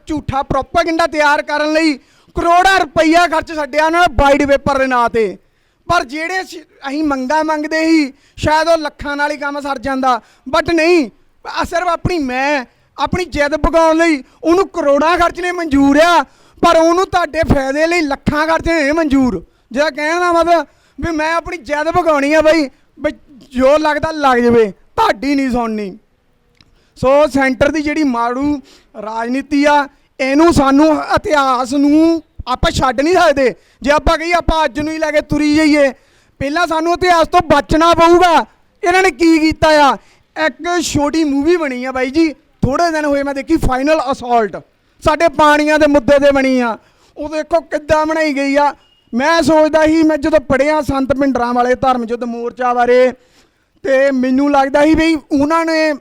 ਝੂਠਾ ਪ੍ਰੋਪੇਗੈਂਡਾ ਤਿਆਰ ਕਰਨ ਲਈ ਕਰੋੜਾਂ ਰੁਪਈਆ ਖਰਚ ਛੱਡਿਆ ਉਹਨਾਂ ਨੇ ਵਾਈਟ ਪੇਪਰ ਦੇ ਨਾਂ ਤੇ। ਪਰ ਜਿਹੜੇ ਅਸੀਂ ਮੰਗਾਂ ਮੰਗਦੇ ਸੀ ਸ਼ਾਇਦ ਉਹ ਲੱਖਾਂ ਨਾਲ ਹੀ ਕੰਮ ਸਰ ਜਾਂਦਾ, ਬਟ ਨਹੀਂ, ਸਿਰਫ ਆਪਣੀ ਜਿੱਦ ਭਗਾਉਣ ਲਈ ਉਹਨੂੰ ਕਰੋੜਾਂ ਖਰਚਣੇ ਮਨਜ਼ੂਰ ਆ, ਪਰ ਉਹਨੂੰ ਤੁਹਾਡੇ ਫਾਇਦੇ ਲਈ ਲੱਖਾਂ ਖਰਚਣੇ ਨਹੀਂ ਮਨਜ਼ੂਰ। ਜਿਹੜਾ ਕਹਿਣ ਦਾ ਮਤਲਬ ਵੀ ਮੈਂ ਆਪਣੀ ਜਿੱਦ ਭਗਾਉਣੀ ਆ ਬਈ, ਜੋ ਲੱਗਦਾ ਲੱਗ ਜਾਵੇ, ਤੁਹਾਡੀ ਨਹੀਂ ਸੁਣਨੀ। ਸੋ ਸੈਂਟਰ ਦੀ ਜਿਹੜੀ ਮਾਰੂ ਰਾਜਨੀਤੀ ਆ, ਇਹਨੂੰ ਸਾਨੂੰ ਇਤਿਹਾਸ ਨੂੰ ਆਪਾਂ ਛੱਡ ਨਹੀਂ ਸਕਦੇ। ਜੇ ਆਪਾਂ ਕਹੀਏ ਆਪਾਂ ਅੱਜ ਨੂੰ ਹੀ ਲੈ ਕੇ ਤੁਰੀ ਜਾਈਏ, ਪਹਿਲਾਂ ਸਾਨੂੰ ਇਤਿਹਾਸ ਤੋਂ ਬਚਣਾ ਪਊਗਾ। ਇਹਨਾਂ ਨੇ ਕੀ ਕੀਤਾ ਆ, ਇੱਕ ਛੋਟੀ ਮੂਵੀ ਬਣੀ ਆ ਬਾਈ ਜੀ, ਥੋੜ੍ਹੇ ਦਿਨ ਹੋਏ ਮੈਂ ਦੇਖੀ, ਫਾਈਨਲ ਅਸੌਲਟ, ਸਾਡੇ ਪਾਣੀਆਂ ਦੇ ਮੁੱਦੇ 'ਤੇ ਬਣੀ ਆ। ਉਹ ਦੇਖੋ ਕਿੱਦਾਂ ਬਣਾਈ ਗਈ ਆ। ਮੈਂ ਸੋਚਦਾ ਸੀ, ਮੈਂ ਜਦੋਂ ਪੜ੍ਹਿਆ ਸੰਤ ਭਿੰਡਰਾਂ ਵਾਲੇ ਧਰਮ ਯੁੱਧ ਮੋਰਚਾ ਬਾਰੇ, ਤੇ ਮੈਨੂੰ ਲੱਗਦਾ ਸੀ ਵੀ ਉਹਨਾਂ ਨੇ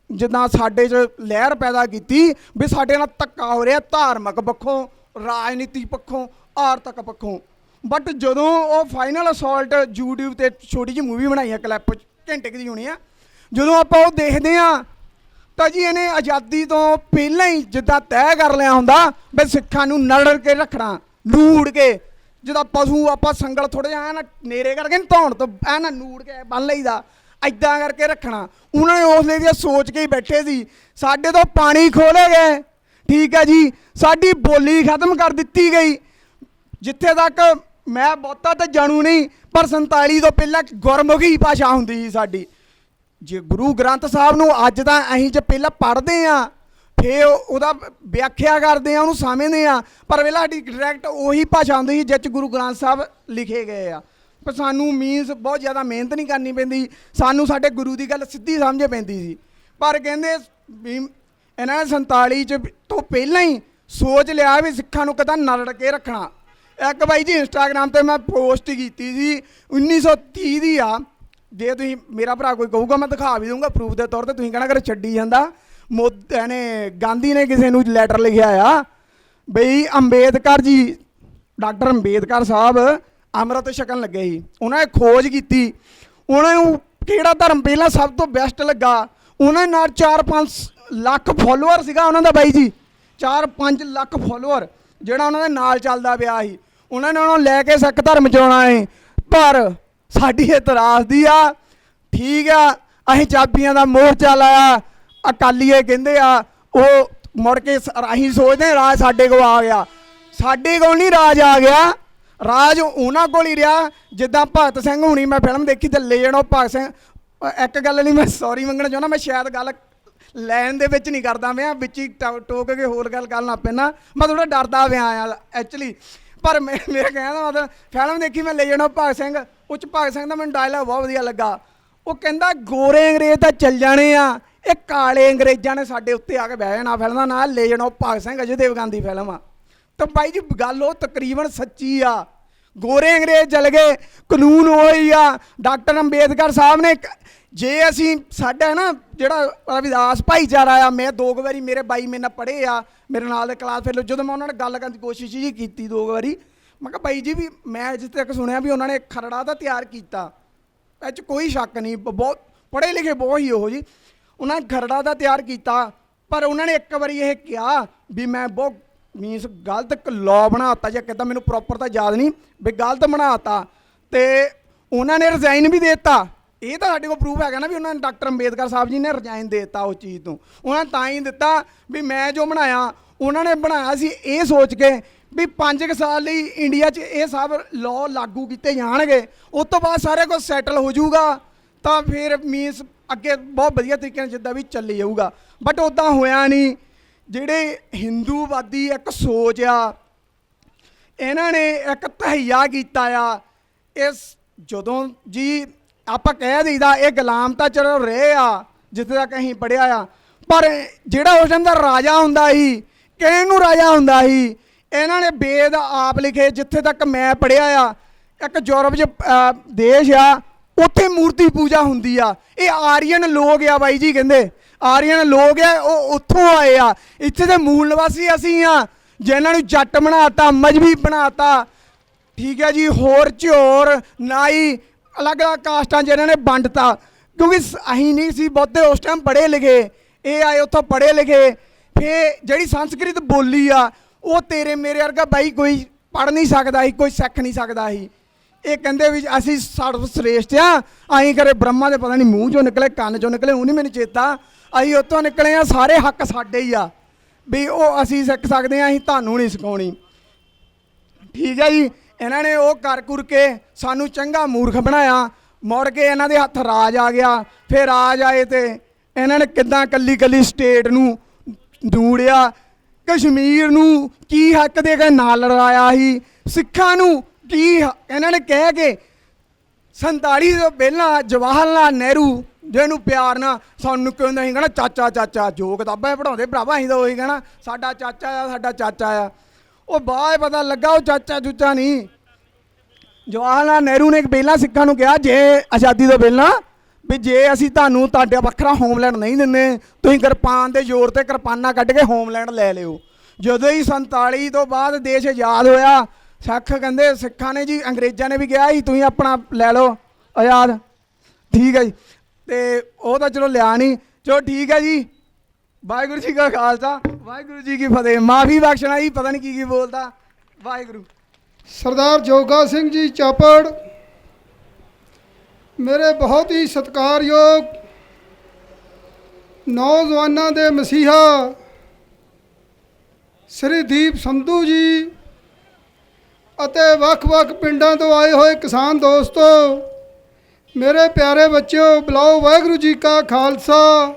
ਜਿੱਦਾਂ ਸਾਡੇ 'ਚ ਲਹਿਰ ਪੈਦਾ ਕੀਤੀ ਵੀ ਸਾਡੇ ਨਾਲ ਧੱਕਾ ਹੋ ਰਿਹਾ ਧਾਰਮਿਕ ਪੱਖੋਂ, ਰਾਜਨੀਤੀ ਪੱਖੋਂ, ਆਰਥਿਕ ਪੱਖੋਂ। ਬਟ ਜਦੋਂ ਉਹ ਫਾਈਨਲ ਅਸੌਲਟ YouTube 'ਤੇ ਛੋਟੀ ਜਿਹੀ ਮੂਵੀ ਬਣਾਈ ਆ, ਕਲਿੱਪ ਘੰਟੇ ਦੀ ਹੋਣੀ ਆ, ਜਦੋਂ ਆਪਾਂ ਉਹ ਦੇਖਦੇ ਹਾਂ ਤਾਂ ਜੀ ਇਹਨੇ ਆਜ਼ਾਦੀ ਤੋਂ ਪਹਿਲਾਂ ਹੀ ਜਿੱਦਾਂ ਤੈਅ ਕਰ ਲਿਆ ਹੁੰਦਾ ਵੀ ਸਿੱਖਾਂ ਨੂੰ ਨੜ ਕੇ ਰੱਖਣਾ, ਲੂੜ ਕੇ, ਜਿੱਦਾਂ ਪਸ਼ੂ ਆਪਾਂ ਸੰਗਲ ਥੋੜ੍ਹਾ ਜਿਹਾ ਨਾ ਨੇੜੇ ਕਰਕੇ ਧੌਣ ਤੋਂ ਐ ਨਾ ਨੂੜ ਕੇ ਬੰਨ ਲਈਦਾ, ਇੱਦਾਂ ਕਰਕੇ ਰੱਖਣਾ। ਉਹਨਾਂ ਨੇ ਉਸ ਲਈ ਦੀ ਸੋਚ ਕੇ ਹੀ ਬੈਠੇ ਸੀ। ਸਾਡੇ ਤੋਂ ਪਾਣੀ ਖੋਲੇ ਗਏ, ਠੀਕ ਹੈ ਜੀ, ਸਾਡੀ ਬੋਲੀ ਖਤਮ ਕਰ ਦਿੱਤੀ ਗਈ। ਜਿੱਥੇ ਤੱਕ ਮੈਂ ਬਹੁਤਾ ਤਾਂ ਜਾਣੂ ਨਹੀਂ, ਪਰ 47 ਤੋਂ ਪਹਿਲਾਂ ਗੁਰਮੁਖੀ ਭਾਸ਼ਾ ਹੁੰਦੀ ਸੀ ਸਾਡੀ। ਜੇ ਗੁਰੂ ਗ੍ਰੰਥ ਸਾਹਿਬ ਨੂੰ ਅੱਜ ਤਾਂ ਅਸੀਂ ਜੇ ਪਹਿਲਾਂ ਪੜ੍ਹਦੇ ਹਾਂ, ਫਿਰ ਉਹਦਾ ਵਿਆਖਿਆ ਕਰਦੇ ਹਾਂ, ਉਹਨੂੰ ਸਮਝਦੇ ਹਾਂ, ਪਰ ਪਹਿਲਾਂ ਸਾਡੀ ਡਾਇਰੈਕਟ ਉਹੀ ਭਾਸ਼ਾ ਹੁੰਦੀ ਸੀ ਜਿਸ 'ਚ ਗੁਰੂ ਗ੍ਰੰਥ ਸਾਹਿਬ ਲਿਖੇ ਗਏ ਆ। ਪਰ ਸਾਨੂੰ ਮੀਨਸ ਬਹੁਤ ਜ਼ਿਆਦਾ ਮਿਹਨਤ ਨਹੀਂ ਕਰਨੀ ਪੈਂਦੀ, ਸਾਨੂੰ ਸਾਡੇ ਗੁਰੂ ਦੀ ਗੱਲ ਸਿੱਧੀ ਸਮਝ ਪੈਂਦੀ ਸੀ। ਪਰ ਕਹਿੰਦੇ ਵੀ ਇਹਨਾਂ ਨੇ 47 ਤੋਂ ਪਹਿਲਾਂ ਹੀ ਸੋਚ ਲਿਆ ਵੀ ਸਿੱਖਾਂ ਨੂੰ ਕਿੱਦਾਂ ਨਰੜ ਕੇ ਰੱਖਣਾ। ਇੱਕ ਬਾਈ ਜੀ ਇੰਸਟਾਗ੍ਰਾਮ 'ਤੇ ਮੈਂ ਪੋਸਟ ਕੀਤੀ ਸੀ, 1930 ਦੀ ਆ। ਜੇ ਤੁਸੀਂ ਮੇਰਾ ਭਰਾ ਕੋਈ ਕਹੂਗਾ ਮੈਂ ਦਿਖਾ ਵੀ ਦੂੰਗਾ ਪ੍ਰੂਫ ਦੇ ਤੌਰ 'ਤੇ, ਤੁਸੀਂ ਕਹਿਣਾ ਕਰ ਛੱਡੀ ਜਾਂਦਾ। ਨੇ ਗਾਂਧੀ ਨੇ ਕਿਸੇ ਨੂੰ ਲੈਟਰ ਲਿਖਿਆ ਆ ਬਈ ਅੰਬੇਦਕਰ ਜੀ, ਡਾਕਟਰ ਅੰਬੇਦਕਰ ਸਾਹਿਬ ਅੰਮ੍ਰਿਤ ਛਕਣ ਲੱਗੇ ਸੀ, ਉਹਨਾਂ ਨੇ ਖੋਜ ਕੀਤੀ, ਉਹਨਾਂ ਨੂੰ ਕਿਹੜਾ ਧਰਮ ਪਹਿਲਾਂ ਸਭ ਤੋਂ ਬੈਸਟ ਲੱਗਾ। ਉਹਨਾਂ ਨਾਲ 4-5 ਲੱਖ ਫੋਲੋਅਰ ਸੀਗਾ ਉਹਨਾਂ ਦਾ ਬਾਈ ਜੀ, 4-5 ਲੱਖ ਫੋਲੋਅਰ। ਜਿਹੜਾ ਉਹਨਾਂ ਦੇ ਨਾਲ ਚੱਲਦਾ ਪਿਆ ਸੀ, ਉਹਨਾਂ ਨੇ ਉਹਨੂੰ ਲੈ ਕੇ ਸਿੱਖ ਧਰਮ ਚ ਆਉਣਾ ਹੈ। ਪਰ ਸਾਡੀ ਇਤਰਾਜ਼ ਦੀ ਆ, ਠੀਕ ਆ, ਅਸੀਂ ਚਾਬੀਆਂ ਦਾ ਮੋਰਚਾ ਲਾਇਆ, ਅਕਾਲੀਏ ਕਹਿੰਦੇ ਆ, ਉਹ ਮੁੜ ਕੇ ਅਸੀਂ ਸੋਚਦੇ ਹਾਂ ਰਾਜ ਸਾਡੇ ਕੋਲ ਆ ਗਿਆ। ਸਾਡੇ ਕੋਲ ਨਹੀਂ ਰਾਜ ਆ ਗਿਆ, ਰਾਜ ਉਹਨਾਂ ਕੋਲ ਹੀ ਰਿਹਾ। ਜਿੱਦਾਂ ਭਗਤ ਸਿੰਘ ਹੁਣੀ, ਮੈਂ ਫਿਲਮ ਦੇਖੀ ਤੇ ਲੈ ਜਾਣੋ ਭਗਤ ਸਿੰਘ, ਇੱਕ ਗੱਲ ਨਹੀਂ ਮੈਂ ਸੌਰੀ ਮੰਗਣਾ ਚਾਹੁੰਦਾ, ਮੈਂ ਸ਼ਾਇਦ ਗੱਲ ਲੈਣ ਦੇ ਵਿੱਚ ਨਹੀਂ ਕਰਦਾ ਪਿਆ, ਵਿੱਚ ਹੀ ਟੋਕ ਕੇ ਹੋਰ ਗੱਲ ਕਰਨ ਲੱਗ ਪੈਣਾ, ਮੈਂ ਥੋੜਾ ਡਰਦਾ ਪਿਆ ਆ ਐਕਚੁਅਲੀ। ਪਰ ਮੇਰੇ ਕਹਿਣ ਦਾ ਮਤਲਬ, ਫਿਲਮ ਦੇਖੀ ਮੈਂ ਲੈ ਜਾਣਾ ਭਗਤ ਸਿੰਘ, ਉਹ 'ਚ ਭਗਤ ਸਿੰਘ ਦਾ ਮੈਨੂੰ ਡਾਇਲੌਗ ਬਹੁਤ ਵਧੀਆ ਲੱਗਾ। ਉਹ ਕਹਿੰਦਾ ਗੋਰੇ ਅੰਗਰੇਜ਼ ਤਾਂ ਚੱਲ ਜਾਣੇ ਆ, ਇਹ ਕਾਲੇ ਅੰਗਰੇਜ਼ਾਂ ਨੇ ਸਾਡੇ ਉੱਤੇ ਆ ਕੇ ਬਹਿ ਜਾਣਾ। ਫਿਲਮ ਦਾ ਨਾਂ ਲੈ ਜਾਣਾ ਭਗਤ ਸਿੰਘ, ਅਜੇ ਦੇਵਗਨ ਦੀ ਫਿਲਮ ਆ। ਤਾਂ ਬਾਈ ਜੀ ਗੱਲ ਉਹ ਤਕਰੀਬਨ ਸੱਚੀ ਆ, ਗੋਰੇ ਅੰਗਰੇਜ਼ ਚਲ ਗਏ, ਕਾਨੂੰਨ ਉਹੀ ਆ। ਡਾਕਟਰ ਅੰਬੇਦਕਰ ਸਾਹਿਬ ਨੇ, ਜੇ ਅਸੀਂ ਸਾਡਾ ਨਾ ਜਿਹੜਾ ਰਵਿਦਾਸ ਭਾਈਚਾਰਾ ਆ, ਮੈਂ 2 ਵਾਰੀ ਮੇਰੇ ਬਾਈ ਮੇਰੇ ਨਾਲ ਪੜ੍ਹੇ ਆ, ਮੇਰੇ ਨਾਲ ਦੇ ਕਲਾਸ ਫੇਲੋ, ਜਦੋਂ ਮੈਂ ਉਹਨਾਂ ਨਾਲ ਗੱਲ ਕਰਨ ਦੀ ਕੋਸ਼ਿਸ਼ ਜੀ ਕੀਤੀ 2 ਵਾਰੀ, ਮੈਂ ਕਿਹਾ ਬਾਈ ਜੀ ਵੀ ਮੈਂ ਜਿੱਥੇ ਤੱਕ ਸੁਣਿਆ ਵੀ ਉਹਨਾਂ ਨੇ ਖਰੜਾ ਤਾਂ ਤਿਆਰ ਕੀਤਾ, ਇਹ 'ਚ ਕੋਈ ਸ਼ੱਕ ਨਹੀਂ, ਬਹੁਤ ਪੜ੍ਹੇ ਲਿਖੇ ਬਹੁਤ ਹੀ ਉਹ ਜੀ, ਉਹਨਾਂ ਨੇ ਖਰੜਾ ਤਾਂ ਤਿਆਰ ਕੀਤਾ। ਪਰ ਉਹਨਾਂ ਨੇ ਇੱਕ ਵਾਰੀ ਇਹ ਕਿਹਾ ਵੀ ਮੈਂ ਬਹੁਤ ਮੀਨਸ ਗਲਤ ਲਾਅ ਬਣਾਤਾ ਜਾਂ ਕਿੱਦਾਂ, ਮੈਨੂੰ ਪ੍ਰੋਪਰ ਤਾਂ ਯਾਦ ਨਹੀਂ, ਵੀ ਗਲਤ ਬਣਾਤਾ, ਅਤੇ ਉਹਨਾਂ ਨੇ ਰਿਜ਼ਾਈਨ ਵੀ ਦੇ ਦਿੱਤਾ। ਇਹ ਤਾਂ ਸਾਡੇ ਕੋਲ ਪ੍ਰੂਫ ਹੈਗਾ ਨਾ ਵੀ ਉਹਨਾਂ ਨੇ, ਡਾਕਟਰ ਅੰਬੇਦਕਰ ਸਾਹਿਬ ਜੀ ਨੇ ਰਿਜ਼ਾਈਨ ਦੇ ਦਿੱਤਾ ਉਸ ਚੀਜ਼ ਤੋਂ। ਉਹਨਾਂ ਨੇ ਤਾਂ ਹੀ ਦਿੱਤਾ ਵੀ ਮੈਂ ਜੋ ਬਣਾਇਆ, ਉਹਨਾਂ ਨੇ ਬਣਾਇਆ ਸੀ ਇਹ ਸੋਚ ਕੇ ਵੀ 5 ਸਾਲ ਲਈ ਇੰਡੀਆ 'ਚ ਇਹ ਸਭ ਲਾਅ ਲਾਗੂ ਕੀਤੇ ਜਾਣਗੇ, ਉਸ ਤੋਂ ਬਾਅਦ ਸਾਰੇ ਕੁਝ ਸੈਟਲ ਹੋ ਜਾਊਗਾ, ਤਾਂ ਫਿਰ ਮੀਨਸ ਅੱਗੇ ਬਹੁਤ ਵਧੀਆ ਤਰੀਕੇ ਨਾਲ ਜਿੱਦਾਂ ਵੀ ਚੱਲੀ ਜਾਊਗਾ। ਬਟ ਉੱਦਾਂ ਹੋਇਆ ਨਹੀਂ। ਜਿਹੜੇ ਹਿੰਦੂਵਾਦੀ ਇੱਕ ਸੋਚ ਆ, ਇਹਨਾਂ ਨੇ ਇੱਕ ਤਹਈਆ ਕੀਤਾ ਆ। ਇਸ ਜਦੋਂ ਜੀ ਆਪਾਂ ਕਹਿ ਦਈਦਾ ਇਹ ਗੁਲਾਮ ਤਾਂ ਚਲੋ ਰਹੇ ਆ ਜਿੱਥੇ ਤੱਕ ਅਸੀਂ ਪੜ੍ਹਿਆ ਆ, ਪਰ ਜਿਹੜਾ ਉਸ ਟਾਈਮ ਦਾ ਰਾਜਾ ਹੁੰਦਾ ਸੀ, ਕਹਿਣ ਨੂੰ ਰਾਜਾ ਹੁੰਦਾ ਸੀ, ਇਹਨਾਂ ਨੇ ਵੇਦ ਆਪ ਲਿਖੇ। ਜਿੱਥੇ ਤੱਕ ਮੈਂ ਪੜ੍ਹਿਆ ਆ, ਇੱਕ ਯੂਰਪ 'ਚ ਦੇਸ਼ ਆ, ਉੱਥੇ ਮੂਰਤੀ ਪੂਜਾ ਹੁੰਦੀ ਆ। ਇਹ ਆਰੀਅਨ ਲੋਕ ਆ ਬਾਈ ਜੀ, ਕਹਿੰਦੇ ਆਰੀਅਨ ਲੋਕ ਆ, ਉਹ ਉੱਥੋਂ ਆਏ ਆ। ਇੱਥੇ ਦੇ ਮੂਲ ਨਿਵਾਸੀ ਅਸੀਂ ਆ, ਜਿਹਨਾਂ ਨੂੰ ਜੱਟ ਬਣਾਤਾ, ਮਜ਼੍ਹਬੀ ਬਣਾਤਾ, ਠੀਕ ਹੈ ਜੀ, ਹੋਰ ਝੋਰ ਨਾਈ ਅਲੱਗ-ਅਲੱਗ ਕਾਸਟਾਂ 'ਚ ਇਹਨਾਂ ਨੇ ਵੰਡਤਾ। ਕਿਉਂਕਿ ਅਸੀਂ ਨਹੀਂ ਸੀ ਬਹੁਤੇ ਉਸ ਟਾਈਮ ਪੜ੍ਹੇ ਲਿਖੇ, ਇਹ ਆਏ ਉੱਥੋਂ ਪੜ੍ਹੇ ਲਿਖੇ। ਫਿਰ ਜਿਹੜੀ ਸੰਸਕ੍ਰਿਤ ਬੋਲੀ ਆ, ਉਹ ਤੇਰੇ ਮੇਰੇ ਵਰਗਾ ਬਾਈ ਕੋਈ ਪੜ੍ਹ ਨਹੀਂ ਸਕਦਾ ਸੀ, ਕੋਈ ਸਿੱਖ ਨਹੀਂ ਸਕਦਾ ਸੀ। ਇਹ ਕਹਿੰਦੇ ਵੀ ਅਸੀਂ ਸਰਵ ਸ੍ਰੇਸ਼ਟ ਆ, ਅਸੀਂ ਕਰੇ ਬ੍ਰਹਮਾ ਦੇ ਪਤਾ ਨਹੀਂ ਮੂੰਹ 'ਚੋਂ ਨਿਕਲੇ ਕੰਨ 'ਚੋਂ ਨਿਕਲੇ, ਉਹ ਨਹੀਂ ਮੈਨੂੰ ਚੇਤਾ, ਅਸੀਂ ਉੱਥੋਂ ਨਿਕਲੇ ਆ, ਸਾਰੇ ਹੱਕ ਸਾਡੇ ਹੀ ਆ ਵੀ ਉਹ ਅਸੀਂ ਸਿੱਖ ਸਕਦੇ ਹਾਂ, ਅਸੀਂ ਤੁਹਾਨੂੰ ਨਹੀਂ ਸਿਖਾਉਣੀ, ਠੀਕ ਹੈ ਜੀ। ਇਹਨਾਂ ਨੇ ਉਹ ਕਰ ਕੁਰ ਕੇ ਸਾਨੂੰ ਚੰਗਾ ਮੂਰਖ ਬਣਾਇਆ। ਮੁੜ ਕੇ ਇਹਨਾਂ ਦੇ ਹੱਥ ਰਾਜ ਆ ਗਿਆ। ਫਿਰ ਰਾਜ ਆਏ ਤੇ ਇਹਨਾਂ ਨੇ ਕਿੱਦਾਂ ਕੱਲੀ ਕੱਲੀ ਸਟੇਟ ਨੂੰ ਦੂੜਿਆ। ਕਸ਼ਮੀਰ ਨੂੰ ਕੀ ਹੱਕ ਦੇ ਕੇ ਨਾਲ ਲੜਾਇਆ ਸੀ, ਸਿੱਖਾਂ ਨੂੰ ਕੀ ਇਹਨਾਂ ਨੇ ਕਹਿ ਕੇ 47 ਤੋਂ ਪਹਿਲਾਂ ਜਵਾਹਰ ਲਾਲ ਨਹਿਰੂ ਜਿਹਨੂੰ ਪਿਆਰ ਨਾਲ ਸਾਨੂੰ ਕਹਿੰਦਾ ਸੀ, ਕਹਿਣਾ ਚਾਚਾ ਚਾਚਾ, ਜੋ ਕਿਤਾਬਾਂ ਪੜ੍ਹਾਉਂਦੇ ਭਰਾਵਾ ਅਸੀਂ ਤਾਂ ਉਹੀ ਕਹਿਣਾ ਸਾਡਾ ਚਾਚਾ ਆ, ਸਾਡਾ ਚਾਚਾ ਆ। ਉਹ ਬਾਅਦ ਪਤਾ ਲੱਗਾ ਉਹ ਚਾਚਾ ਚੂਚਾ ਨਹੀਂ। ਜਵਾਹਰ ਲਾਲ ਨਹਿਰੂ ਨੇ ਪਹਿਲਾਂ ਸਿੱਖਾਂ ਨੂੰ ਕਿਹਾ, ਜੇ ਆਜ਼ਾਦੀ ਤੋਂ ਪਹਿਲਾਂ ਵੀ ਜੇ ਅਸੀਂ ਤੁਹਾਨੂੰ ਤੁਹਾਡਾ ਵੱਖਰਾ ਹੋਮਲੈਂਡ ਨਹੀਂ ਦਿੰਦੇ, ਤੁਸੀਂ ਕਿਰਪਾਨ ਦੇ ਜ਼ੋਰ 'ਤੇ ਕਿਰਪਾਨਾਂ ਕੱਢ ਕੇ ਹੋਮਲੈਂਡ ਲੈ ਲਿਓ। ਜਦੋਂ ਹੀ 47 ਤੋਂ ਬਾਅਦ ਦੇਸ਼ ਆਜ਼ਾਦ ਹੋਇਆ, ਕਹਿੰਦੇ ਸਿੱਖਾਂ ਨੇ ਜੀ, ਅੰਗਰੇਜ਼ਾਂ ਨੇ ਵੀ ਕਿਹਾ ਸੀ ਤੁਸੀਂ ਆਪਣਾ ਲੈ ਲਓ ਆਜ਼ਾਦ, ਠੀਕ ਹੈ ਜੀ, ਅਤੇ ਉਹ ਤਾਂ ਚਲੋ ਲਿਆ ਨਹੀਂ। ਚਲੋ ਠੀਕ ਹੈ ਜੀ, ਵਾਹਿਗੁਰੂ ਜੀ ਕਾ ਖਾਲਸਾ, ਵਾਹਿਗੁਰੂ ਜੀ ਕੀ ਫਤਿਹ। ਮਾਫੀ ਬਖਸ਼ਣਾ ਜੀ, ਪਤਾ ਨਹੀਂ ਕੀ ਬੋਲਦਾ। ਵਾਹਿਗੁਰੂ। ਸਰਦਾਰ ਜੋਗਾ ਸਿੰਘ ਜੀ ਚਾਪੜ, ਮੇਰੇ ਬਹੁਤ ਹੀ ਸਤਿਕਾਰਯੋਗ ਨੌਜਵਾਨਾਂ ਦੇ ਮਸੀਹਾ ਸ੍ਰੀ ਦੀਪ ਸੰਧੂ ਜੀ ਅਤੇ ਵੱਖ-ਵੱਖ ਪਿੰਡਾਂ ਤੋਂ ਆਏ ਹੋਏ ਕਿਸਾਨ ਦੋਸਤੋ, ਮੇਰੇ ਪਿਆਰੇ ਬੱਚਿਓ, ਬੁਲਾਓ ਵਾਹਿਗੁਰੂ ਜੀ ਕਾ ਖਾਲਸਾ,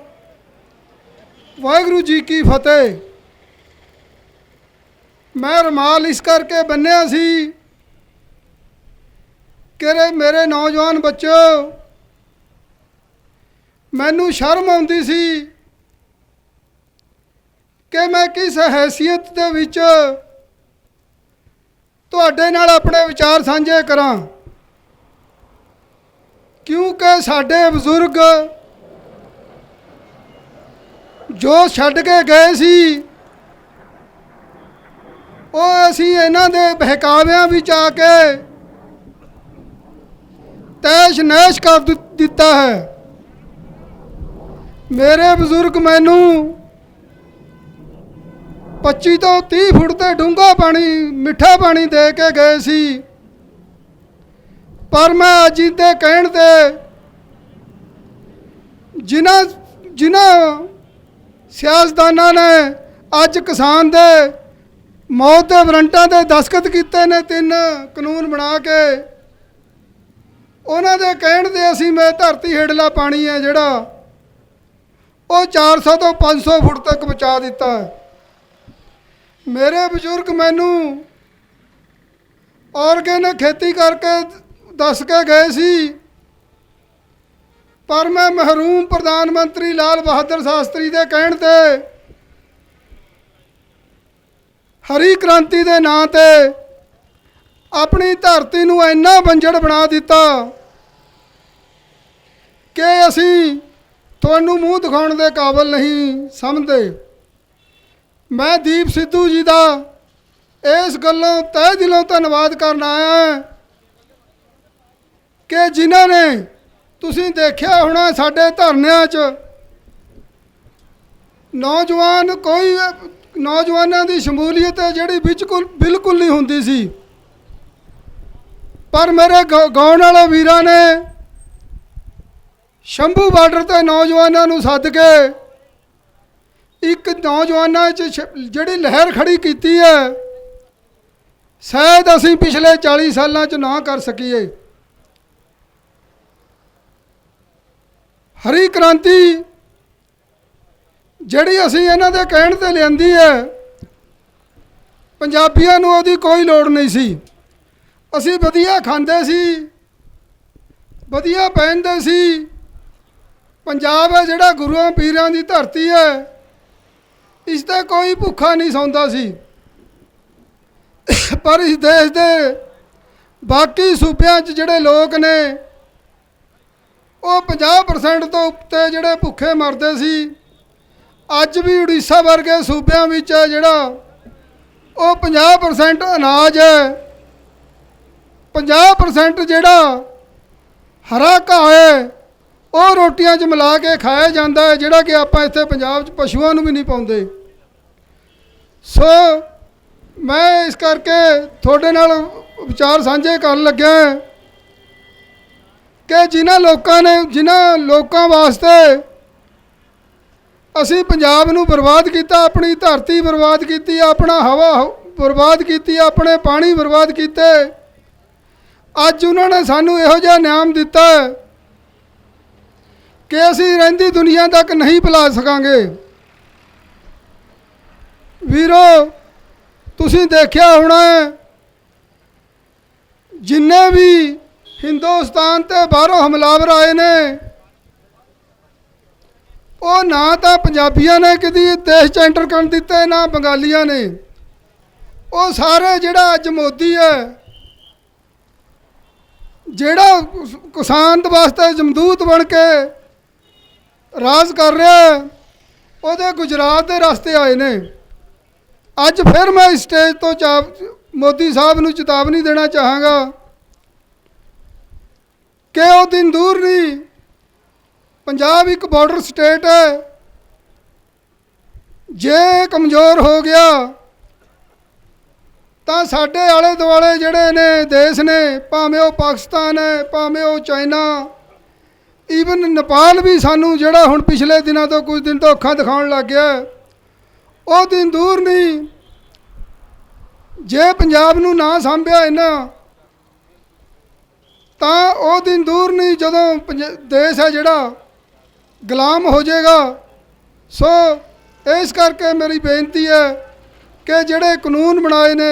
ਵਾਹਿਗੁਰੂ ਜੀ ਕੀ ਫਤਿਹ। ਮੈਂ ਰੁਮਾਲ ਇਸ ਕਰਕੇ ਬੰਨਿਆ ਸੀ ਕਿ ਮੇਰੇ ਨੌਜਵਾਨ ਬੱਚਿਓ, ਮੈਨੂੰ ਸ਼ਰਮ ਆਉਂਦੀ ਸੀ ਕਿ ਮੈਂ ਕਿਸ ਹੈਸੀਅਤ ਦੇ ਵਿੱਚ ਤੁਹਾਡੇ ਨਾਲ ਆਪਣੇ ਵਿਚਾਰ ਸਾਂਝੇ ਕਰਾਂ, ਕਿਉਂਕਿ ਸਾਡੇ ਬਜ਼ੁਰਗ ਜੋ ਛੱਡ ਕੇ ਗਏ ਸੀ, ਉਹ ਅਸੀਂ ਇਹਨਾਂ ਦੇ ਬਹਿਕਾਵਿਆਂ ਵਿੱਚ ਆ ਕੇ ਤੈਸ਼ ਨੈਸ਼ ਕਰ ਦਿੱਤਾ ਹੈ। ਮੇਰੇ ਬਜ਼ੁਰਗ ਮੈਨੂੰ 25 ਤੋਂ 30 ਫੁੱਟ ਤੇ ਡੂੰਘਾ ਪਾਣੀ, ਮਿੱਠਾ ਪਾਣੀ ਦੇ ਕੇ ਗਏ ਸੀ। ਪਰ ਮੈਂ ਅੱਜ ਦੇ ਕਹਿਣ ਤੇ ਜਿਨ੍ਹਾਂ ਸਿਆਸਤਦਾਨਾਂ ਨੇ ਅੱਜ ਕਿਸਾਨ ਦੇ ਮੌਤ ਦੇ ਵਾਰੰਟਾਂ ਤੇ ਦਸਤਖਤ ਕੀਤੇ ਨੇ 3 ਕਾਨੂੰਨ ਬਣਾ ਕੇ, ਉਹਨਾਂ ਦੇ ਕਹਿਣ ਤੇ ਅਸੀਂ ਮੈਂ ਧਰਤੀ ਹੇਠਲਾ ਪਾਣੀ ਹੈ ਜਿਹੜਾ ਉਹ 400 ਤੋਂ 500 ਫੁੱਟ ਤੱਕ ਪਹੁੰਚਾ ਦਿੱਤਾ ਹੈ। ਮੇਰੇ ਬਜ਼ੁਰਗ ਮੈਨੂੰ ਆਰਗੈਨਿਕ ਖੇਤੀ ਕਰਕੇ ਦੱਸ ਕੇ ਗਏ ਸੀ, ਪਰ ਮੈਂ ਮਹਿਰੂਮ ਪ੍ਰਧਾਨ ਮੰਤਰੀ ਲਾਲ ਬਹਾਦਰ ਸ਼ਾਸਤਰੀ ਦੇ ਕਹਿਣ ਤੇ ਹਰੀ ਕ੍ਰਾਂਤੀ ਦੇ ਨਾਂ ਤੇ ਆਪਣੀ ਧਰਤੀ ਨੂੰ ਇੰਨਾ ਬੰਜੜ ਬਣਾ ਦਿੱਤਾ ਕਿ ਅਸੀਂ ਤੁਹਾਨੂੰ ਮੂੰਹ ਦਿਖਾਉਣ ਦੇ ਕਾਬਿਲ ਨਹੀਂ ਸਮਝਦੇ। ਮੈਂ ਦੀਪ ਸਿੱਧੂ ਜੀ ਦਾ ਇਸ ਗੱਲੋਂ ਤਹਿ ਦਿਲੋਂ ਧੰਨਵਾਦ ਕਰਨ ਆਇਆ ਕਿ ਜਿਨ੍ਹਾਂ ਨੇ, ਤੁਸੀਂ ਦੇਖਿਆ ਹੋਣਾ ਸਾਡੇ ਧਰਨਿਆਂ 'ਚ ਨੌਜਵਾਨਾਂ ਦੀ ਸ਼ਮੂਲੀਅਤ ਹੈ ਜਿਹੜੀ ਬਿਲਕੁਲ ਨਹੀਂ ਹੁੰਦੀ ਸੀ, ਪਰ ਮੇਰੇ ਗਾਉਣ ਵਾਲੇ ਵੀਰਾਂ ਨੇ ਸ਼ੰਭੂ ਬਾਰਡਰ ਤੇ ਨੌਜਵਾਨਾਂ ਨੂੰ ਸੱਦ ਕੇ ਇੱਕ ਨੌਜਵਾਨਾਂ 'ਚ ਜਿਹੜੀ ਲਹਿਰ ਖੜੀ ਕੀਤੀ ਹੈ, ਸ਼ਾਇਦ ਅਸੀਂ ਪਿਛਲੇ 40 ਸਾਲਾਂ 'ਚ ਨਾ ਕਰ ਸਕੀਏ। ਹਰੀ ਕ੍ਰਾਂਤੀ ਜਿਹੜੀ ਅਸੀਂ ਇਹਨਾਂ ਦੇ ਕਹਿਣ ਤੇ ਲਿਆਂਦੀ ਹੈ, ਪੰਜਾਬੀਆਂ ਨੂੰ ਉਹਦੀ ਕੋਈ ਲੋੜ ਨਹੀਂ ਸੀ। ਅਸੀਂ ਵਧੀਆ ਖਾਂਦੇ ਸੀ, ਵਧੀਆ ਪਹਿਨਦੇ ਸੀ। ਪੰਜਾਬ ਹੈ ਜਿਹੜਾ ਗੁਰੂਆਂ ਪੀਰਾਂ ਦੀ ਧਰਤੀ ਹੈ, ਇਸ ਤੇ ਕੋਈ ਭੁੱਖਾ ਨਹੀਂ ਸੌਂਦਾ ਸੀ। ਪਰ ਇਸ ਦੇਸ਼ ਦੇ ਬਾਕੀ ਸੂਬਿਆਂ 'ਚ ਜਿਹੜੇ ਲੋਕ ਨੇ ਉਹ 50% ਤੋਂ ਉੱਤੇ ਜਿਹੜੇ ਭੁੱਖੇ ਮਰਦੇ ਸੀ। ਅੱਜ ਵੀ ਉੜੀਸਾ ਵਰਗੇ ਸੂਬਿਆਂ ਵਿੱਚ ਜਿਹੜਾ ਉਹ 50% ਅਨਾਜ ਹੈ, 50% ਜਿਹੜਾ ਹਰਾ ਘਾਹ ਹੈ ਉਹ ਰੋਟੀਆਂ 'ਚ ਮਿਲਾ ਕੇ ਖਾਇਆ ਜਾਂਦਾ ਹੈ, ਜਿਹੜਾ ਕਿ ਆਪਾਂ ਇੱਥੇ ਪੰਜਾਬ 'ਚ ਪਸ਼ੂਆਂ ਨੂੰ ਵੀ ਨਹੀਂ ਪਾਉਂਦੇ। ਸੋ ਮੈਂ ਇਸ ਕਰਕੇ ਤੁਹਾਡੇ ਨਾਲ ਵਿਚਾਰ ਸਾਂਝੇ ਕਰਨ ਲੱਗਿਆ ਕਿ ਜਿਨ੍ਹਾਂ ਲੋਕਾਂ ਵਾਸਤੇ ਅਸੀਂ ਪੰਜਾਬ ਨੂੰ ਬਰਬਾਦ ਕੀਤਾ, ਆਪਣੀ ਧਰਤੀ ਬਰਬਾਦ ਕੀਤੀ, ਆਪਣਾ ਹਵਾ ਬਰਬਾਦ ਕੀਤੀ, ਆਪਣੇ ਪਾਣੀ ਬਰਬਾਦ ਕੀਤੇ, ਅੱਜ ਉਹਨਾਂ ਨੇ ਸਾਨੂੰ ਇਹੋ ਜਿਹਾ ਇਨਾਮ ਦਿੱਤਾ ਕਿ ਅਸੀਂ ਰਹਿੰਦੀ ਦੁਨੀਆ ਤੱਕ ਨਹੀਂ ਭੁਲਾ ਸਕਾਂਗੇ। ਵੀਰੋ, ਤੁਸੀਂ ਦੇਖਿਆ ਹੋਣਾ ਜਿੰਨੇ ਵੀ ਹਿੰਦੁਸਤਾਨ ਤੇ ਬਾਹਰੋਂ ਹਮਲਾਵਰ ਆਏ ਨੇ, ਉਹ ਨਾ ਤਾਂ ਪੰਜਾਬੀਆਂ ਨੇ ਕਦੀ ਦੇਸ਼ 'ਚ ਐਂਟਰ ਕਰਨ ਦਿੱਤੇ, ਨਾ ਬੰਗਾਲੀਆਂ ਨੇ। ਉਹ ਸਾਰੇ ਜਿਹੜਾ ਅੱਜ ਮੋਦੀ ਹੈ, ਜਿਹੜਾ ਕਿਸਾਨ ਵਾਸਤੇ ਜਮਦੂਤ ਬਣ ਕੇ ਰਾਜ ਕਰ ਰਿਹਾ, ਉਹਦੇ ਗੁਜਰਾਤ ਦੇ ਰਸਤੇ ਆਏ ਨੇ। ਅੱਜ ਫਿਰ ਮੈਂ ਇਸ ਸਟੇਜ ਤੋਂ ਮੋਦੀ ਸਾਹਿਬ ਨੂੰ ਚੇਤਾਵਨੀ ਦੇਣਾ ਚਾਹਾਂਗਾ ਕਿ ਉਹ ਦਿਨ ਦੂਰ ਨਹੀਂ। ਪੰਜਾਬ ਇੱਕ ਬਾਰਡਰ ਸਟੇਟ ਹੈ, ਜੇ ਕਮਜ਼ੋਰ ਹੋ ਗਿਆ ਤਾਂ ਸਾਡੇ ਆਲੇ ਦੁਆਲੇ ਜਿਹੜੇ ਨੇ ਦੇਸ਼ ਨੇ, ਭਾਵੇਂ ਉਹ ਪਾਕਿਸਤਾਨ ਹੈ, ਭਾਵੇਂ ਉਹ ਚਾਈਨਾ, ਈਵਨ ਨੇਪਾਲ ਵੀ ਸਾਨੂੰ ਜਿਹੜਾ ਹੁਣ ਪਿਛਲੇ ਦਿਨਾਂ ਤੋਂ ਕੁਝ ਦਿਨ ਤੋਂ ਅੱਖਾਂ ਦਿਖਾਉਣ ਲੱਗ ਗਿਆ, ਉਹ ਦਿਨ ਦੂਰ ਨਹੀਂ। ਜੇ ਪੰਜਾਬ ਨੂੰ ਨਾ ਸਾਂਭਿਆ ਇਹਨਾਂ ਤਾਂ ਉਹ ਦਿਨ ਦੂਰ ਨਹੀਂ ਜਦੋਂ ਦੇਸ਼ ਹੈ ਜਿਹੜਾ ਗੁਲਾਮ ਹੋ ਜਾਏਗਾ। ਸੋ ਇਸ ਕਰਕੇ ਮੇਰੀ ਬੇਨਤੀ ਹੈ ਕਿ ਜਿਹੜੇ ਕਾਨੂੰਨ ਬਣਾਏ ਨੇ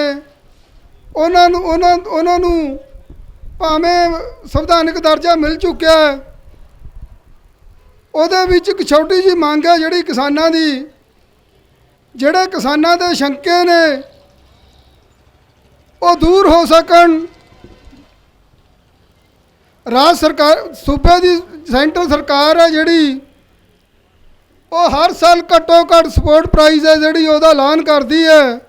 ਉਹਨਾਂ ਨੂੰ ਭਾਵੇਂ ਸੰਵਿਧਾਨਕ ਦਰਜਾ ਮਿਲ ਚੁੱਕਿਆ ਹੈ, ਉਹਦੇ ਵਿੱਚ ਇੱਕ ਛੋਟੀ ਜਿਹੀ ਮੰਗ ਹੈ ਜਿਹੜੀ ਕਿਸਾਨਾਂ ਦੀ, ਜਿਹੜੇ ਕਿਸਾਨਾਂ ਦੇ ਸ਼ੰਕੇ ਨੇ ਉਹ ਦੂਰ ਹੋ ਸਕਣ। ਰਾਜ ਸਰਕਾਰ, ਸੂਬੇ ਦੀ ਸੈਂਟਰ ਸਰਕਾਰ ਹੈ ਜਿਹੜੀ, ਉਹ ਹਰ ਸਾਲ ਘੱਟੋ ਘੱਟ ਸਪੋਰਟ ਪ੍ਰਾਈਜ਼ ਹੈ ਜਿਹੜੀ ਉਹਦਾ ਐਲਾਨ ਕਰਦੀ ਹੈ।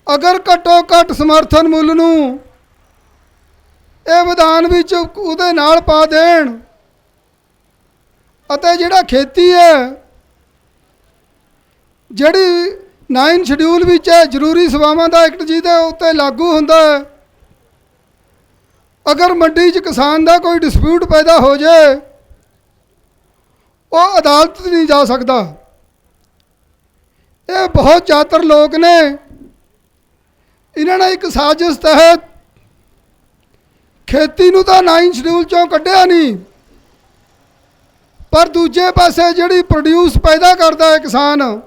ਅਗਰ ਘੱਟੋ ਘੱਟ ਸਮਰਥਨ ਮੁੱਲ ਨੂੰ ਇਹ ਵਿਧਾਨ ਵਿੱਚ ਉਹਦੇ ਨਾਲ ਪਾ ਦੇਣ ਅਤੇ ਜਿਹੜਾ ਖੇਤੀ ਹੈ ਜਿਹੜੀ 9 ਸ਼ਡਿਊਲ ਵਿੱਚ ਹੈ ਜ਼ਰੂਰੀ ਸੇਵਾਵਾਂ ਦਾ ਐਕਟ ਜਿਹਦੇ ਉੱਤੇ ਲਾਗੂ ਹੁੰਦਾ ਹੈ, ਅਗਰ ਮੰਡੀ 'ਚ ਕਿਸਾਨ ਦਾ ਕੋਈ ਡਿਸਪਿਊਟ ਪੈਦਾ ਹੋ ਜਾਏ ਉਹ ਅਦਾਲਤ ਨਹੀਂ ਜਾ ਸਕਦਾ। ਇਹ ਬਹੁਤ ਚਾਤਰ ਲੋਕ ਨੇ, ਇਹਨਾਂ ਨੇ ਇੱਕ ਸਾਜ਼ਿਸ਼ ਤਹਿਤ ਖੇਤੀ ਨੂੰ ਤਾਂ 9 ਸ਼ਡਿਊਲ 'ਚੋਂ ਕੱਢਿਆ ਨਹੀਂ, ਪਰ ਦੂਜੇ ਪਾਸੇ ਜਿਹੜੀ ਪ੍ਰੋਡਿਊਸ ਪੈਦਾ ਕਰਦਾ ਹੈ ਕਿਸਾਨ,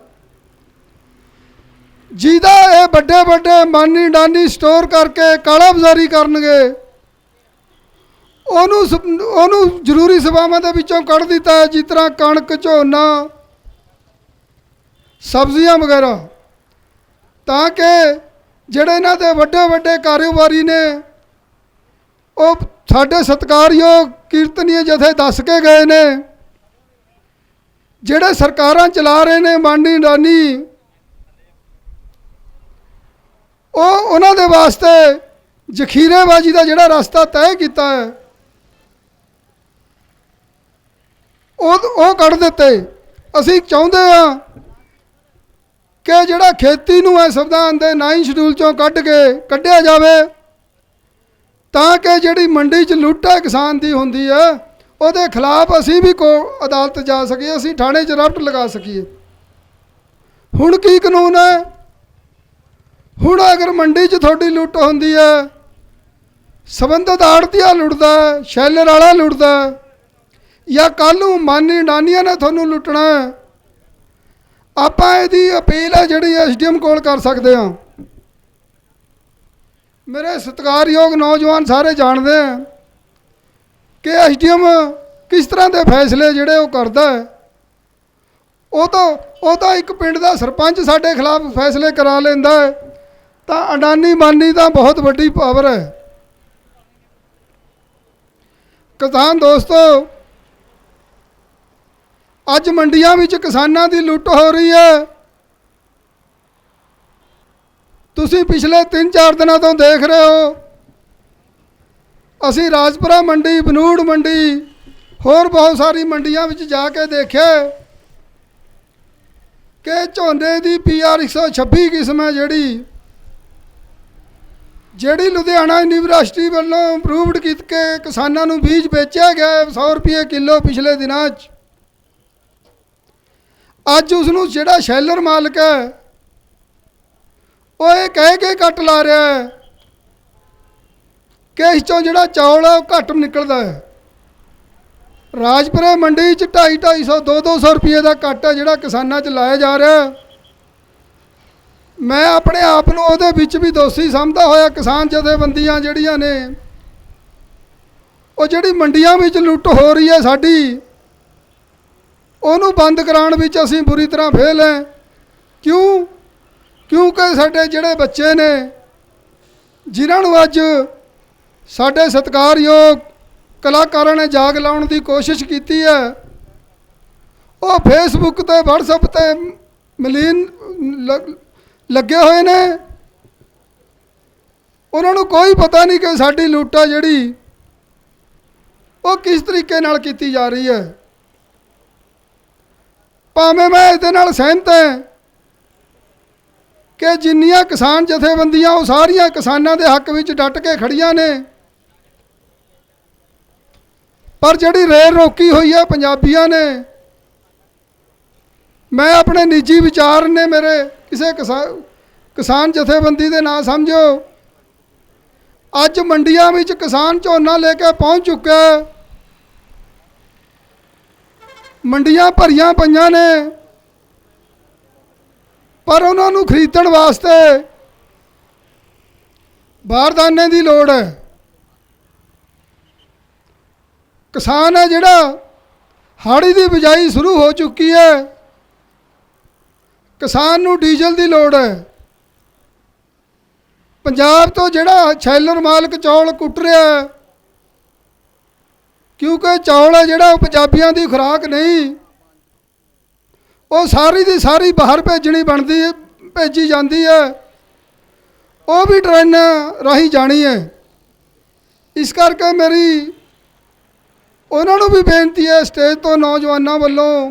ਜਿਹਦਾ ਇਹ ਵੱਡੇ ਵੱਡੇ ਮਾਨੀ ਡਾਨੀ ਸਟੋਰ ਕਰਕੇ ਕਾਲਾ ਬਾਜ਼ਾਰੀ ਕਰਨਗੇ, ਉਹਨੂੰ ਜ਼ਰੂਰੀ ਸੇਵਾਵਾਂ ਦੇ ਵਿੱਚੋਂ ਕੱਢ ਦਿੱਤਾ ਹੈ, ਜਿਸ ਤਰ੍ਹਾਂ ਕਣਕ, ਝੋਨਾ, ਸਬਜ਼ੀਆਂ ਵਗੈਰਾ, ਤਾਂ ਕਿ ਜਿਹੜੇ ਇਹਨਾਂ ਦੇ ਵੱਡੇ ਵੱਡੇ ਕਾਰੋਬਾਰੀ ਨੇ ਉਹ ਸਾਡੇ ਸਤਿਕਾਰਯੋਗ ਕੀਰਤਨੀਏ ਜਥੇ ਦੱਸ ਕੇ ਗਏ ਨੇ, ਜਿਹੜੇ ਸਰਕਾਰਾਂ ਚਲਾ ਰਹੇ ਨੇ ਮਾਨੀ ਡਾਨੀ, ਉਹਨਾਂ ਦੇ ਵਾਸਤੇ ਜ਼ਖੀਰੇਬਾਜ਼ੀ ਦਾ ਜਿਹੜਾ ਰਸਤਾ ਤੈਅ ਕੀਤਾ ਹੈ ਉਹ ਕੱਢ ਦਿੱਤੇ। ਅਸੀਂ ਚਾਹੁੰਦੇ ਹਾਂ ਕਿ ਜਿਹੜਾ ਖੇਤੀ ਨੂੰ ਹੈ ਸੰਵਿਧਾਨ ਦੇ 9 ਸ਼ਡਿਊਲ 'ਚੋਂ ਕੱਢਿਆ ਜਾਵੇ, ਤਾਂ ਕਿ ਜਿਹੜੀ ਮੰਡੀ 'ਚ ਲੁੱਟ ਹੈ ਕਿਸਾਨ ਦੀ ਹੁੰਦੀ ਹੈ ਉਹਦੇ ਖਿਲਾਫ ਅਸੀਂ ਵੀ ਅਦਾਲਤ ਜਾ ਸਕੀਏ, ਅਸੀਂ ਥਾਣੇ 'ਚ ਰਫਟ ਲਗਾ ਸਕੀਏ। ਹੁਣ ਕੀ ਕਾਨੂੰਨ ਹੈ? ਹੁਣ ਅਗਰ ਮੰਡੀ 'ਚ ਤੁਹਾਡੀ ਲੁੱਟ ਹੁੰਦੀ ਹੈ, ਸੰਬੰਧਿਤ ਆੜ੍ਹਤੀਆ ਲੁੱਟਦਾ, ਸ਼ੈਲਰ ਵਾਲਾ ਲੁੱਟਦਾ, ਜਾਂ ਕੱਲ੍ਹ ਨੂੰ ਮਾਨੀ ਡਾਨੀਆਂ ਨੇ ਤੁਹਾਨੂੰ ਲੁੱਟਣਾ, ਆਪਾਂ ਇਹਦੀ ਅਪੀਲ ਹੈ ਜਿਹੜੀ SDM ਕੋਲ ਕਰ ਸਕਦੇ ਹਾਂ। ਮੇਰੇ ਸਤਿਕਾਰਯੋਗ ਨੌਜਵਾਨ ਸਾਰੇ ਜਾਣਦੇ ਆ ਕਿ SDM ਕਿਸ ਤਰ੍ਹਾਂ ਦੇ ਫੈਸਲੇ ਜਿਹੜੇ ਉਹ ਕਰਦਾ ਹੈ। ਉਹ ਤਾਂ ਇੱਕ ਪਿੰਡ ਦਾ ਸਰਪੰਚ ਸਾਡੇ ਖਿਲਾਫ ਫੈਸਲੇ ਕਰਾ ਲੈਂਦਾ ਹੈ, ਤਾਂ ਅਡਾਨੀ ਮਾਨੀ ਤਾਂ ਬਹੁਤ ਵੱਡੀ ਪਾਵਰ ਹੈ। ਕਿਸਾਨ ਦੋਸਤੋ, ਅੱਜ ਮੰਡੀਆਂ ਵਿੱਚ ਕਿਸਾਨਾਂ ਦੀ ਲੁੱਟ ਹੋ ਰਹੀ ਹੈ। ਤੁਸੀਂ ਪਿਛਲੇ 3-4 ਦਿਨਾਂ ਤੋਂ ਦੇਖ ਰਹੇ ਹੋ, ਅਸੀਂ ਰਾਜਪੁਰਾ ਮੰਡੀ, ਬਨੂੜ ਮੰਡੀ, ਹੋਰ ਬਹੁਤ ਸਾਰੀ ਮੰਡੀਆਂ ਵਿੱਚ ਜਾ ਕੇ ਦੇਖਿਆ ਕਿ ਝੋਨੇ ਦੀ PR 126 ਕਿਸਮ ਹੈ ਜਿਹੜੀ ਲੁਧਿਆਣਾ ਯੂਨੀਵਰਸਿਟੀ ਵੱਲੋਂ ਅਪਰੂਵਡ ਕਰਕੇ ਕਿਸਾਨਾਂ ਨੂੰ ਬੀਜ ਵੇਚਿਆ ਗਿਆ 100 ਰੁਪਏ ਕਿਲੋ ਪਿਛਲੇ ਦਿਨਾਂ 'ਚ। ਅੱਜ ਉਸ ਨੂੰ ਜਿਹੜਾ ਸ਼ੈਲਰ ਮਾਲਕ ਹੈ ਉਹ ਇਹ ਕਹਿ ਕੇ ਕੱਟ ਲਾ ਰਿਹਾ ਹੈ ਕਿ ਇਸ 'ਚੋਂ ਜਿਹੜਾ ਚੌਲ ਹੈ ਉਹ ਘੱਟ ਨਿਕਲਦਾ ਹੈ। ਰਾਜਪੁਰੇ ਮੰਡੀ 'ਚ 250-250 200 ਰੁਪਏ ਦਾ ਕੱਟ ਹੈ ਜਿਹੜਾ ਕਿਸਾਨਾਂ 'ਚ ਲਾਇਆ ਜਾ ਰਿਹਾ। ਮੈਂ ਆਪਣੇ ਆਪ ਨੂੰ ਉਹਦੇ ਵਿੱਚ ਵੀ ਦੋਸ਼ੀ ਸਮਝਦਾ ਹੋਇਆ ਕਿਸਾਨ ਜਥੇਬੰਦੀਆਂ ਜਿਹੜੀਆਂ ਨੇ ਉਹ ਜਿਹੜੀ ਮੰਡੀਆਂ ਵਿੱਚ ਲੁੱਟ ਹੋ ਰਹੀ ਹੈ ਸਾਡੀ, ਉਹਨੂੰ ਬੰਦ ਕਰਾਉਣ ਵਿੱਚ ਅਸੀਂ ਬੁਰੀ ਤਰ੍ਹਾਂ ਫੇਲ ਹੈ। ਕਿਉਂਕਿ ਸਾਡੇ ਜਿਹੜੇ ਬੱਚੇ ਨੇ ਜਿਨ੍ਹਾਂ ਨੂੰ ਅੱਜ ਸਾਡੇ ਸਤਿਕਾਰਯੋਗ ਕਲਾਕਾਰਾਂ ਨੇ ਜਾਗ ਲਾਉਣ ਦੀ ਕੋਸ਼ਿਸ਼ ਕੀਤੀ ਹੈ, ਉਹ ਫੇਸਬੁੱਕ ਤੇ WhatsApp ਤੇ ਮਲੀਨ ਲੱਗੇ ਹੋਏ ਨੇ। ਉਹਨਾਂ ਨੂੰ ਕੋਈ ਪਤਾ ਨਹੀਂ ਕਿ ਸਾਡੀ ਲੁੱਟ ਆ ਜਿਹੜੀ ਉਹ ਕਿਸ ਤਰੀਕੇ ਨਾਲ ਕੀਤੀ ਜਾ ਰਹੀ ਹੈ। ਭਾਵੇਂ ਮੈਂ ਇਹਦੇ ਨਾਲ ਸਹਿਮਤ ਹਾਂ ਕਿ ਜਿੰਨੀਆਂ ਕਿਸਾਨ ਜਥੇਬੰਦੀਆਂ ਉਹ ਸਾਰੀਆਂ ਕਿਸਾਨਾਂ ਦੇ ਹੱਕ ਵਿੱਚ ਡਟ ਕੇ ਖੜੀਆਂ ਨੇ, ਪਰ ਜਿਹੜੀ ਰੇਲ ਰੋਕੀ ਹੋਈ ਹੈ ਪੰਜਾਬੀਆਂ ਨੇ, ਮੈਂ ਆਪਣੇ ਨਿੱਜੀ ਵਿਚਾਰ ਨੇ, ਮੇਰੇ ਕਿਸੇ ਕਿਸਾਨ ਜਥੇਬੰਦੀ ਦੇ ਨਾਂ ਸਮਝੋ, ਅੱਜ ਮੰਡੀਆਂ ਵਿੱਚ ਕਿਸਾਨ ਝੋਨਾ ਲੈ ਕੇ ਪਹੁੰਚ ਚੁੱਕਾ ਹੈ। ਮੰਡੀਆਂ ਭਰੀਆਂ ਪਈਆਂ ਨੇ, ਪਰ ਉਹਨਾਂ ਨੂੰ ਖਰੀਦਣ ਵਾਸਤੇ ਬਾਰਦਾਨੇ ਦੀ ਲੋੜ ਹੈ। ਕਿਸਾਨ ਹੈ ਜਿਹੜਾ ਹਾੜੀ ਦੀ ਬਿਜਾਈ ਸ਼ੁਰੂ ਹੋ ਚੁੱਕੀ ਹੈ, ਕਿਸਾਨ ਨੂੰ ਡੀਜ਼ਲ ਦੀ ਲੋੜ ਹੈ। ਪੰਜਾਬ ਤੋਂ ਜਿਹੜਾ ਸ਼ੈਲਰ ਮਾਲਕ ਚੌਲ ਕੁੱਟ ਰਿਹਾ, ਕਿਉਂਕਿ ਚੌਲ ਹੈ ਜਿਹੜਾ ਉਹ ਪੰਜਾਬੀਆਂ ਦੀ ਖੁਰਾਕ ਨਹੀਂ, ਉਹ ਸਾਰੀ ਦੀ ਸਾਰੀ ਬਾਹਰ ਭੇਜੀ ਜਾਂਦੀ ਹੈ, ਉਹ ਵੀ ਟ੍ਰੇਨਾਂ ਰਾਹੀਂ ਜਾਣੀ ਹੈ। ਇਸ ਕਰਕੇ ਮੇਰੀ ਉਹਨਾਂ ਨੂੰ ਵੀ ਬੇਨਤੀ ਹੈ ਸਟੇਜ ਤੋਂ ਨੌਜਵਾਨਾਂ ਵੱਲੋਂ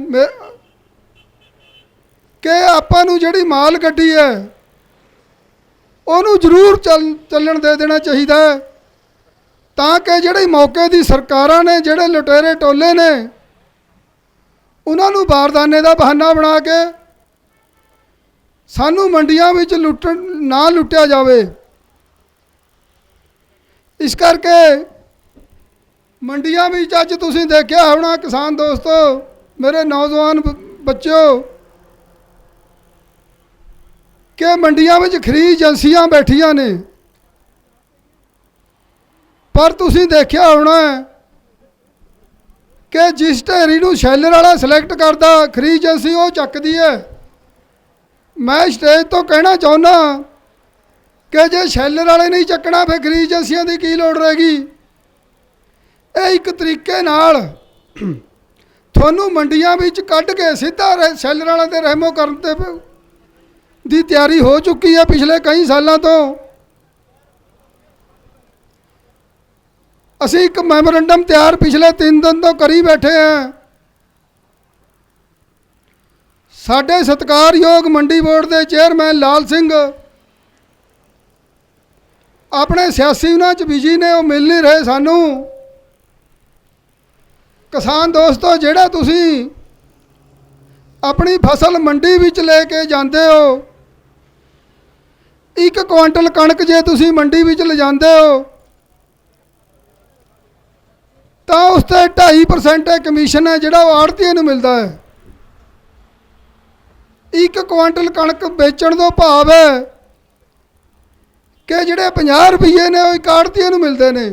ਕਿ ਆਪਾਂ ਨੂੰ ਜਿਹੜੀ ਮਾਲ ਗੱਡੀ ਹੈ ਉਹਨੂੰ ਜ਼ਰੂਰ ਚੱਲਣ ਦੇ ਦੇਣਾ ਚਾਹੀਦਾ ਹੈ, ਤਾਂ ਕਿ ਜਿਹੜੀ ਮੌਕੇ ਦੀ ਸਰਕਾਰਾਂ ਨੇ, ਜਿਹੜੇ ਲੁਟੇਰੇ ਟੋਲੇ ਨੇ, ਉਹਨਾਂ ਨੂੰ ਬਾਰਦਾਨੇ ਦਾ ਬਹਾਨਾ ਬਣਾ ਕੇ ਸਾਨੂੰ ਮੰਡੀਆਂ ਵਿੱਚ ਨਾ ਲੁੱਟਿਆ ਜਾਵੇ। ਇਸ ਕਰਕੇ ਮੰਡੀਆਂ ਵਿੱਚ ਅੱਜ ਤੁਸੀਂ ਦੇਖਿਆ ਹੋਣਾ ਕਿਸਾਨ ਦੋਸਤੋ, ਮੇਰੇ ਨੌਜਵਾਨ ਬੱਚਿਓ, ਕਿ ਮੰਡੀਆਂ ਵਿੱਚ ਖਰੀਦ ਏਜੰਸੀਆਂ ਬੈਠੀਆਂ ਨੇ। ਪਰ ਤੁਸੀਂ ਦੇਖਿਆ ਹੋਣਾ ਕਿ ਜਿਸ ਢੇਰੀ ਨੂੰ ਸ਼ੈਲਰ ਵਾਲਾ ਸਿਲੈਕਟ ਕਰਦਾ ਖਰੀਦ ਏਜੰਸੀ, ਉਹ ਚੱਕਦੀ ਹੈ। ਮੈਂ ਸਟੇਜ ਤੋਂ ਕਹਿਣਾ ਚਾਹੁੰਦਾ ਕਿ ਜੇ ਸ਼ੈਲਰ ਵਾਲੇ ਨਹੀਂ ਚੱਕਣਾ ਫਿਰ ਖਰੀਦ ਏਜੰਸੀਆਂ ਦੀ ਕੀ ਲੋੜ ਰਹੇਗੀ। ਇਹ ਇੱਕ ਤਰੀਕੇ ਨਾਲ ਤੁਹਾਨੂੰ ਮੰਡੀਆਂ ਵਿੱਚ ਕੱਢ ਕੇ ਸਿੱਧਾ ਸ਼ੈਲਰ ਵਾਲਿਆਂ ਦੇ ਰਹਿਮੋ ਕਰਨ ਤੇ ਦੀ ਤਿਆਰੀ ਹੋ ਚੁੱਕੀ ਹੈ ਪਿਛਲੇ ਕਈ ਸਾਲਾਂ ਤੋਂ। ਅਸੀਂ ਇੱਕ ਮੈਮੋਰੰਡਮ ਤਿਆਰ ਪਿਛਲੇ 3 ਦਿਨ ਤੋਂ ਕਰੀ ਬੈਠੇ ਹਾਂ। ਸਾਡੇ ਸਤਿਕਾਰਯੋਗ ਮੰਡੀ ਬੋਰਡ ਦੇ ਚੇਅਰਮੈਨ ਲਾਲ ਸਿੰਘ ਆਪਣੇ ਸਿਆਸੀ ਉਹਨਾਂ 'ਚ ਬਿਜੀ ਨੇ, ਉਹ ਮਿਲ ਨਹੀਂ ਰਹੇ ਸਾਨੂੰ। ਕਿਸਾਨ ਦੋਸਤੋ, ਜਿਹੜਾ ਤੁਸੀਂ ਆਪਣੀ ਫਸਲ ਮੰਡੀ ਵਿੱਚ ਲੈ ਕੇ ਜਾਂਦੇ ਹੋ, 1 ਕੁਆਂਟਲ ਕਣਕ ਜੇ ਤੁਸੀਂ ਮੰਡੀ ਵਿੱਚ ਲਿਜਾਂਦੇ ਹੋ ਤਾਂ ਉਸ 'ਤੇ 2.5% ਕਮਿਸ਼ਨ ਹੈ ਜਿਹੜਾ ਉਹ ਆੜ੍ਹਤੀਏ ਨੂੰ ਮਿਲਦਾ ਹੈ। 1 ਕੁਆਂਟਲ ਕਣਕ ਵੇਚਣ ਤੋਂ ਭਾਵ ਹੈ ਕਿ ਜਿਹੜੇ 50 ਰੁਪਏ ਨੇ ਉਹ ਇੱਕ ਆੜ੍ਹਤੀਏ ਨੂੰ ਮਿਲਦੇ ਨੇ।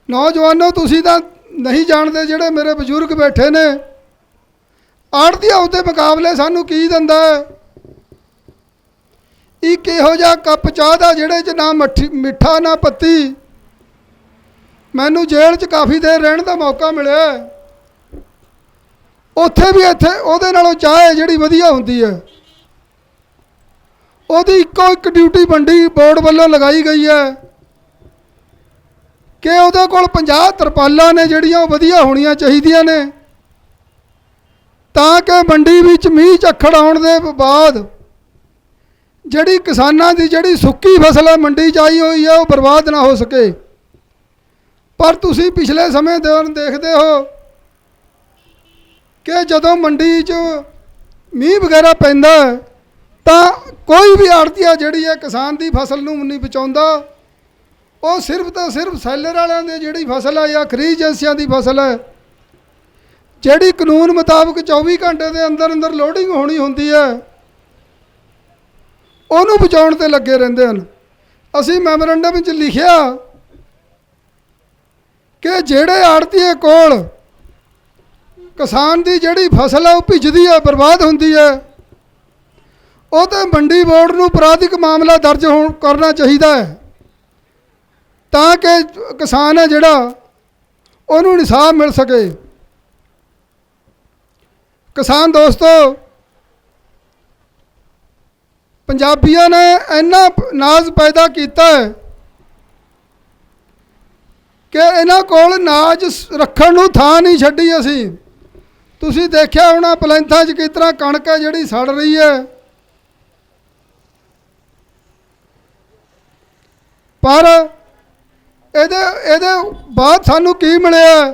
ਨੌਜਵਾਨੋ, ਤੁਸੀਂ ਤਾਂ ਨਹੀਂ ਜਾਣਦੇ, ਜਿਹੜੇ ਮੇਰੇ ਬਜ਼ੁਰਗ ਬੈਠੇ ਨੇ, ਆੜ੍ਹਤੀਆ ਉਹਦੇ ਮੁਕਾਬਲੇ ਸਾਨੂੰ ਕੀ ਦਿੰਦਾ ਹੈ। ਇੱਕ ਇਹੋ ਜਿਹਾ ਕੱਪ ਚਾਹ ਦਾ ਜਿਹੜੇ 'ਚ ਨਾ ਮਿੱਠਾ ਨਾ ਪੱਤੀ। ਮੈਨੂੰ ਜੇਲ੍ਹ 'ਚ ਕਾਫੀ ਦੇਰ ਰਹਿਣ ਦਾ ਮੌਕਾ ਮਿਲਿਆ, ਉੱਥੇ ਵੀ ਇੱਥੇ ਉਹਦੇ ਨਾਲੋਂ ਚਾਹ ਹੈ ਜਿਹੜੀ ਵਧੀਆ ਹੁੰਦੀ ਹੈ। ਉਹਦੀ ਇੱਕੋ ਇੱਕ ਡਿਊਟੀ ਮੰਡੀ ਬੋਰਡ ਵੱਲੋਂ ਲਗਾਈ ਗਈ ਹੈ ਕਿ ਉਹਦੇ ਕੋਲ 50 ਤਰਪਾਲਾਂ ਨੇ ਜਿਹੜੀਆਂ ਉਹ ਵਧੀਆ ਹੋਣੀਆਂ ਚਾਹੀਦੀਆਂ ਨੇ, ਤਾਂ ਕਿ ਮੰਡੀ ਵਿੱਚ ਮੀਂਹ ਝੱਖੜ ਆਉਣ ਦੇ ਬਾਅਦ ਜਿਹੜੀ ਕਿਸਾਨਾਂ ਦੀ ਜਿਹੜੀ ਸੁੱਕੀ ਫਸਲ ਹੈ ਮੰਡੀ 'ਚ ਆਈ ਹੋਈ ਹੈ ਉਹ ਬਰਬਾਦ ਨਾ ਹੋ ਸਕੇ। ਪਰ ਤੁਸੀਂ ਪਿਛਲੇ ਸਮੇਂ ਦੌਰਾਨ ਦੇਖਦੇ ਹੋ ਕਿ ਜਦੋਂ ਮੰਡੀ 'ਚ ਮੀਂਹ ਵਗੈਰਾ ਪੈਂਦਾ ਤਾਂ ਕੋਈ ਵੀ ਆੜ੍ਹਤੀਆ ਜਿਹੜੀ ਹੈ ਕਿਸਾਨ ਦੀ ਫਸਲ ਨੂੰ ਨਹੀਂ ਬਚਾਉਂਦਾ। ਉਹ ਸਿਰਫ ਤਾਂ ਸਿਰਫ ਸੈਲਰ ਵਾਲਿਆਂ ਦੀ ਜਿਹੜੀ ਫਸਲ ਹੈ ਜਾਂ ਖਰੀਦ ਏਜੰਸੀਆਂ ਦੀ ਫਸਲ ਹੈ, ਜਿਹੜੀ ਕਾਨੂੰਨ ਮੁਤਾਬਕ 24 ਘੰਟੇ ਦੇ ਅੰਦਰ ਅੰਦਰ ਲੋਡਿੰਗ ਹੋਣੀ ਹੁੰਦੀ ਹੈ, ਉਹਨੂੰ ਬਚਾਉਣ ਤੇ ਲੱਗੇ ਰਹਿੰਦੇ ਹਨ। ਅਸੀਂ ਮੈਮੋਰੰਡਮ ਵਿੱਚ ਲਿਖਿਆ ਕਿ ਜਿਹੜੇ ਆੜ੍ਹਤੀਏ ਕੋਲ ਕਿਸਾਨ ਦੀ ਜਿਹੜੀ ਫਸਲ ਹੈ ਉਹ ਭਿੱਜਦੀ ਹੈ, ਬਰਬਾਦ ਹੁੰਦੀ ਹੈ, ਉਹ ਤਾਂ ਮੰਡੀ ਬੋਰਡ ਨੂੰ ਅਪਰਾਧਿਕ ਮਾਮਲਾ ਦਰਜ ਕਰਨਾ ਚਾਹੀਦਾ ਹੈ, ਤਾਂ ਕਿ ਕਿਸਾਨ ਹੈ ਜਿਹੜਾ ਉਹਨੂੰ ਇਨਸਾਫ ਮਿਲ ਸਕੇ। ਕਿਸਾਨ ਦੋਸਤੋ, ਪੰਜਾਬੀਆਂ ਨੇ ਇੰਨਾ ਅਨਾਜ ਪੈਦਾ ਕੀਤਾ ਹੈ ਕਿ ਇਹਨਾਂ ਕੋਲ ਅਨਾਜ ਰੱਖਣ ਨੂੰ ਥਾਂ ਨਹੀਂ ਛੱਡੀ। ਅਸੀਂ ਤੁਸੀਂ ਦੇਖਿਆ ਹੋਣਾ ਪਲੈਂਥਾਂ 'ਚ ਕਿਸ ਤਰ੍ਹਾਂ ਕਣਕ ਹੈ ਜਿਹੜੀ ਸੜ ਰਹੀ ਹੈ। ਪਰ ਇਹਦੇ ਬਾਅਦ ਸਾਨੂੰ ਕੀ ਮਿਲਿਆ?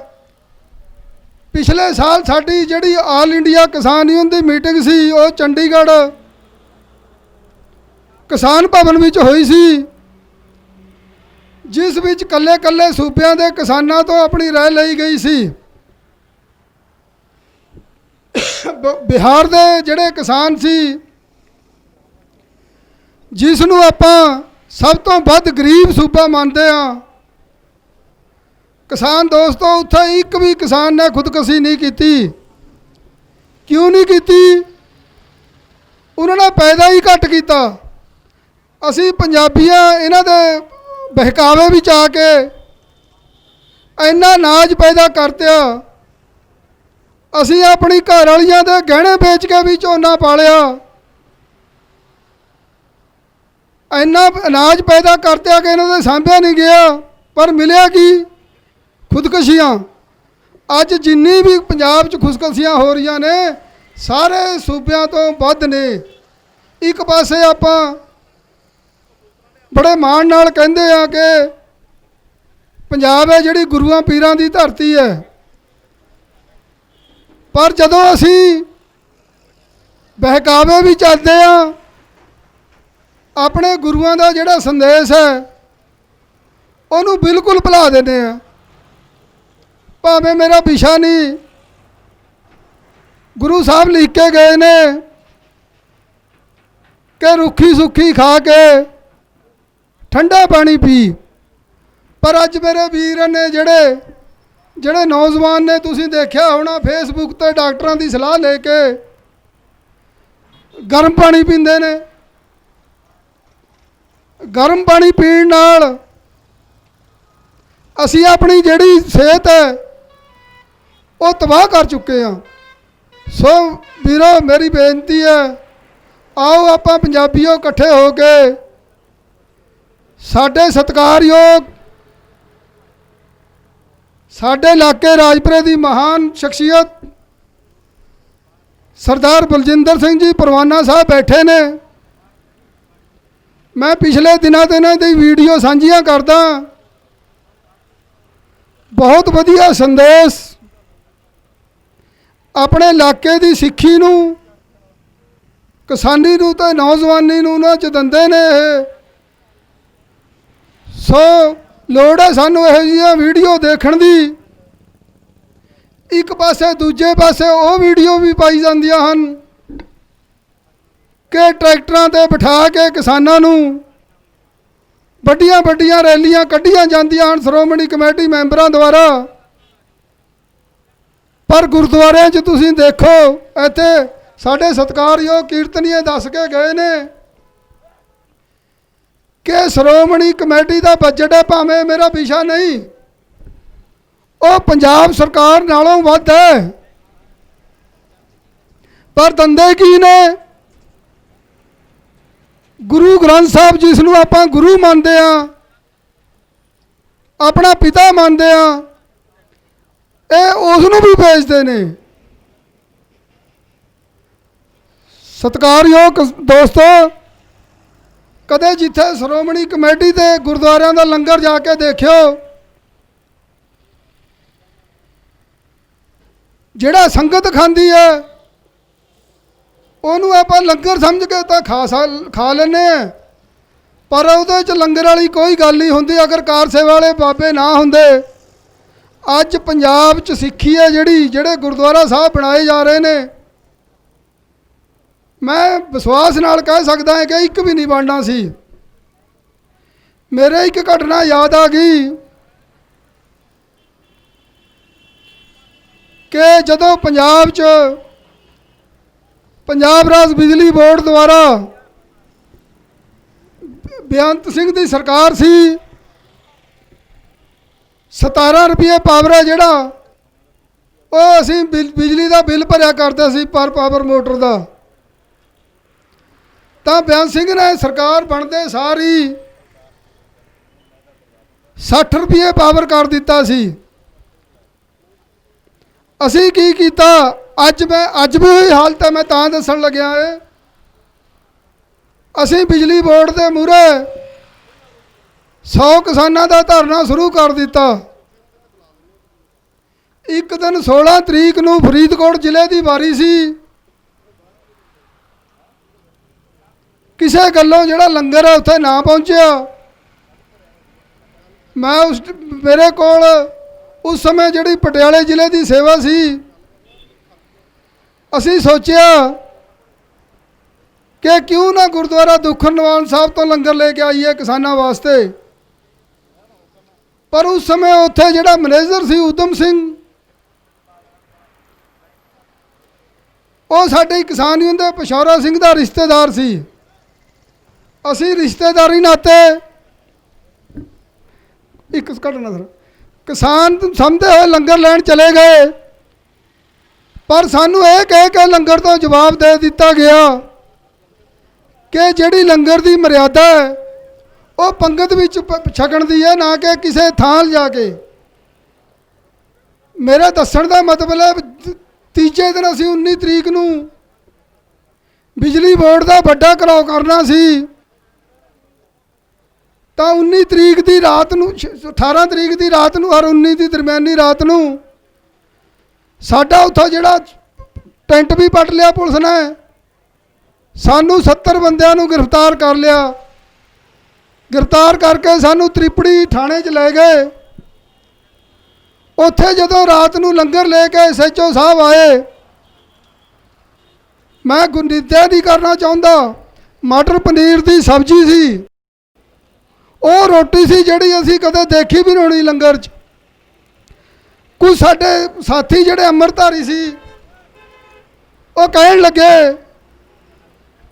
ਪਿਛਲੇ ਸਾਲ ਸਾਡੀ ਜਿਹੜੀ ਆਲ ਇੰਡੀਆ ਕਿਸਾਨ ਯੂਨੀਅਨ ਦੀ ਮੀਟਿੰਗ ਸੀ ਉਹ ਚੰਡੀਗੜ੍ਹ ਕਿਸਾਨ ਭਵਨ ਵਿੱਚ ਹੋਈ ਸੀ, ਜਿਸ ਵਿੱਚ ਕੱਲੇ ਸੂਬਿਆਂ ਦੇ ਕਿਸਾਨਾਂ ਤੋਂ ਆਪਣੀ ਰਾਏ ਲਈ ਗਈ ਸੀ। ਬਿਹਾਰ ਦੇ ਜਿਹੜੇ ਕਿਸਾਨ ਸੀ, ਜਿਸ ਨੂੰ ਆਪਾਂ ਸਭ ਤੋਂ ਵੱਧ ਗਰੀਬ ਸੂਬਾ ਮੰਨਦੇ ਹਾਂ, ਕਿਸਾਨ ਦੋਸਤੋ, ਉੱਥੇ ਇੱਕ ਵੀ ਕਿਸਾਨ ਨੇ ਖੁਦਕੁਸ਼ੀ ਨਹੀਂ ਕੀਤੀ। ਕਿਉਂ ਨਹੀਂ ਕੀਤੀ? ਉਹਨਾਂ ਨੇ ਪੈਦਾ ਹੀ ਘੱਟ ਕੀਤਾ। ਅਸੀਂ ਪੰਜਾਬੀਆਂ ਇਹਨਾਂ ਦੇ ਬਹਿਕਾਵੇ ਵਿੱਚ ਆ ਕੇ ਇੰਨਾ ਅਨਾਜ ਪੈਦਾ ਕਰਤਿਆ। ਅਸੀਂ ਆਪਣੀ ਘਰ ਵਾਲੀਆਂ ਦੇ ਗਹਿਣੇ ਵੇਚ ਕੇ ਵੀ ਝੋਨਾ ਪਾਲਿਆ। ਇੰਨਾ ਅਨਾਜ ਪੈਦਾ ਕਰਤਿਆ ਕਿ ਇਹਨਾਂ ਦੇ ਸਾਂਭਿਆ ਨਹੀਂ ਗਿਆ। ਪਰ ਮਿਲਿਆ ਕੀ? ਖੁਦਕੁਸ਼ੀਆਂ। ਅੱਜ ਜਿੰਨੀ ਵੀ ਪੰਜਾਬ 'ਚ ਖੁਦਕੁਸ਼ੀਆਂ ਹੋ ਰਹੀਆਂ ਨੇ, ਸਾਰੇ ਸੂਬਿਆਂ ਤੋਂ ਵੱਧ ਨੇ। ਇੱਕ ਪਾਸੇ ਆਪਾਂ ਬੜੇ ਮਾਣ ਨਾਲ ਕਹਿੰਦੇ ਆ ਕਿ ਪੰਜਾਬ ਹੈ ਜਿਹੜੀ ਗੁਰੂਆਂ ਪੀਰਾਂ ਦੀ ਧਰਤੀ ਹੈ, ਪਰ ਜਦੋਂ ਅਸੀਂ ਬਹਿਕਾਵੇ ਵੀ ਚੱਲਦੇ ਆ, ਆਪਣੇ ਗੁਰੂਆਂ ਦਾ ਜਿਹੜਾ ਸੰਦੇਸ਼ ਹੈ ਉਹਨੂੰ ਬਿਲਕੁਲ ਭੁਲਾ ਦਿੰਦੇ ਆ। ਭਾਵੇਂ ਮੇਰਾ ਵਿਸ਼ਾ ਨਹੀਂ, ਗੁਰੂ ਸਾਹਿਬ ਲਿਖ ਕੇ ਗਏ ਨੇ ਕਿ ਰੁੱਖੀ ਸੁੱਖੀ ਖਾ ਕੇ ਠੰਡਾ ਪਾਣੀ ਪੀ, ਪਰ ਅੱਜ ਮੇਰੇ ਵੀਰ ਨੇ ਜਿਹੜੇ ਨੌਜਵਾਨ ਨੇ, ਤੁਸੀਂ ਦੇਖਿਆ ਹੋਣਾ ਫੇਸਬੁੱਕ ਤੇ ਡਾਕਟਰਾਂ ਦੀ ਸਲਾਹ ਲੈ ਕੇ ਗਰਮ ਪਾਣੀ ਪੀਂਦੇ ਨੇ। ਗਰਮ ਪਾਣੀ ਪੀਣ ਨਾਲ ਅਸੀਂ ਆਪਣੀ ਜਿਹੜੀ ਸਿਹਤ ਹੈ ਉਹ ਤਬਾਹ ਕਰ ਚੁੱਕੇ ਹਾਂ। ਸੋ ਵੀਰੋ, ਮੇਰੀ ਬੇਨਤੀ ਹੈ, ਆਓ ਆਪਾਂ ਪੰਜਾਬੀਓ ਇਕੱਠੇ ਹੋ ਕੇ ਸਾਡੇ ਸਤਿਕਾਰਯੋਗ, ਸਾਡੇ ਇਲਾਕੇ ਰਾਜਪੁਰੇ ਦੀ ਮਹਾਨ ਸ਼ਖਸੀਅਤ ਸਰਦਾਰ ਬਲਜਿੰਦਰ ਸਿੰਘ ਜੀ ਪਰਵਾਨਾ ਸਾਹਿਬ ਬੈਠੇ ਨੇ। ਮੈਂ ਪਿਛਲੇ ਦਿਨਾਂ ਤੋਂ ਇਹਨਾਂ ਦੀ ਵੀਡੀਓ ਸਾਂਝੀਆਂ ਕਰਦਾ। ਬਹੁਤ ਵਧੀਆ ਸੰਦੇਸ਼ ਆਪਣੇ ਇਲਾਕੇ ਦੀ ਸਿੱਖੀ ਨੂੰ, ਕਿਸਾਨੀ ਨੂੰ ਤੇ ਨੌਜਵਾਨੀ ਨੂੰ ਉਹਨਾਂ 'ਚ ਦਿੰਦੇ ਨੇ ਇਹ। ਸੋ ਲੋੜ ਹੈ ਸਾਨੂੰ ਇਹੋ ਜਿਹੀਆਂ ਵੀਡੀਓ ਦੇਖਣ ਦੀ। ਇੱਕ ਪਾਸੇ ਦੂਜੇ ਪਾਸੇ ਉਹ ਵੀਡੀਓ ਵੀ ਪਾਈ ਜਾਂਦੀਆਂ ਹਨ ਕਿ ਟਰੈਕਟਰਾਂ ਤੇ ਬਿਠਾ ਕੇ ਕਿਸਾਨਾਂ ਨੂੰ ਵੱਡੀਆਂ ਵੱਡੀਆਂ ਰੈਲੀਆਂ ਕੱਢੀਆਂ ਜਾਂਦੀਆਂ ਹਨ ਸ਼੍ਰੋਮਣੀ ਕਮੇਟੀ ਮੈਂਬਰਾਂ ਦੁਆਰਾ। ਪਰ ਗੁਰਦੁਆਰਿਆਂ 'ਚ ਤੁਸੀਂ ਦੇਖੋ, ਇੱਥੇ ਸਾਡੇ ਸਤਿਕਾਰਯੋਗ ਕੀਰਤਨੀਏ ਦੱਸ ਕੇ ਗਏ ਨੇ ਕਿ ਸ਼੍ਰੋਮਣੀ ਕਮੇਟੀ ਦਾ ਬਜਟ ਹੈ, ਭਾਵੇਂ ਮੇਰਾ ਵਿਸ਼ਾ ਨਹੀਂ, ਉਹ ਪੰਜਾਬ ਸਰਕਾਰ ਨਾਲੋਂ ਵੱਧ ਹੈ, ਪਰ ਦੰਦੇ ਕੀ ਨੇ? ਗੁਰੂ ਗ੍ਰੰਥ ਸਾਹਿਬ ਜਿਸ ਨੂੰ ਆਪਾਂ ਗੁਰੂ ਮੰਨਦੇ ਆ, ਆਪਣਾ ਪਿਤਾ ਮੰਨਦੇ ਆ, ਇਹ ਉਸ ਨੂੰ ਵੀ ਵੇਚਦੇ ਨੇ। ਸਤਿਕਾਰਯੋਗ ਦੋਸਤੋ, ਕਦੇ ਜਿੱਥੇ ਸ਼੍ਰੋਮਣੀ ਕਮੇਟੀ ਦੇ ਗੁਰਦੁਆਰਿਆਂ ਦਾ ਲੰਗਰ ਜਾ ਕੇ ਦੇਖਿਓ, ਜਿਹੜਾ ਸੰਗਤ ਖਾਂਦੀ ਹੈ ਉਹਨੂੰ ਆਪਾਂ ਲੰਗਰ ਸਮਝ ਕੇ ਤਾਂ ਖਾ ਲੈਂਦੇ ਆ, ਪਰ ਉਹਦੇ 'ਚ ਲੰਗਰ ਵਾਲੀ ਕੋਈ ਗੱਲ ਨਹੀਂ ਹੁੰਦੀ ਅਗਰ ਕਾਰ ਸੇਵਾ ਵਾਲੇ ਬਾਬੇ ਨਾ ਹੁੰਦੇ। ਅੱਜ ਪੰਜਾਬ 'ਚ ਸਿੱਖੀ ਹੈ ਜਿਹੜੇ ਗੁਰਦੁਆਰਾ ਸਾਹਿਬ ਬਣਾਏ ਜਾ ਰਹੇ ਨੇ, ਮੈਂ ਵਿਸ਼ਵਾਸ ਨਾਲ ਕਹਿ ਸਕਦਾ ਹਾਂ ਕਿ ਇੱਕ ਵੀ ਨਹੀਂ ਬਣਨਾ ਸੀ। ਮੇਰੇ ਇੱਕ ਘਟਨਾ ਯਾਦ ਆ ਗਈ ਕਿ ਜਦੋਂ ਪੰਜਾਬ 'ਚ ਪੰਜਾਬ ਰਾਜ ਬਿਜਲੀ ਬੋਰਡ ਦੁਆਰਾ ਬੇਅੰਤ ਸਿੰਘ ਦੀ ਸਰਕਾਰ ਸੀ, 17 ਰੁਪਏ ਪਾਵਰ ਹੈ ਜਿਹੜਾ ਉਹ ਅਸੀਂ ਬਿਜਲੀ ਦਾ ਬਿੱਲ ਭਰਿਆ ਕਰਦੇ ਸੀ ਪਰ ਪਾਵਰ ਮੋਟਰ ਦਾ। ਤਾਂ ਬੇਅੰਤ ਸਿੰਘ ਨੇ ਸਰਕਾਰ ਬਣਦੇ ਸਾਰੀ 60 ਰੁਪਏ ਪਾਵਰ ਕਰ ਦਿੱਤਾ ਸੀ। ਅਸੀਂ ਕੀ ਕੀਤਾ, ਅੱਜ ਵੀ ਉਹੀ ਹਾਲਤ ਹੈ, ਮੈਂ ਤਾਂ ਦੱਸਣ ਲੱਗਿਆ ਏ। ਅਸੀਂ ਬਿਜਲੀ ਬੋਰਡ ਦੇ ਮੂਹਰੇ 100 ਕਿਸਾਨਾਂ ਦਾ ਧਰਨਾ ਸ਼ੁਰੂ ਕਰ ਦਿੱਤਾ। ਇੱਕ ਦਿਨ 16 ਤਰੀਕ ਨੂੰ ਫਰੀਦਕੋਟ ਜ਼ਿਲ੍ਹੇ ਦੀ ਵਾਰੀ ਸੀ, ਕਿਸੇ ਗੱਲੋਂ ਜਿਹੜਾ ਲੰਗਰ ਹੈ ਉੱਥੇ ਨਾ ਪਹੁੰਚਿਆ। ਮੇਰੇ ਕੋਲ ਉਸ ਸਮੇਂ ਜਿਹੜੀ ਪਟਿਆਲੇ ਜ਼ਿਲ੍ਹੇ ਦੀ ਸੇਵਾ ਸੀ, ਅਸੀਂ ਸੋਚਿਆ ਕਿ ਕਿਉਂ ਨਾ ਗੁਰਦੁਆਰਾ ਦੁਖਨਿਵਾਰਨ ਸਾਹਿਬ ਤੋਂ ਲੰਗਰ ਲੈ ਕੇ ਆਈਏ ਕਿਸਾਨਾਂ ਵਾਸਤੇ। ਪਰ ਉਸ ਸਮੇਂ ਉੱਥੇ ਜਿਹੜਾ ਮੈਨੇਜਰ ਸੀ ਉਦਮ ਸਿੰਘ, ਉਹ ਸਾਡੇ ਕਿਸਾਨ ਯੂਨੀਅਨ ਦੇ ਪਸ਼ੌਰਾ ਸਿੰਘ ਦਾ ਰਿਸ਼ਤੇਦਾਰ ਸੀ। ਅਸੀਂ ਰਿਸ਼ਤੇਦਾਰੀ ਨਾਤੇ ਇੱਕ ਘਟਨਾ ਸਰ ਕਿਸਾਨ ਸਮਝਦੇ ਹੋਏ ਲੰਗਰ ਲੈਣ ਚਲੇ ਗਏ, ਪਰ ਸਾਨੂੰ ਇਹ ਕਹਿ ਕੇ ਲੰਗਰ ਤੋਂ ਜਵਾਬ ਦੇ ਦਿੱਤਾ ਗਿਆ ਕਿ ਜਿਹੜੀ ਲੰਗਰ ਦੀ ਮਰਿਆਦਾ ਹੈ ਉਹ ਪੰਗਤ ਵਿੱਚ ਛਕਣ ਦੀ ਹੈ, ਨਾ ਕਿ ਕਿਸੇ ਥਾਂ ਜਾ ਕੇ। ਮੇਰੇ ਦੱਸਣ ਦਾ ਮਤਲਬ ਹੈ ਤੀਜੇ ਦਿਨ ਅਸੀਂ 19 ਤਰੀਕ ਨੂੰ ਬਿਜਲੀ ਬੋਰਡ ਦਾ ਵੱਡਾ ਘਰਾਓ ਕਰਨਾ ਸੀ ਤਾਂ 19 ਤਰੀਕ ਦੀ ਰਾਤ ਨੂੰ 18 ਤਰੀਕ ਦੀ ਰਾਤ ਨੂੰ ਔਰ 19 ਦੀ ਦਰਮਿਆਨੀ ਰਾਤ ਨੂੰ ਸਾਡਾ ਉੱਥੋਂ ਜਿਹੜਾ ਟੈਂਟ ਵੀ ਪੱਟ ਲਿਆ ਪੁਲਿਸ ਨੇ। ਸਾਨੂੰ 70 ਬੰਦਿਆਂ ਨੂੰ ਗ੍ਰਿਫਤਾਰ ਕਰ ਲਿਆ। ਗ੍ਰਿਫਤਾਰ ਕਰਕੇ ਸਾਨੂੰ ਤ੍ਰਿਪੜੀ ਥਾਣੇ 'ਚ ਲੈ ਗਏ। ਉੱਥੇ ਜਦੋਂ ਰਾਤ ਨੂੰ ਲੰਗਰ ਲੈ ਕੇ SHO ਸਾਹਿਬ ਆਏ, ਮੈਂ ਨਿੰਦਿਆ ਨਹੀਂ ਕਰਨਾ ਚਾਹੁੰਦਾ, ਮਟਰ ਪਨੀਰ ਦੀ ਸਬਜ਼ੀ ਸੀ, ਉਹ ਰੋਟੀ ਸੀ ਜਿਹੜੀ ਅਸੀਂ ਕਦੇ ਦੇਖੀ ਵੀ ਨਹੀਂ ਹੋਣੀ ਲੰਗਰ 'ਚ। ਕੁਝ ਸਾਡੇ ਸਾਥੀ ਜਿਹੜੇ ਅੰਮ੍ਰਿਤਧਾਰੀ ਸੀ ਉਹ ਕਹਿਣ ਲੱਗੇ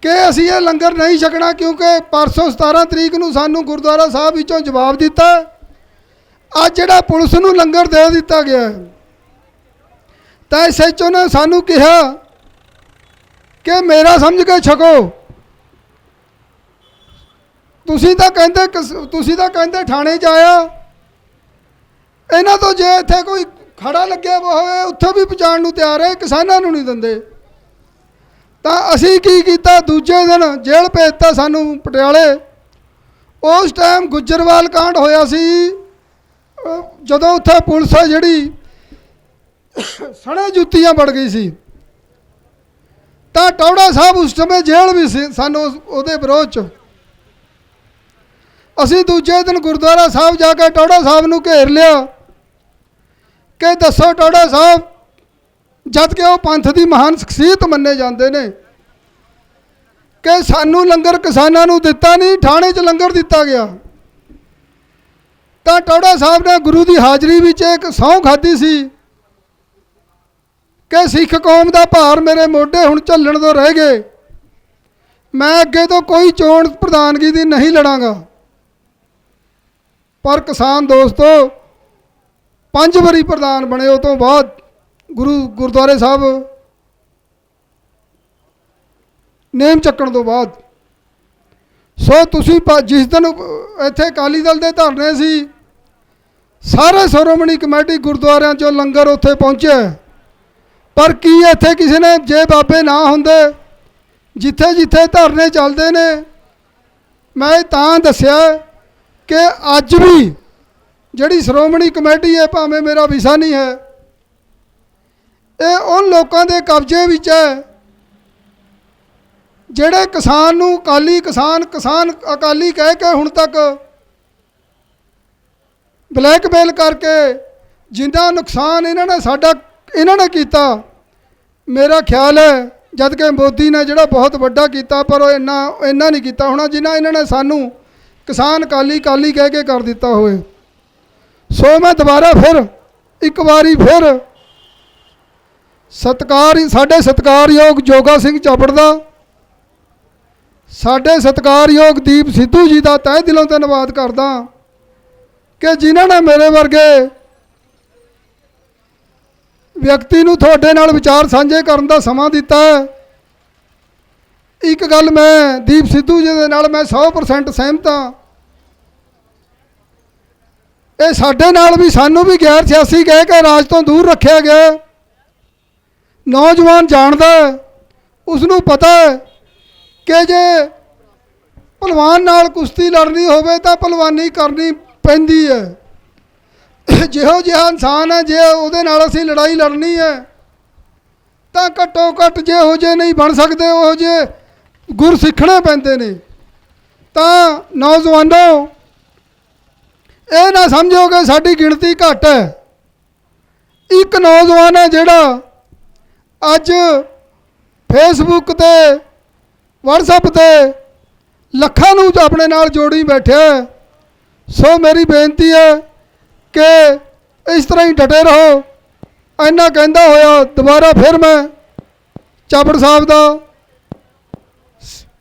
ਕਿ ਅਸੀਂ ਇਹ ਲੰਗਰ ਨਹੀਂ ਛਕਣਾ, ਕਿਉਂਕਿ ਪਰਸੋਂ 17 ਤਰੀਕ ਨੂੰ ਸਾਨੂੰ ਗੁਰਦੁਆਰਾ ਸਾਹਿਬ ਵਿੱਚੋਂ ਜਵਾਬ ਦਿੱਤਾ, ਅੱਜ ਜਿਹੜਾ ਪੁਲਿਸ ਨੂੰ ਲੰਗਰ ਦੇ ਦਿੱਤਾ ਗਿਆ। ਤਾਂ SHO ਨੇ ਸਾਨੂੰ ਕਿਹਾ ਕਿ ਮੇਰਾ ਸਮਝ ਕੇ ਛਕੋ। ਤੁਸੀਂ ਤਾਂ ਕਹਿੰਦੇ ਥਾਣੇ 'ਚ ਆਇਆ, ਇਹਨਾਂ ਤੋਂ ਜੇ ਇੱਥੇ ਕੋਈ ਖੜਾ ਲੱਗਿਆ ਹੋਵੇ ਉੱਥੇ ਵੀ ਪਹੁੰਚਾਉਣ ਨੂੰ ਤਿਆਰ ਹੈ, ਕਿਸਾਨਾਂ ਨੂੰ ਨਹੀਂ ਦਿੰਦੇ। ਤਾਂ ਅਸੀਂ ਕੀ ਕੀਤਾ, ਦੂਜੇ ਦਿਨ ਜੇਲ੍ਹ ਭੇਜਤਾ ਸਾਨੂੰ ਪਟਿਆਲੇ। ਉਸ ਟਾਈਮ ਗੁੱਜਰਵਾਲ ਕਾਂਡ ਹੋਇਆ ਸੀ, ਜਦੋਂ ਉੱਥੇ ਪੁਲਿਸ ਜਿਹੜੀ ਸਣੇ ਜੁੱਤੀਆਂ ਵੜ ਗਈ ਸੀ। ਤਾਂ ਟੌੜਾ ਸਾਹਿਬ ਉਸ ਸਮੇਂ ਜੇਲ੍ਹ ਵੀ ਸੀ ਸਾਨੂੰ ਉਹਦੇ ਵਿਰੋਧ 'ਚ। ਅਸੀਂ ਦੂਜੇ ਦਿਨ ਗੁਰਦੁਆਰਾ ਸਾਹਿਬ ਜਾ ਕੇ ਟੌੜਾ ਸਾਹਿਬ ਨੂੰ ਘੇਰ ਲਿਆ ਕਿ ਦੱਸੋ ਟੌੜਾ ਸਾਹਿਬ, ਜਦ ਕਿ ਉਹ ਪੰਥ ਦੀ ਮਹਾਨ ਸ਼ਖਸੀਅਤ ਮੰਨੇ ਜਾਂਦੇ ਨੇ, ਕਿ ਸਾਨੂੰ ਲੰਗਰ ਕਿਸਾਨਾਂ ਨੂੰ ਦਿੱਤਾ ਨਹੀਂ, ਥਾਣੇ 'ਚ ਲੰਗਰ ਦਿੱਤਾ ਗਿਆ। ਤਾਂ ਟੌੜਾ ਸਾਹਿਬ ਨੇ ਗੁਰੂ ਦੀ ਹਾਜ਼ਰੀ ਵਿੱਚ ਇੱਕ ਸਹੁੰ ਖਾਧੀ ਸੀ ਕਿ ਸਿੱਖ ਕੌਮ ਦਾ ਭਾਰ ਮੇਰੇ ਮੋਢੇ ਹੁਣ ਝੱਲਣ ਤੋਂ ਰਹਿ ਗਏ, ਮੈਂ ਅੱਗੇ ਤੋਂ ਕੋਈ ਚੋਣ ਪ੍ਰਧਾਨਗੀ ਦੀ ਨਹੀਂ ਲੜਾਂਗਾ। ਪਰ ਕਿਸਾਨ ਦੋਸਤੋ 5 ਵਾਰੀ ਪ੍ਰਧਾਨ ਬਣੇ, ਉਹ ਤੋਂ ਬਾਅਦ ਗੁਰਦੁਆਰੇ ਸਾਹਿਬ ਨੇਮ ਚੱਕਣ ਤੋਂ ਬਾਅਦ। ਸੋ ਤੁਸੀਂ ਜਿਸ ਦਿਨ ਇੱਥੇ ਅਕਾਲੀ ਦਲ ਦੇ ਧਰਨੇ ਸੀ, ਸਾਰੇ ਸ਼੍ਰੋਮਣੀ ਕਮੇਟੀ ਗੁਰਦੁਆਰਿਆਂ 'ਚੋਂ ਲੰਗਰ ਉੱਥੇ ਪਹੁੰਚਿਆ। ਪਰ ਕੀ ਇੱਥੇ ਕਿਸੇ ਨੇ, ਜੇ ਬਾਬੇ ਨਾ ਹੁੰਦੇ, ਜਿੱਥੇ ਜਿੱਥੇ ਧਰਨੇ ਚੱਲਦੇ ਨੇ, ਮੈਂ ਤਾਂ ਦੱਸਿਆ ਕਿ ਅੱਜ ਵੀ ਜਿਹੜੀ ਸ਼੍ਰੋਮਣੀ ਕਮੇਟੀ ਹੈ, ਭਾਵੇਂ ਮੇਰਾ ਵਿਸ਼ਾ ਨਹੀਂ ਹੈ, ਇਹ ਉਨ ਲੋਕਾਂ ਦੇ ਕਬਜ਼ੇ ਵਿੱਚ ਹੈ ਜਿਹੜੇ ਕਿਸਾਨ ਨੂੰ ਕਿਸਾਨ ਅਕਾਲੀ ਕਹਿ ਕੇ ਹੁਣ ਤੱਕ ਬਲੈਕਮੇਲ ਕਰਕੇ ਜਿੰਨਾ ਨੁਕਸਾਨ ਇਹਨਾਂ ਨੇ ਕੀਤਾ। ਮੇਰਾ ਖਿਆਲ ਹੈ ਜਦ ਕਿ ਮੋਦੀ ਨੇ ਜਿਹੜਾ ਬਹੁਤ ਵੱਡਾ ਕੀਤਾ, ਪਰ ਉਹ ਇੰਨਾ ਨਹੀਂ ਕੀਤਾ ਹੋਣਾ ਜਿੰਨਾ ਇਹਨਾਂ ਨੇ ਸਾਨੂੰ ਕਿਸਾਨ ਅਕਾਲੀ ਕਹਿ ਕੇ ਕਰ ਦਿੱਤਾ ਹੋਵੇ। ਸੋ ਮੈਂ ਦੁਬਾਰਾ ਫਿਰ ਇੱਕ ਵਾਰੀ ਫਿਰ ਸਾਡੇ ਸਤਿਕਾਰਯੋਗ ਜੋਗਾ ਸਿੰਘ ਚਾਪੜ ਦਾ, ਸਾਡੇ ਸਤਿਕਾਰਯੋਗ ਦੀਪ ਸਿੱਧੂ ਜੀ ਦਾ ਤਹਿ ਦਿਲੋਂ ਧੰਨਵਾਦ ਕਰਦਾ ਕਿ ਜਿਨ੍ਹਾਂ ਨੇ ਮੇਰੇ ਵਰਗੇ ਵਿਅਕਤੀ ਨੂੰ ਤੁਹਾਡੇ ਨਾਲ ਵਿਚਾਰ ਸਾਂਝੇ ਕਰਨ ਦਾ ਸਮਾਂ ਦਿੱਤਾ ਹੈ। ਇੱਕ ਗੱਲ ਮੈਂ ਦੀਪ ਸਿੱਧੂ ਜੀ ਦੇ ਨਾਲ ਮੈਂ 100% ਸਹਿਮਤ ਹਾਂ। ਇਹ ਸਾਡੇ ਨਾਲ ਵੀ, ਸਾਨੂੰ ਵੀ ਗੈਰ ਸਿਆਸੀ ਕਹਿ ਕੇ ਰਾਜ ਤੋਂ ਦੂਰ ਰੱਖਿਆ ਗਿਆ। ਨੌਜਵਾਨ ਜਾਣਦਾ, ਉਸ ਨੂੰ ਪਤਾ ਹੈ ਕਿ ਜੇ ਭਲਵਾਨ ਨਾਲ ਕੁਸ਼ਤੀ ਲੜਨੀ ਹੋਵੇ ਤਾਂ ਭਲਵਾਨੀ ਕਰਨੀ ਪੈਂਦੀ ਹੈ। ਜਿਹੋ ਜਿਹਾ ਇਨਸਾਨ ਹੈ, ਜੇ ਉਹਦੇ ਨਾਲ ਅਸੀਂ ਲੜਾਈ ਲੜਨੀ ਹੈ ਤਾਂ ਘੱਟੋ ਘੱਟ ਜੇ ਉਹ ਜੇ ਨਹੀਂ ਬਣ ਸਕਦੇ, ਉਹ ਜੇ ਗੁਰ ਸਿੱਖਣੇ ਪੈਂਦੇ ਨੇ। ਤਾਂ ਨੌਜਵਾਨੋ, ਇਹ ਨਾ ਸਮਝੋ ਕਿ ਸਾਡੀ ਗਿਣਤੀ ਘੱਟ ਹੈ। ਇੱਕ ਨੌਜਵਾਨ ਹੈ ਜਿਹੜਾ ਅੱਜ ਫੇਸਬੁੱਕ ਤੇ WhatsApp ਤੇ ਲੱਖਾਂ ਨੂੰ ਆਪਣੇ ਨਾਲ ਜੋੜੀ ਬੈਠਿਆ। ਸੋ ਮੇਰੀ ਬੇਨਤੀ ਹੈ ਕਿ ਇਸ ਤਰ੍ਹਾਂ ਹੀ ਡਟੇ ਰਹੋ। ਇੰਨਾ ਕਹਿੰਦਾ ਹੋਇਆ ਦੁਬਾਰਾ ਫਿਰ ਮੈਂ ਚਾਪੜ ਸਾਹਿਬ ਦਾ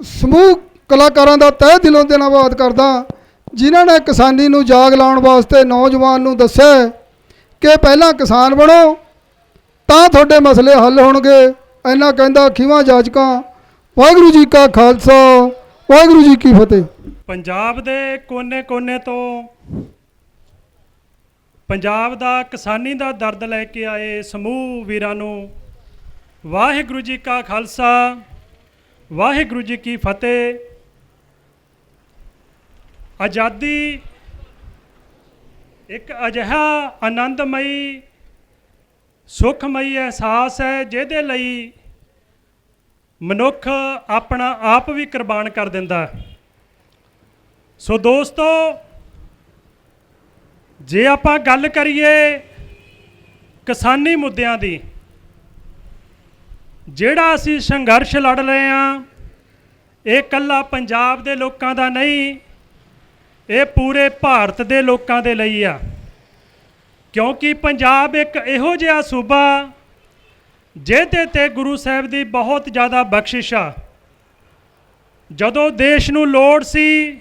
ਸਮੂਹ ਕਲਾਕਾਰਾਂ ਦਾ ਤਹਿ ਦਿਲੋਂ ਧੰਨਵਾਦ ਕਰਦਾ, ਜਿਨ੍ਹਾਂ ਨੇ ਕਿਸਾਨੀ ਨੂੰ ਜਾਗ ਲਾਉਣ ਵਾਸਤੇ ਨੌਜਵਾਨ ਨੂੰ ਦੱਸਿਆ ਕਿ ਪਹਿਲਾਂ ਕਿਸਾਨ ਬਣੋ ਤਾਂ ਤੁਹਾਡੇ ਮਸਲੇ ਹੱਲ ਹੋਣਗੇ। ਇੰਨਾ ਕਹਿੰਦਾ ਖੀਵਾਂ ਜਾਜਕਾਂ। ਵਾਹਿਗੁਰੂ ਜੀ ਕਾ ਖਾਲਸਾ, ਵਾਹਿਗੁਰੂ ਜੀ ਕੀ ਫਤਿਹ। ਪੰਜਾਬ ਦੇ ਕੋਨੇ-ਕੋਨੇ ਤੋਂ ਪੰਜਾਬ ਦਾ ਕਿਸਾਨੀ ਦਾ ਦਰਦ ਲੈ ਕੇ ਆਏ ਸਮੂਹ ਵੀਰਾਂ ਨੂੰ ਵਾਹਿਗੁਰੂ ਜੀ ਕਾ ਖਾਲਸਾ, ਵਾਹਿਗੁਰੂ ਜੀ ਕੀ ਫਤਿਹ। ਆਜ਼ਾਦੀ ਇੱਕ ਅਜਿਹਾ ਆਨੰਦਮਈ ਸੁਖਮਈ ਅਹਿਸਾਸ ਹੈ ਜਿਹਦੇ ਲਈ ਮਨੁੱਖ ਆਪਣਾ ਆਪ ਵੀ ਕੁਰਬਾਨ ਕਰ ਦਿੰਦਾ। ਸੋ ਦੋਸਤੋ, ਜੇ ਆਪਾਂ ਗੱਲ ਕਰੀਏ ਕਿਸਾਨੀ ਮੁੱਦਿਆਂ ਦੀ, ਜਿਹੜਾ ਅਸੀਂ ਸੰਘਰਸ਼ ਲੜ ਰਹੇ ਹਾਂ, ਇਹ ਇਕੱਲਾ ਪੰਜਾਬ ਦੇ ਲੋਕਾਂ ਦਾ ਨਹੀਂ, ਇਹ ਪੂਰੇ ਭਾਰਤ ਦੇ ਲੋਕਾਂ ਦੇ ਲਈ ਆ। ਕਿਉਂਕਿ ਪੰਜਾਬ ਇੱਕ ਇਹੋ ਜਿਹਾ ਸੂਬਾ ਜਿਹਦੇ ਤੇ ਗੁਰੂ ਸਾਹਿਬ ਦੀ ਬਹੁਤ ਜ਼ਿਆਦਾ ਬਖਸ਼ਿਸ਼ ਆ। ਜਦੋਂ ਦੇਸ਼ ਨੂੰ ਲੋੜ ਸੀ,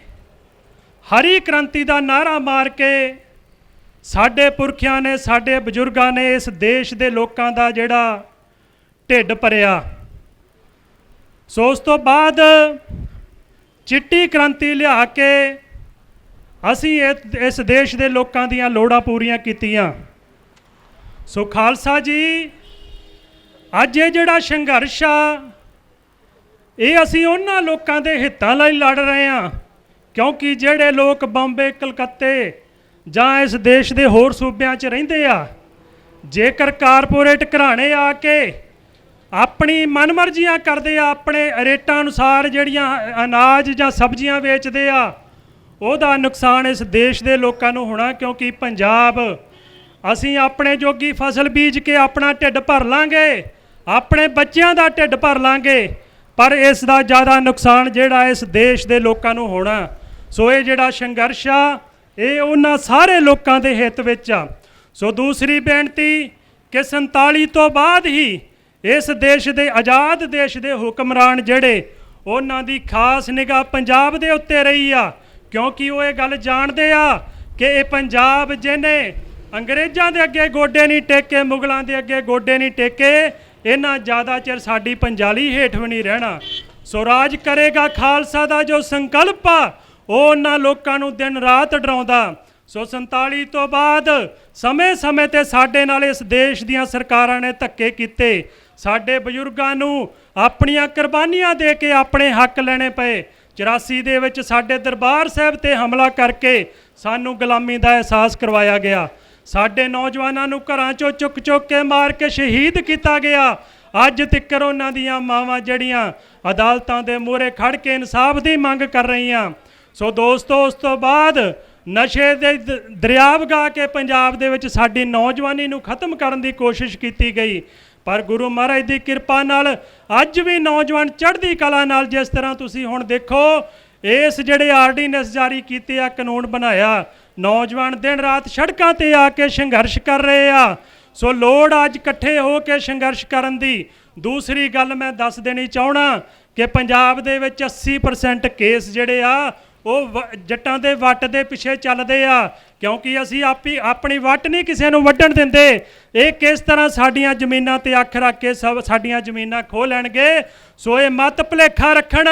ਹਰੀ ਕ੍ਰਾਂਤੀ ਦਾ ਨਾਅਰਾ ਮਾਰ ਕੇ ਸਾਡੇ ਪੁਰਖਿਆਂ ਨੇ, ਸਾਡੇ ਬਜ਼ੁਰਗਾਂ ਨੇ ਇਸ ਦੇਸ਼ ਦੇ ਲੋਕਾਂ ਦਾ ਜਿਹੜਾ ਢਿੱਡ ਭਰਿਆ। ਸੋ ਉਸ ਤੋਂ ਬਾਅਦ ਚਿੱਟੀ ਕ੍ਰਾਂਤੀ ਲਿਆ ਕੇ ਅਸੀਂ ਇਸ ਦੇਸ਼ ਦੇ ਲੋਕਾਂ ਦੀਆਂ ਲੋੜਾਂ ਪੂਰੀਆਂ ਕੀਤੀਆਂ। ਸੋ ਖਾਲਸਾ ਜੀ, ਅੱਜ ਇਹ ਜਿਹੜਾ ਸੰਘਰਸ਼ ਆ, ਇਹ ਅਸੀਂ ਉਹਨਾਂ ਲੋਕਾਂ ਦੇ ਹਿੱਤਾਂ ਲਈ ਲੜ ਰਹੇ ਹਾਂ, ਕਿਉਂਕਿ ਜਿਹੜੇ ਲੋਕ ਬੰਬੇ, ਕਲਕੱਤੇ ਜਾਂ ਇਸ ਦੇਸ਼ ਦੇ ਹੋਰ ਸੂਬਿਆਂ 'ਚ ਰਹਿੰਦੇ ਆ, ਜੇਕਰ ਕਾਰਪੋਰੇਟ ਘਰਾਣੇ ਆ ਕੇ ਆਪਣੀ ਮਨਮਰਜ਼ੀਆਂ ਕਰਦੇ ਆ, ਆਪਣੇ ਰੇਟਾਂ ਅਨੁਸਾਰ ਜਿਹੜੀਆਂ ਅਨਾਜ ਜਾਂ ਸਬਜ਼ੀਆਂ ਵੇਚਦੇ ਆ, ਉਹਦਾ ਨੁਕਸਾਨ ਇਸ ਦੇਸ਼ ਦੇ ਲੋਕਾਂ ਨੂੰ ਹੋਣਾ। ਕਿਉਂਕਿ ਪੰਜਾਬ, ਅਸੀਂ ਆਪਣੇ ਜੋਗੀ ਫਸਲ ਬੀਜ ਕੇ ਆਪਣਾ ਢਿੱਡ ਭਰ ਲਾਂਗੇ, ਆਪਣੇ ਬੱਚਿਆਂ ਦਾ ਢਿੱਡ ਭਰ ਲਾਂਗੇ, ਪਰ ਇਸ ਦਾ ਜ਼ਿਆਦਾ ਨੁਕਸਾਨ ਜਿਹੜਾ ਇਸ ਦੇਸ਼ ਦੇ ਲੋਕਾਂ ਨੂੰ ਹੋਣਾ। ਸੋ ਇਹ ਜਿਹੜਾ ਸੰਘਰਸ਼ ਆ, ਇਹ ਉਹਨਾਂ ਸਾਰੇ ਲੋਕਾਂ ਦੇ ਹਿੱਤ ਵਿੱਚ ਆ। ਸੋ ਦੂਸਰੀ ਬੇਨਤੀ ਕਿ 47 ਤੋਂ ਬਾਅਦ ਹੀ ਇਸ ਦੇਸ਼ ਦੇ ਆਜ਼ਾਦ ਦੇਸ਼ ਦੇ ਹੁਕਮਰਾਨ ਜਿਹੜੇ, ਉਹਨਾਂ ਦੀ ਖਾਸ ਨਿਗਾਹ ਪੰਜਾਬ ਦੇ ਉੱਤੇ ਰਹੀ ਆ, ਕਿਉਂਕਿ ਉਹ ਇਹ ਗੱਲ ਜਾਣਦੇ ਆ ਕਿ ਇਹ ਪੰਜਾਬ ਜਿਹਨੇ ਅੰਗਰੇਜ਼ਾਂ ਦੇ ਅੱਗੇ ਗੋਡੇ ਨਹੀਂ ਟੇਕੇ, ਮੁਗਲਾਂ ਦੇ ਅੱਗੇ ਗੋਡੇ ਨਹੀਂ ਟੇਕੇ, ਇਹਨਾਂ ਜ਼ਿਆਦਾ ਚਿਰ ਸਾਡੀ ਪੰਜਾਲੀ ਹੇਠ ਵੀ ਨਹੀਂ ਰਹਿਣਾ। ਸੋ ਰਾਜ ਕਰੇਗਾ ਖਾਲਸਾ ਦਾ ਜੋ ਸੰਕਲਪ ਆ, ਉਹ ਉਹਨਾਂ ਲੋਕਾਂ ਨੂੰ ਦਿਨ ਰਾਤ ਡਰਾਉਂਦਾ। ਸੋ 47 ਤੋਂ ਬਾਅਦ ਸਮੇਂ-ਸਮੇਂ ਤੇ ਸਾਡੇ ਨਾਲ ਇਸ ਦੇਸ਼ ਦੀਆਂ ਸਰਕਾਰਾਂ ਨੇ ਧੱਕੇ ਕੀਤੇ, ਸਾਡੇ ਬਜ਼ੁਰਗਾਂ ਨੂੰ ਆਪਣੀਆਂ ਕੁਰਬਾਨੀਆਂ ਦੇ ਕੇ ਆਪਣੇ ਹੱਕ ਲੈਣੇ ਪਏ। 84 ਦੇ ਵਿੱਚ ਸਾਡੇ ਦਰਬਾਰ ਸਾਹਿਬ ਤੇ ਹਮਲਾ ਕਰਕੇ ਸਾਨੂੰ ਗੁਲਾਮੀ ਦਾ ਅਹਿਸਾਸ ਕਰਵਾਇਆ ਗਿਆ। ਸਾਡੇ ਨੌਜਵਾਨਾਂ ਨੂੰ ਘਰਾਂ 'ਚੋਂ ਚੁੱਕ ਕੇ ਮਾਰ ਕੇ ਸ਼ਹੀਦ ਕੀਤਾ ਗਿਆ। ਅੱਜ ਤੱਕ ਉਹਨਾਂ ਦੀਆਂ ਮਾਵਾਂ ਜਿਹੜੀਆਂ ਅਦਾਲਤਾਂ ਦੇ ਮੂਹਰੇ ਖੜ੍ਹ ਕੇ ਇਨਸਾਫ ਦੀ ਮੰਗ ਕਰ ਰਹੀਆਂ। ਸੋ ਦੋਸਤੋ, ਉਸ ਤੋਂ ਬਾਅਦ ਨਸ਼ੇ ਦੇ ਦਰਿਆ ਵਗਾ ਕੇ ਪੰਜਾਬ ਦੇ ਵਿੱਚ ਸਾਡੀ ਨੌਜਵਾਨੀ ਨੂੰ ਖਤਮ ਕਰਨ ਦੀ ਕੋਸ਼ਿਸ਼ ਕੀਤੀ ਗਈ, ਪਰ ਗੁਰੂ ਮਹਾਰਾਜ ਦੀ ਕਿਰਪਾ ਨਾਲ ਅੱਜ ਵੀ ਨੌਜਵਾਨ ਚੜ੍ਹਦੀ ਕਲਾ ਨਾਲ, ਜਿਸ ਤਰ੍ਹਾਂ ਤੁਸੀਂ ਹੁਣ ਦੇਖੋ, ਇਸ ਜਿਹੜੇ ਆਰਡੀਨੈਂਸ ਜਾਰੀ ਕੀਤੇ ਆ, ਕਾਨੂੰਨ ਬਣਾਇਆ, ਨੌਜਵਾਨ ਦਿਨ ਰਾਤ ਸੜਕਾਂ ਤੇ ਆ ਕੇ ਸੰਘਰਸ਼ ਕਰ ਰਹੇ ਆ। ਸੋ ਲੋੜ ਅੱਜ ਇਕੱਠੇ ਹੋ ਕੇ ਸੰਘਰਸ਼ ਕਰਨ ਦੀ। ਦੂਸਰੀ ਗੱਲ ਮੈਂ ਦੱਸ ਦੇਣੀ ਚਾਹਣਾ ਕਿ ਪੰਜਾਬ ਦੇ ਵਿੱਚ 80% ਕੇਸ ਜਿਹੜੇ ਆ, ਉਹ ਜੱਟਾਂ ਦੇ ਵੱਟ ਦੇ ਪਿੱਛੇ ਚੱਲਦੇ ਆ, ਕਿਉਂਕਿ ਅਸੀਂ ਆਪਣੀ ਵੱਟ ਨਹੀਂ ਕਿਸੇ ਨੂੰ ਵੱਢਣ ਦਿੰਦੇ। ਇਹ ਕਿਸ ਤਰ੍ਹਾਂ ਸਾਡੀਆਂ ਜ਼ਮੀਨਾਂ ਤੇ ਅੱਖ ਰੱਖ ਕੇ ਸਾਡੀਆਂ ਜ਼ਮੀਨਾਂ ਖੋਹ ਲੈਣਗੇ। ਸੋ ਇਹ ਮਤ ਭੁਲੇਖਾ ਰੱਖਣ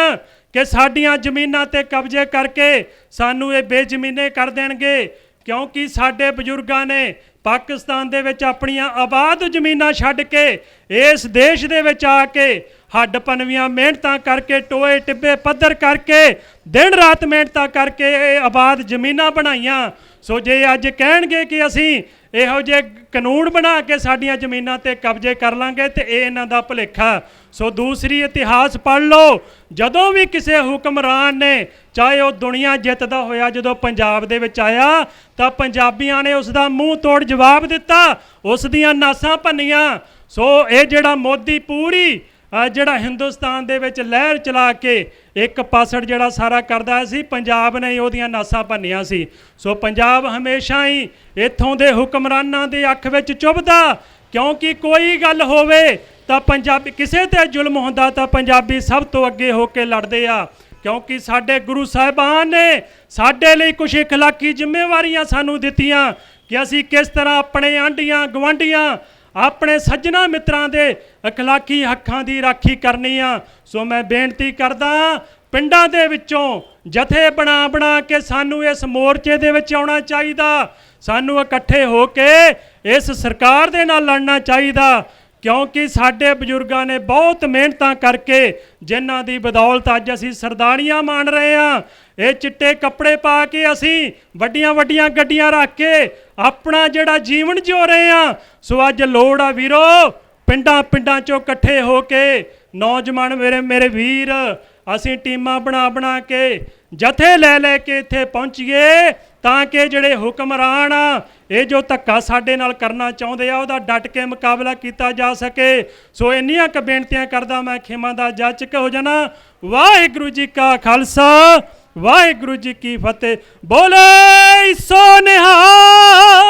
ਕਿ ਸਾਡੀਆਂ ਜ਼ਮੀਨਾਂ ਤੇ ਕਬਜ਼ੇ ਕਰਕੇ ਸਾਨੂੰ ਇਹ ਬੇਜ਼ਮੀਨੇ ਕਰ ਦੇਣਗੇ, ਕਿਉਂਕਿ ਸਾਡੇ ਬਜ਼ੁਰਗਾਂ ਨੇ ਪਾਕਿਸਤਾਨ ਦੇ ਵਿੱਚ ਆਪਣੀਆਂ ਆਬਾਦ ਜ਼ਮੀਨਾਂ ਛੱਡ ਕੇ ਇਸ ਦੇਸ਼ ਦੇ ਵਿੱਚ ਆ ਕੇ ਹੱਡ ਪਨਵੀਆਂ ਮਿਹਨਤਾਂ ਕਰਕੇ, ਟੋਏ ਟਿੱਬੇ ਪੱਧਰ ਕਰਕੇ, ਦਿਨ ਰਾਤ ਮਿਹਨਤਾਂ ਕਰਕੇ ਇਹ ਆਬਾਦ ਜ਼ਮੀਨਾਂ ਬਣਾਈਆਂ। ਸੋ ਜੇ ਅੱਜ ਕਹਿਣਗੇ ਕਿ ਅਸੀਂ ਇਹੋ ਜਿਹੇ ਕਾਨੂੰਨ ਬਣਾ ਕੇ ਸਾਡੀਆਂ ਜ਼ਮੀਨਾਂ ਤੇ ਕਬਜ਼ੇ ਕਰ ਲਾਂਗੇ, ਤੇ ਇਹ ਇਹਨਾਂ ਦਾ ਭੁਲੇਖਾ। ਸੋ ਦੂਸਰੀ ਇਤਿਹਾਸ ਪੜ੍ਹ ਲਓ, ਜਦੋਂ ਵੀ ਕਿਸੇ ਹੁਕਮਰਾਨ ਨੇ, ਚਾਹੇ ਉਹ ਦੁਨੀਆ ਜਿੱਤਦਾ ਹੋਇਆ, ਜਦੋਂ ਪੰਜਾਬ ਦੇ ਵਿੱਚ ਆਇਆ ਤਾਂ ਪੰਜਾਬੀਆਂ ਨੇ ਉਸ ਦਾ ਮੂੰਹ ਤੋੜ ਜਵਾਬ ਦਿੱਤਾ, ਉਸ ਦੀਆਂ ਨਾਸਾਂ ਭੰਨੀਆਂ। ਸੋ ਇਹ ਜਿਹੜਾ ਮੋਦੀ ਪੂਰੀ ਜਿਹੜਾ ਹਿੰਦੁਸਤਾਨ ਦੇ ਵਿੱਚ ਲਹਿਰ ਚਲਾ ਕੇ ਇੱਕ ਪਾਸੜ ਜਿਹੜਾ ਸਾਰਾ ਕਰਦਾ ਸੀ, ਪੰਜਾਬ ਨੇ ਹੀ ਉਹਦੀਆਂ ਨਾਸਾਂ ਭੰਨੀਆਂ ਸੀ। ਸੋ ਪੰਜਾਬ ਹਮੇਸ਼ਾ ਹੀ ਇੱਥੋਂ ਦੇ ਹੁਕਮਰਾਨਾਂ ਦੀ ਅੱਖ ਵਿੱਚ ਚੁਭਦਾ, ਕਿਉਂਕਿ ਕੋਈ ਗੱਲ ਹੋਵੇ ਤਾਂ ਪੰਜਾਬੀ, ਕਿਸੇ ਤੇ ਜ਼ੁਲਮ ਹੁੰਦਾ ਤਾਂ ਪੰਜਾਬੀ ਸਭ ਤੋਂ ਅੱਗੇ ਹੋ ਕੇ ਲੜਦੇ ਆ, ਕਿਉਂਕਿ ਸਾਡੇ ਗੁਰੂ ਸਾਹਿਬਾਨ ਨੇ ਸਾਡੇ ਲਈ ਕੁਝ ਇਖਲਾਕੀ ਜ਼ਿੰਮੇਵਾਰੀਆਂ ਸਾਨੂੰ ਦਿੱਤੀਆਂ ਕਿ ਅਸੀਂ ਕਿਸ ਤਰ੍ਹਾਂ ਆਪਣੇ ਆਂਢੀਆਂ ਗੁਆਂਢੀਆਂ, ਆਪਣੇ ਸੱਜਣਾ ਮਿੱਤਰਾਂ ਦੇ ਅਖਲਾਕੀ ਹੱਕਾਂ ਦੀ ਰਾਖੀ ਕਰਨੀ ਆ। ਸੋ ਮੈਂ ਬੇਨਤੀ ਕਰਦਾ, ਪਿੰਡਾਂ ਦੇ ਵਿੱਚੋਂ ਜਥੇ ਬਣਾ ਕੇ ਸਾਨੂੰ ਇਸ ਮੋਰਚੇ ਦੇ ਵਿੱਚ ਆਉਣਾ ਚਾਹੀਦਾ, ਸਾਨੂੰ ਇਕੱਠੇ ਹੋ ਕੇ ਇਸ ਸਰਕਾਰ ਦੇ ਨਾਲ ਲੜਨਾ ਚਾਹੀਦਾ, ਕਿਉਂਕਿ ਸਾਡੇ ਬਜ਼ੁਰਗਾਂ ਨੇ ਬਹੁਤ ਮਿਹਨਤਾਂ ਕਰਕੇ ਜਿਨ੍ਹਾਂ ਦੀ ਬਦੌਲਤ ਅੱਜ ਅਸੀਂ ਸਰਦਾਰੀਆਂ ਮਾਣ ਰਹੇ ਹਾਂ। ਇਹ ਚਿੱਟੇ ਕੱਪੜੇ ਪਾ ਕੇ ਅਸੀਂ ਵੱਡੀਆਂ ਵੱਡੀਆਂ ਗੱਡੀਆਂ ਰੱਖ ਕੇ ਆਪਣਾ ਜਿਹੜਾ ਜੀਵਨ ਜਿਉ ਰਹੇ ਹਾਂ। ਸੋ ਅੱਜ ਲੋੜ ਆ ਵੀਰੋ, ਪਿੰਡਾਂ ਪਿੰਡਾਂ 'ਚੋਂ ਇਕੱਠੇ ਹੋ ਕੇ ਨੌਜਵਾਨ ਮੇਰੇ ਵੀਰ, ਅਸੀਂ ਟੀਮਾਂ ਬਣਾ ਕੇ ਜਥੇ ਲੈ ਕੇ ਇੱਥੇ ਪਹੁੰਚੀਏ ਤਾਂ ਕਿ ਜਿਹੜੇ ਹੁਕਮਰਾਨ ਆ ਇਹ ਜੋ ਧੱਕਾ ਸਾਡੇ ਨਾਲ ਕਰਨਾ ਚਾਹੁੰਦੇ ਆ ਉਹਦਾ ਡਟ ਕੇ ਮੁਕਾਬਲਾ ਕੀਤਾ ਜਾ ਸਕੇ। ਸੋ ਇੰਨੀਆਂ ਕੁ ਬੇਨਤੀਆਂ ਕਰਦਾ ਮੈਂ ਖਿਮਾ ਦਾ ਜਾਚਕ ਹੋ ਜਾਣਾ। ਵਾਹਿਗੁਰੂ ਜੀ ਕਾ ਖਾਲਸਾ, ਵਾਹਿਗੁਰੂ ਜੀ ਕੀ ਫਤਿਹ। ਬੋਲੇ ਸੋ ਨਿਹਾਲ।